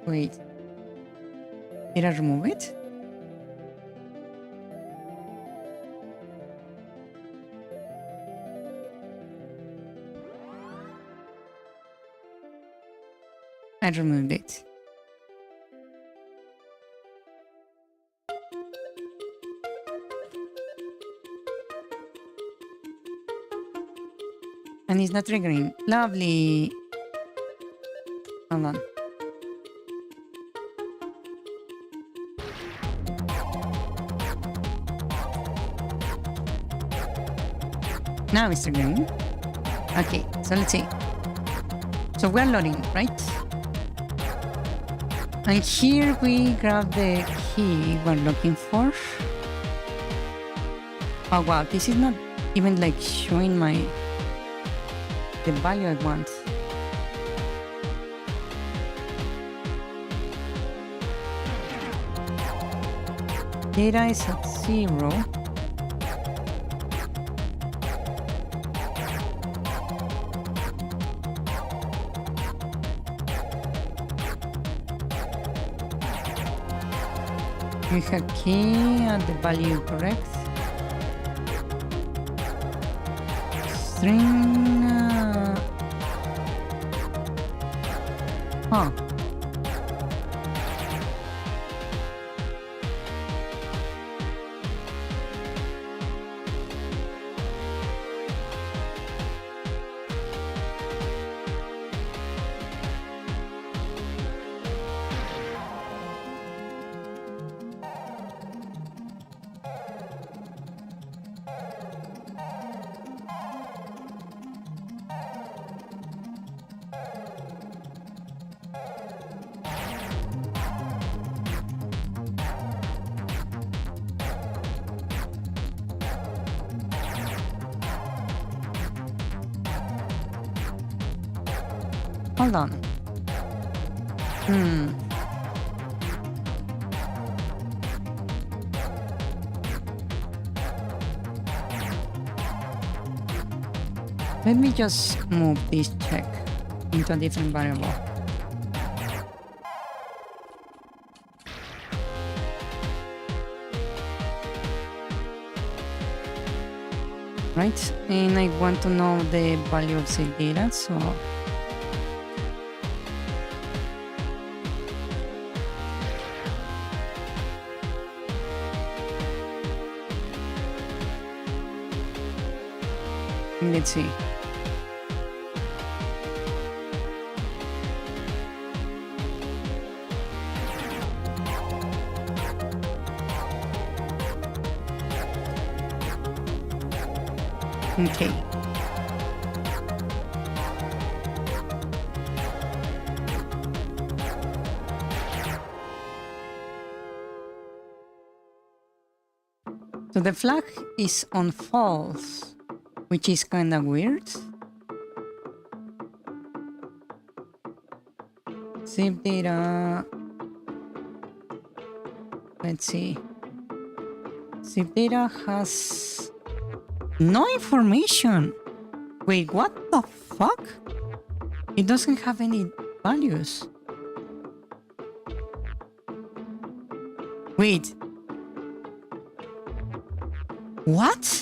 Wait. Did I remove it? I removed it. And it's not triggering. Lovely. Hold on. Now it's triggering. Okay, so let's see. So we're loading, right? And here we grab the key we're looking for. Oh wow, this is not even like showing the value I want. Data is at 0. We have key and the value correct. String. Huh. Hold on. Let me just move this check into a different variable. Right, and I want to know the value of save data, so let's see. Okay. So the flag is on false, which is kind of weird. Save data. Let's see. Save data has No information. Wait, what the fuck? It doesn't have any values. Wait. What?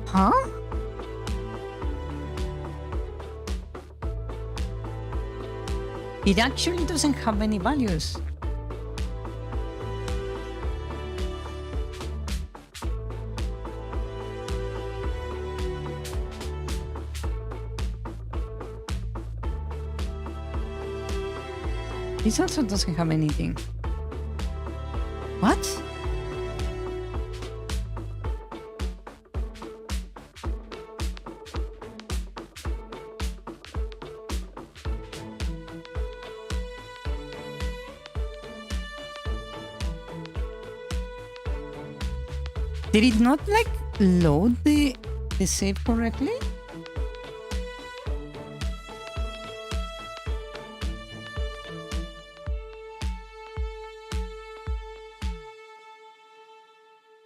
Huh? It actually doesn't have any values. This also doesn't have anything. What? Did it not like load the save correctly?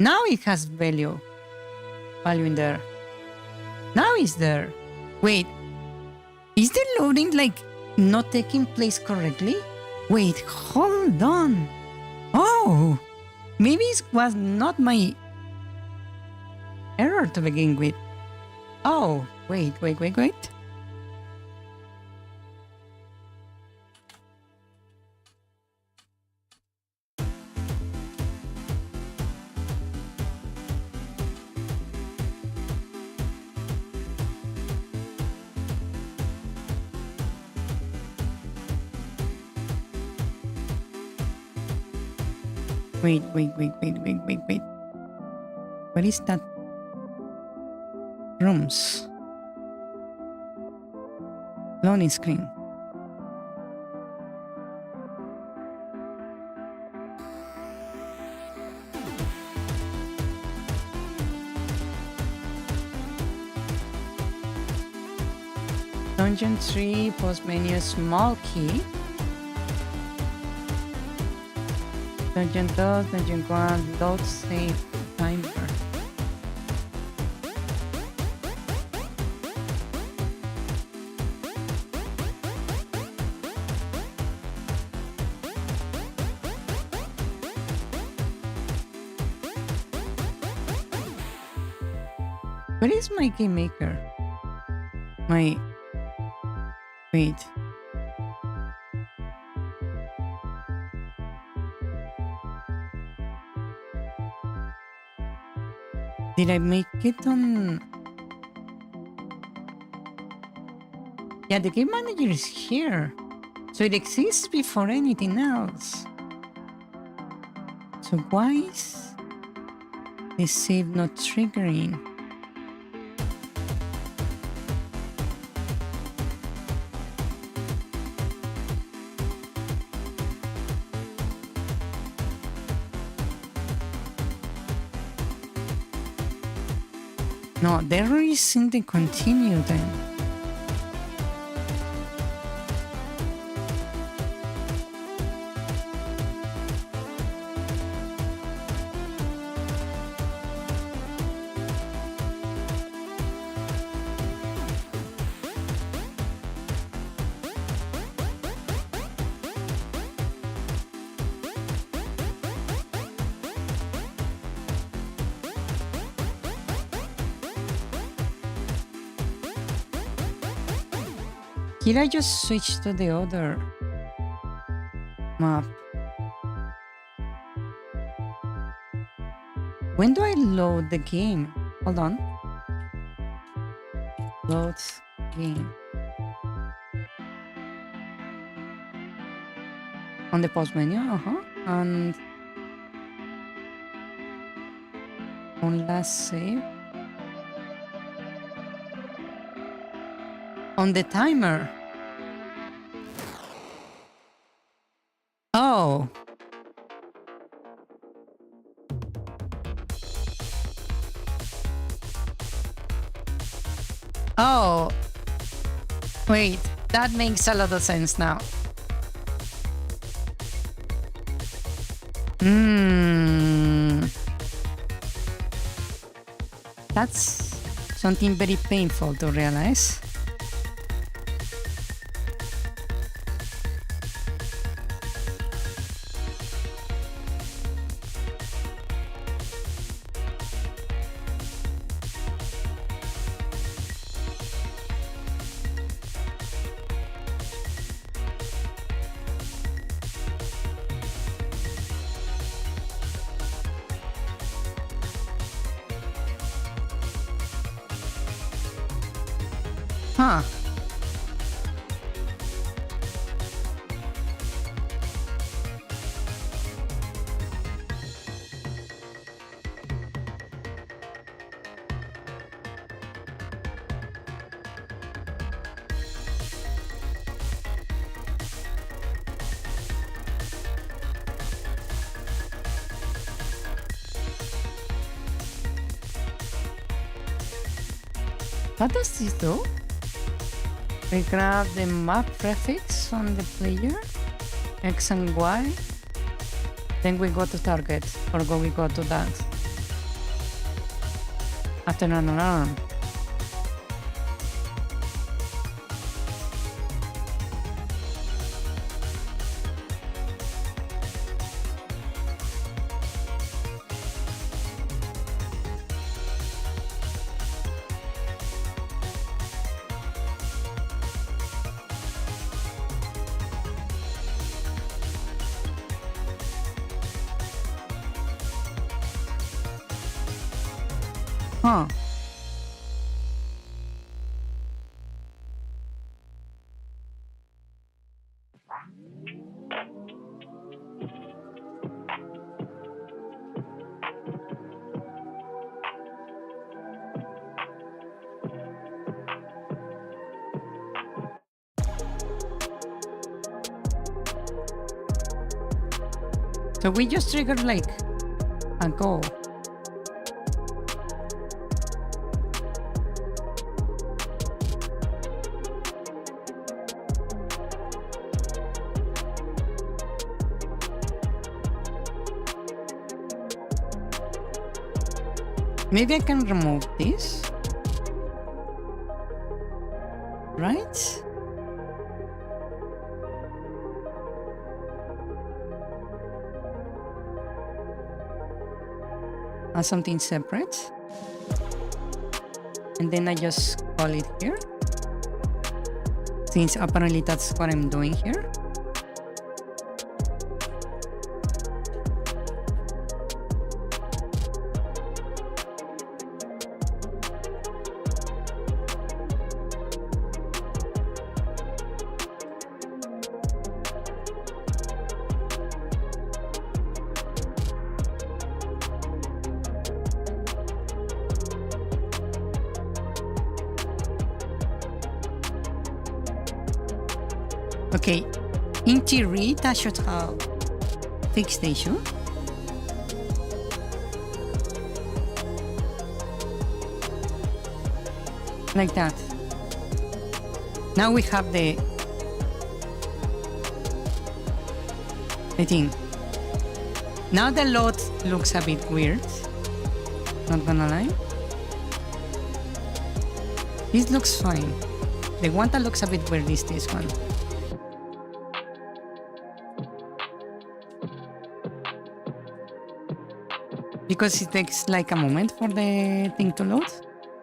Now it has value in there. Now it's there. Wait, is the loading like not taking place correctly? Wait, hold on. Oh, maybe it was not my error to begin with. Oh, wait. Wait. What is that? Rooms. Loading screen. Dungeon 3, post menu, small key. Dungeon 2, Dungeon 1, load save timer. Where is my game maker? Wait. Did I make it on? Yeah, the game manager is here. So it exists before anything else. So why is the save not triggering? No, the error is in the continue then. Did I just switch to the other map? When do I load the game? Hold on. Load game. On the post menu, and on last save. On the timer. Oh. Oh, wait, that makes a lot of sense now. That's something very painful to realize. Huh. What does this do? We grab the map prefix on the player, X and Y, then we go to target, or we go to that. After an alarm. Huh. So we just triggered like a go. Maybe I can remove this, right? As something separate. And then I just call it here. Since apparently that's what I'm doing here. Okay, in theory, that should have fixed the issue. Like that. Now we have the thing. Now the load looks a bit weird. Not gonna lie. This looks fine. The one that looks a bit weird is this one. Because it takes like a moment for the thing to load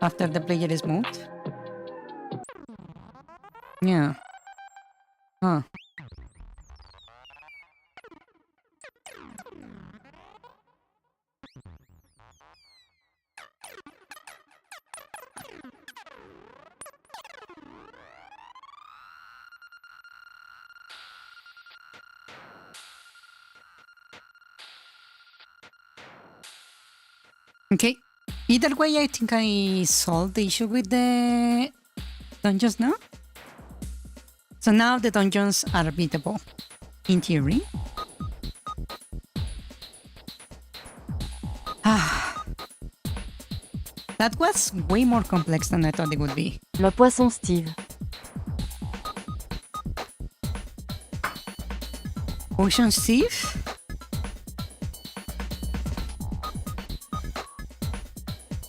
after the player is moved. Yeah. Huh. Okay. Either way, I think I solved the issue with the dungeons now. So now the dungeons are beatable, in theory. That was way more complex than I thought it would be. Le poisson Steve. Ocean Steve?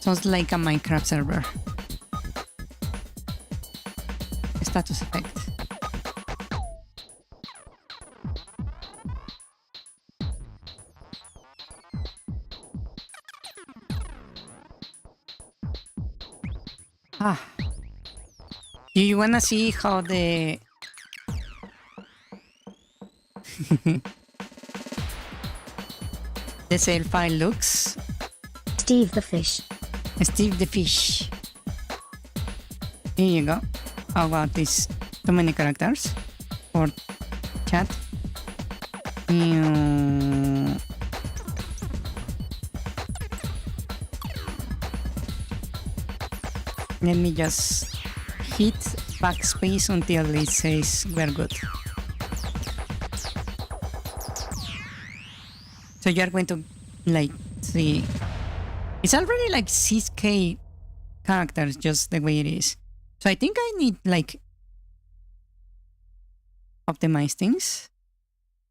Sounds like a Minecraft server. Status effect. Ah. Do you wanna see how the the save file looks? Steve the fish. Steve the fish. Here you go. How about this? Too many characters for chat. Let me just hit backspace until it says we're good. So you're going to like see. It's already like 6K characters just the way it is. So I think I need like optimize things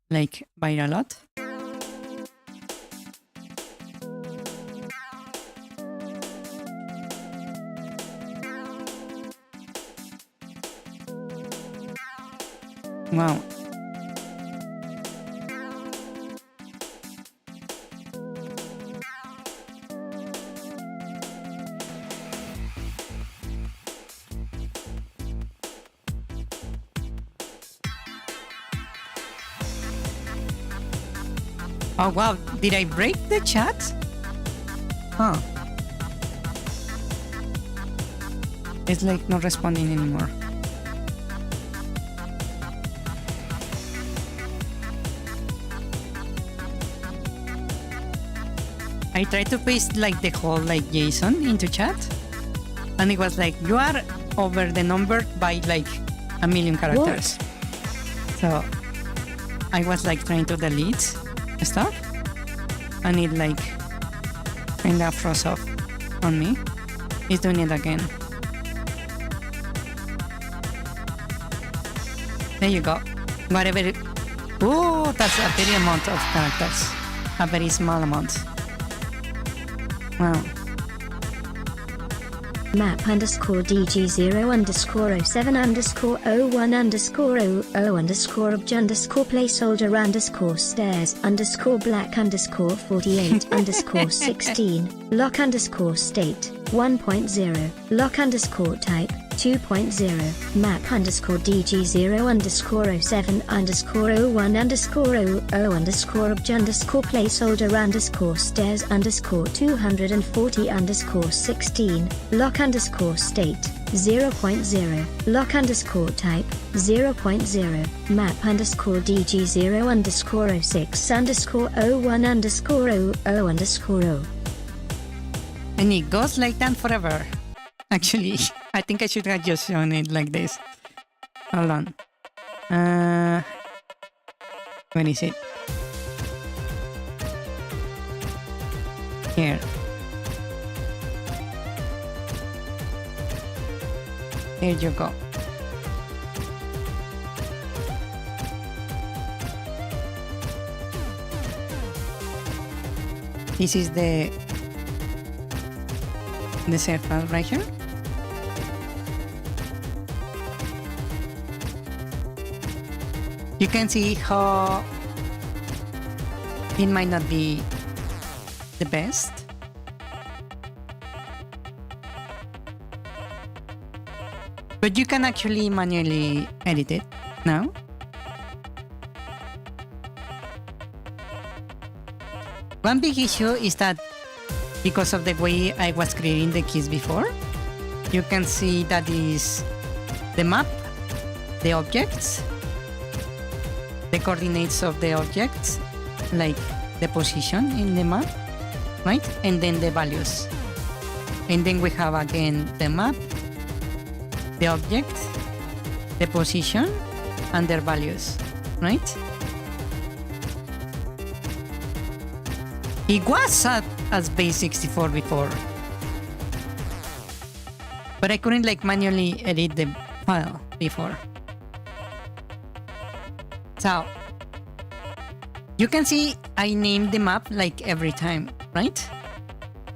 like by a lot. Wow. Oh wow, did I break the chat? Huh. It's like not responding anymore. I tried to paste like the whole like JSON into chat, and it was like you are over the number by like 1,000,000 characters. So I was like trying to delete stuff, and it like kind of froze off on me. It's doing it again. There you go. Whatever. Oh, that's a very amount of characters. A very small amount. Wow. Map underscore DG0 underscore 07 underscore 01 underscore 00 underscore obj underscore placeholder underscore stairs underscore black underscore 48 underscore 16 lock underscore state 1.0 lock underscore type 2.0 map underscore DG0 underscore 07 underscore 01 underscore 00 underscore obj underscore placeholder underscore stairs underscore 240 underscore 16 lock underscore state 0.0 lock underscore type 0.0 map underscore DG0 underscore 06 underscore 01 underscore 00 underscore 0. And it goes like that forever. Actually, I think I should have just shown it like this. Hold on. Where is it? Here. Here you go. This is the save file right here. You can see how it might not be the best. But you can actually manually edit it now. One big issue is that because of the way I was creating the keys before, you can see that is the map, the objects, the coordinates of the objects, like the position in the map, right? And then the values. And then we have again the map, the object, the position, and their values, right? It was as base 64 before, But I couldn't like manually edit the file before. So you can see I named the map like every time, right?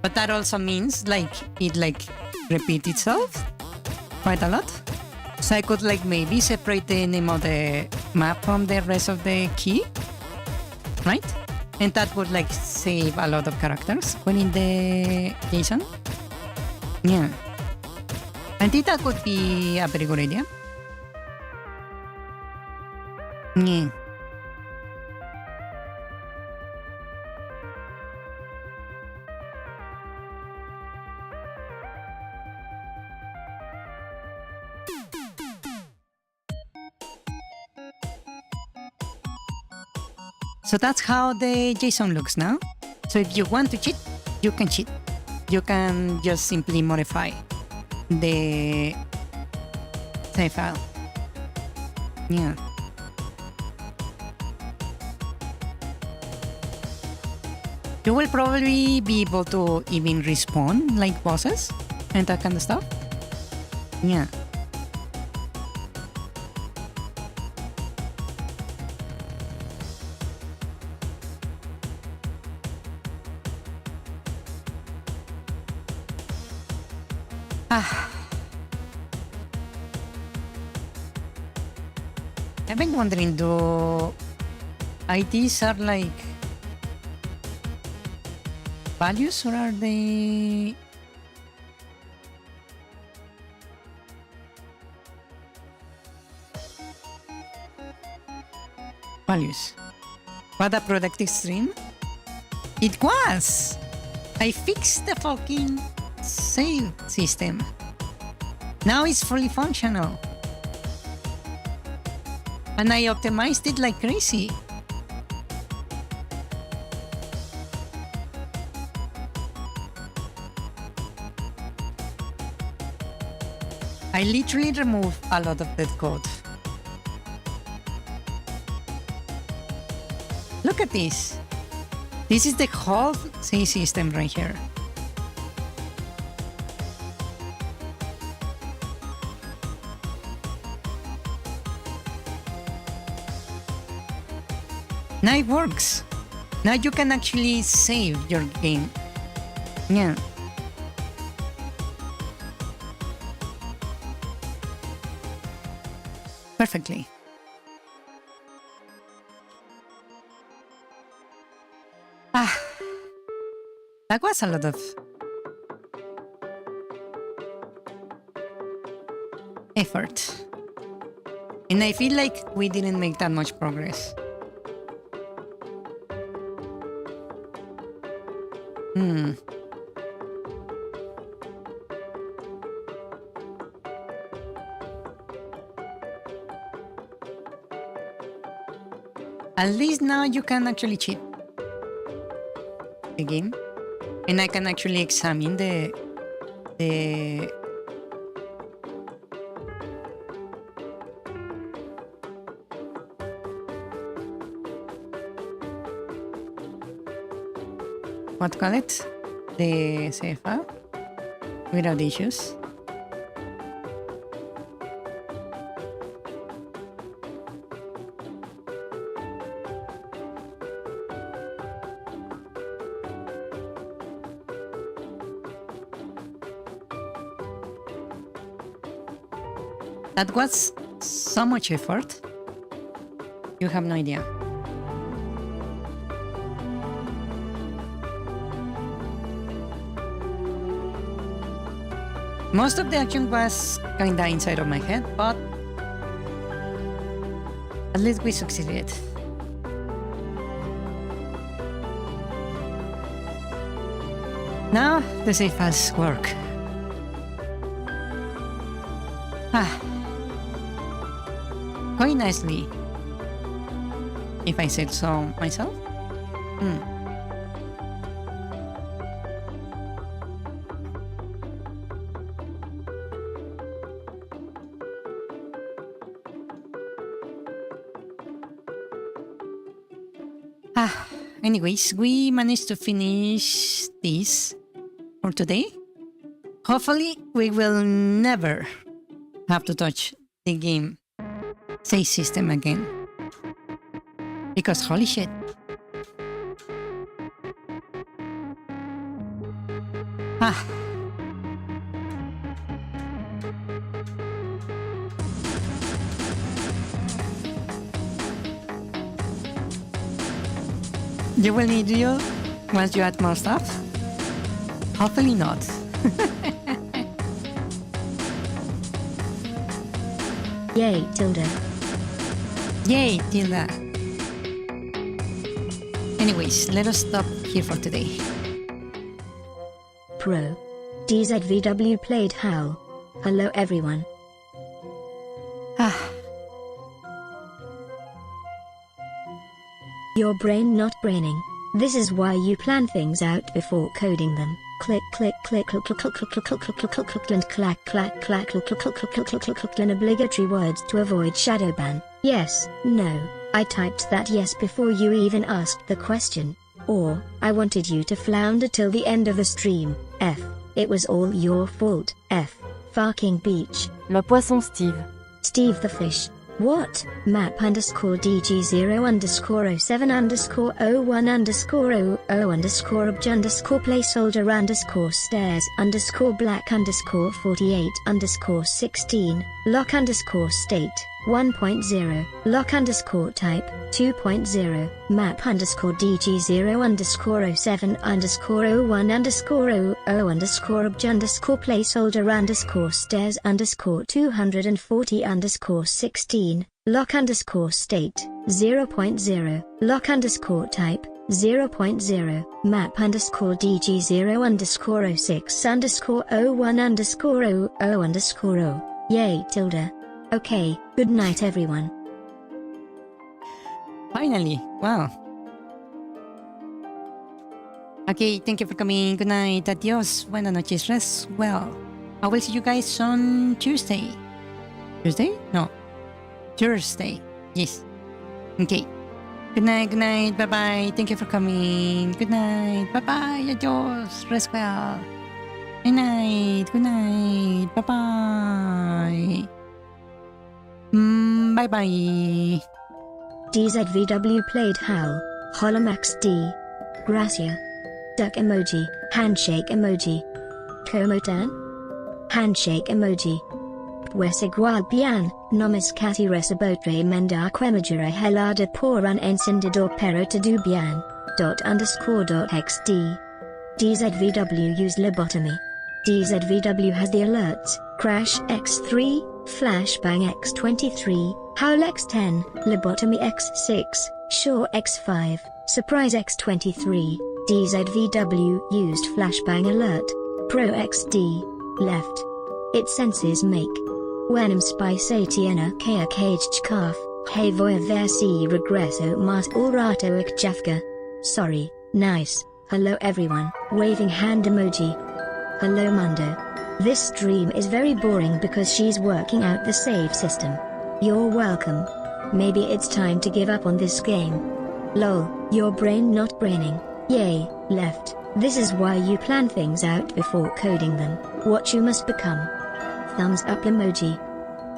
But that also means like it like repeats itself quite a lot. So I could like maybe separate the name of the map from the rest of the key, right? And that would like save a lot of characters when in the JSON. Yeah. I think that could be a very good idea. Yeah. So that's how the JSON looks now. So if you want to cheat, you can cheat. You can just simply modify the save file. Yeah. You will probably be able to even respawn like bosses and that kind of stuff. Yeah. I've been wondering, do IDs are like values or are they values? What a productive stream? It was! I fixed the fucking save system. Now it's fully functional. And I optimized it like crazy. I literally removed a lot of that code. Look at this. This is the whole save system right here. Now it works. Now you can actually save your game. Yeah. Perfectly. That was a lot of effort. And I feel like we didn't make that much progress. At least now you can actually cheat the game. And I can actually examine the what call it? The save file without issues. That was so much effort. You have no idea. Most of the action was kinda inside of my head, but at least we succeeded. Now the save files work. Quite nicely, if I said so myself. Anyways, we managed to finish this for today. Hopefully we will never have to touch the game save system again. Because holy shit. Ah. You will need you once you add more stuff? Hopefully not. Yay, Tilda. Yay, Tilda. Anyways, let us stop here for today. Pro. DZVW played Howl. Hello everyone. Ah, Your brain not braining. This is why you plan things out before coding them. Click click click click click click click click click click click click and clack clack clack click click click click click click click click and obligatory words to avoid shadow ban. Yes, no. I typed that yes before you even asked the question. Or, I wanted you to flounder till the end of the stream. F. It was all your fault. F. Farking beach. Le poisson Steve. Steve the fish. What? Map __07_01_0_1_obj__stairs_black_48_16 lock_state 1.0 lock_type 2.0 map _DG0_07_01_0_1_obj_placeholder_stairs_240_16 lock_state 0.0 lock_type 0.0 map _DG0_06_01_0_0. Yay, Tilda. Okay, good night everyone. finally. Wow. Okay, thank you for coming. Good night. Adios. Buenas noches. Rest well. I will see you guys on Tuesday. Tuesday? No. Thursday. Yes. Okay. Good night. Good night. Bye bye. Thank you for coming. Good night. Bye bye. Adios. Rest well. Good night. Good night. Bye bye. Bye bye. DZVW played Howl. Holomax D. Gracia. Duck emoji. Handshake emoji. Como tan? Handshake emoji. Pues igual bien, nomis cati recibotre menda quemajura helada por un encendedor pero todo bien. ._.xd. DZVW use lobotomy. DZVW has the alerts, crash X3, flashbang X23, howl X10, lobotomy X6, Shaw X5, surprise X23, DZVW used flashbang alert, Pro XD, left. It senses make. Wenum spice atiena kea caged calf, hey voya versi regresso mas urato ikjafka. Sorry, nice. Hello everyone, waving hand emoji. Hello Mundo. This stream is very boring because she's working out the save system. You're welcome. Maybe it's time to give up on this game. Lol, your brain not braining. Yay, left. This is why you plan things out before coding them. What you must become. Thumbs up emoji.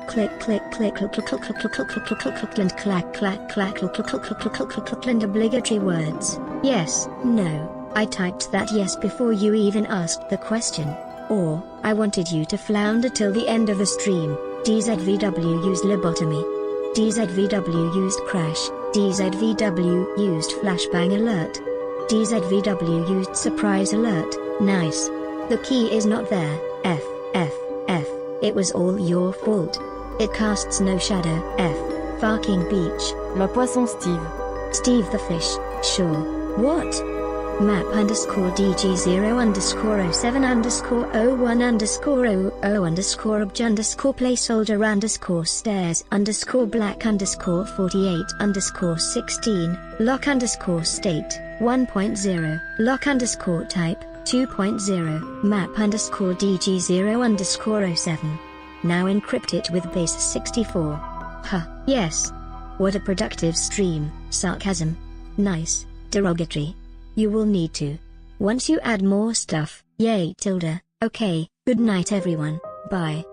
Click click click click click click click click click click click click and clack clack clack click click click click click click click click and obligatory words. Yes, no. I typed that yes before you even asked the question. Or, I wanted you to flounder till the end of the stream. DZVW used lobotomy. DZVW used crash. DZVW used flashbang alert. DZVW used surprise alert. Nice. The key is not there. F. It was all your fault. It casts no shadow. F. Farking beach. Le poisson Steve. Steve the fish. Sure. What? Map _D0_07_01_0_1_obj_placeholder_stairs_black_48_16 lock_state 1.0 lock_type 2.0 map _DG0_07. Now encrypt it with base 64. Huh, yes. What a productive stream. Sarcasm. Nice. Derogatory. You will need to. Once you add more stuff, yay Tilda, Okay, good night everyone, bye.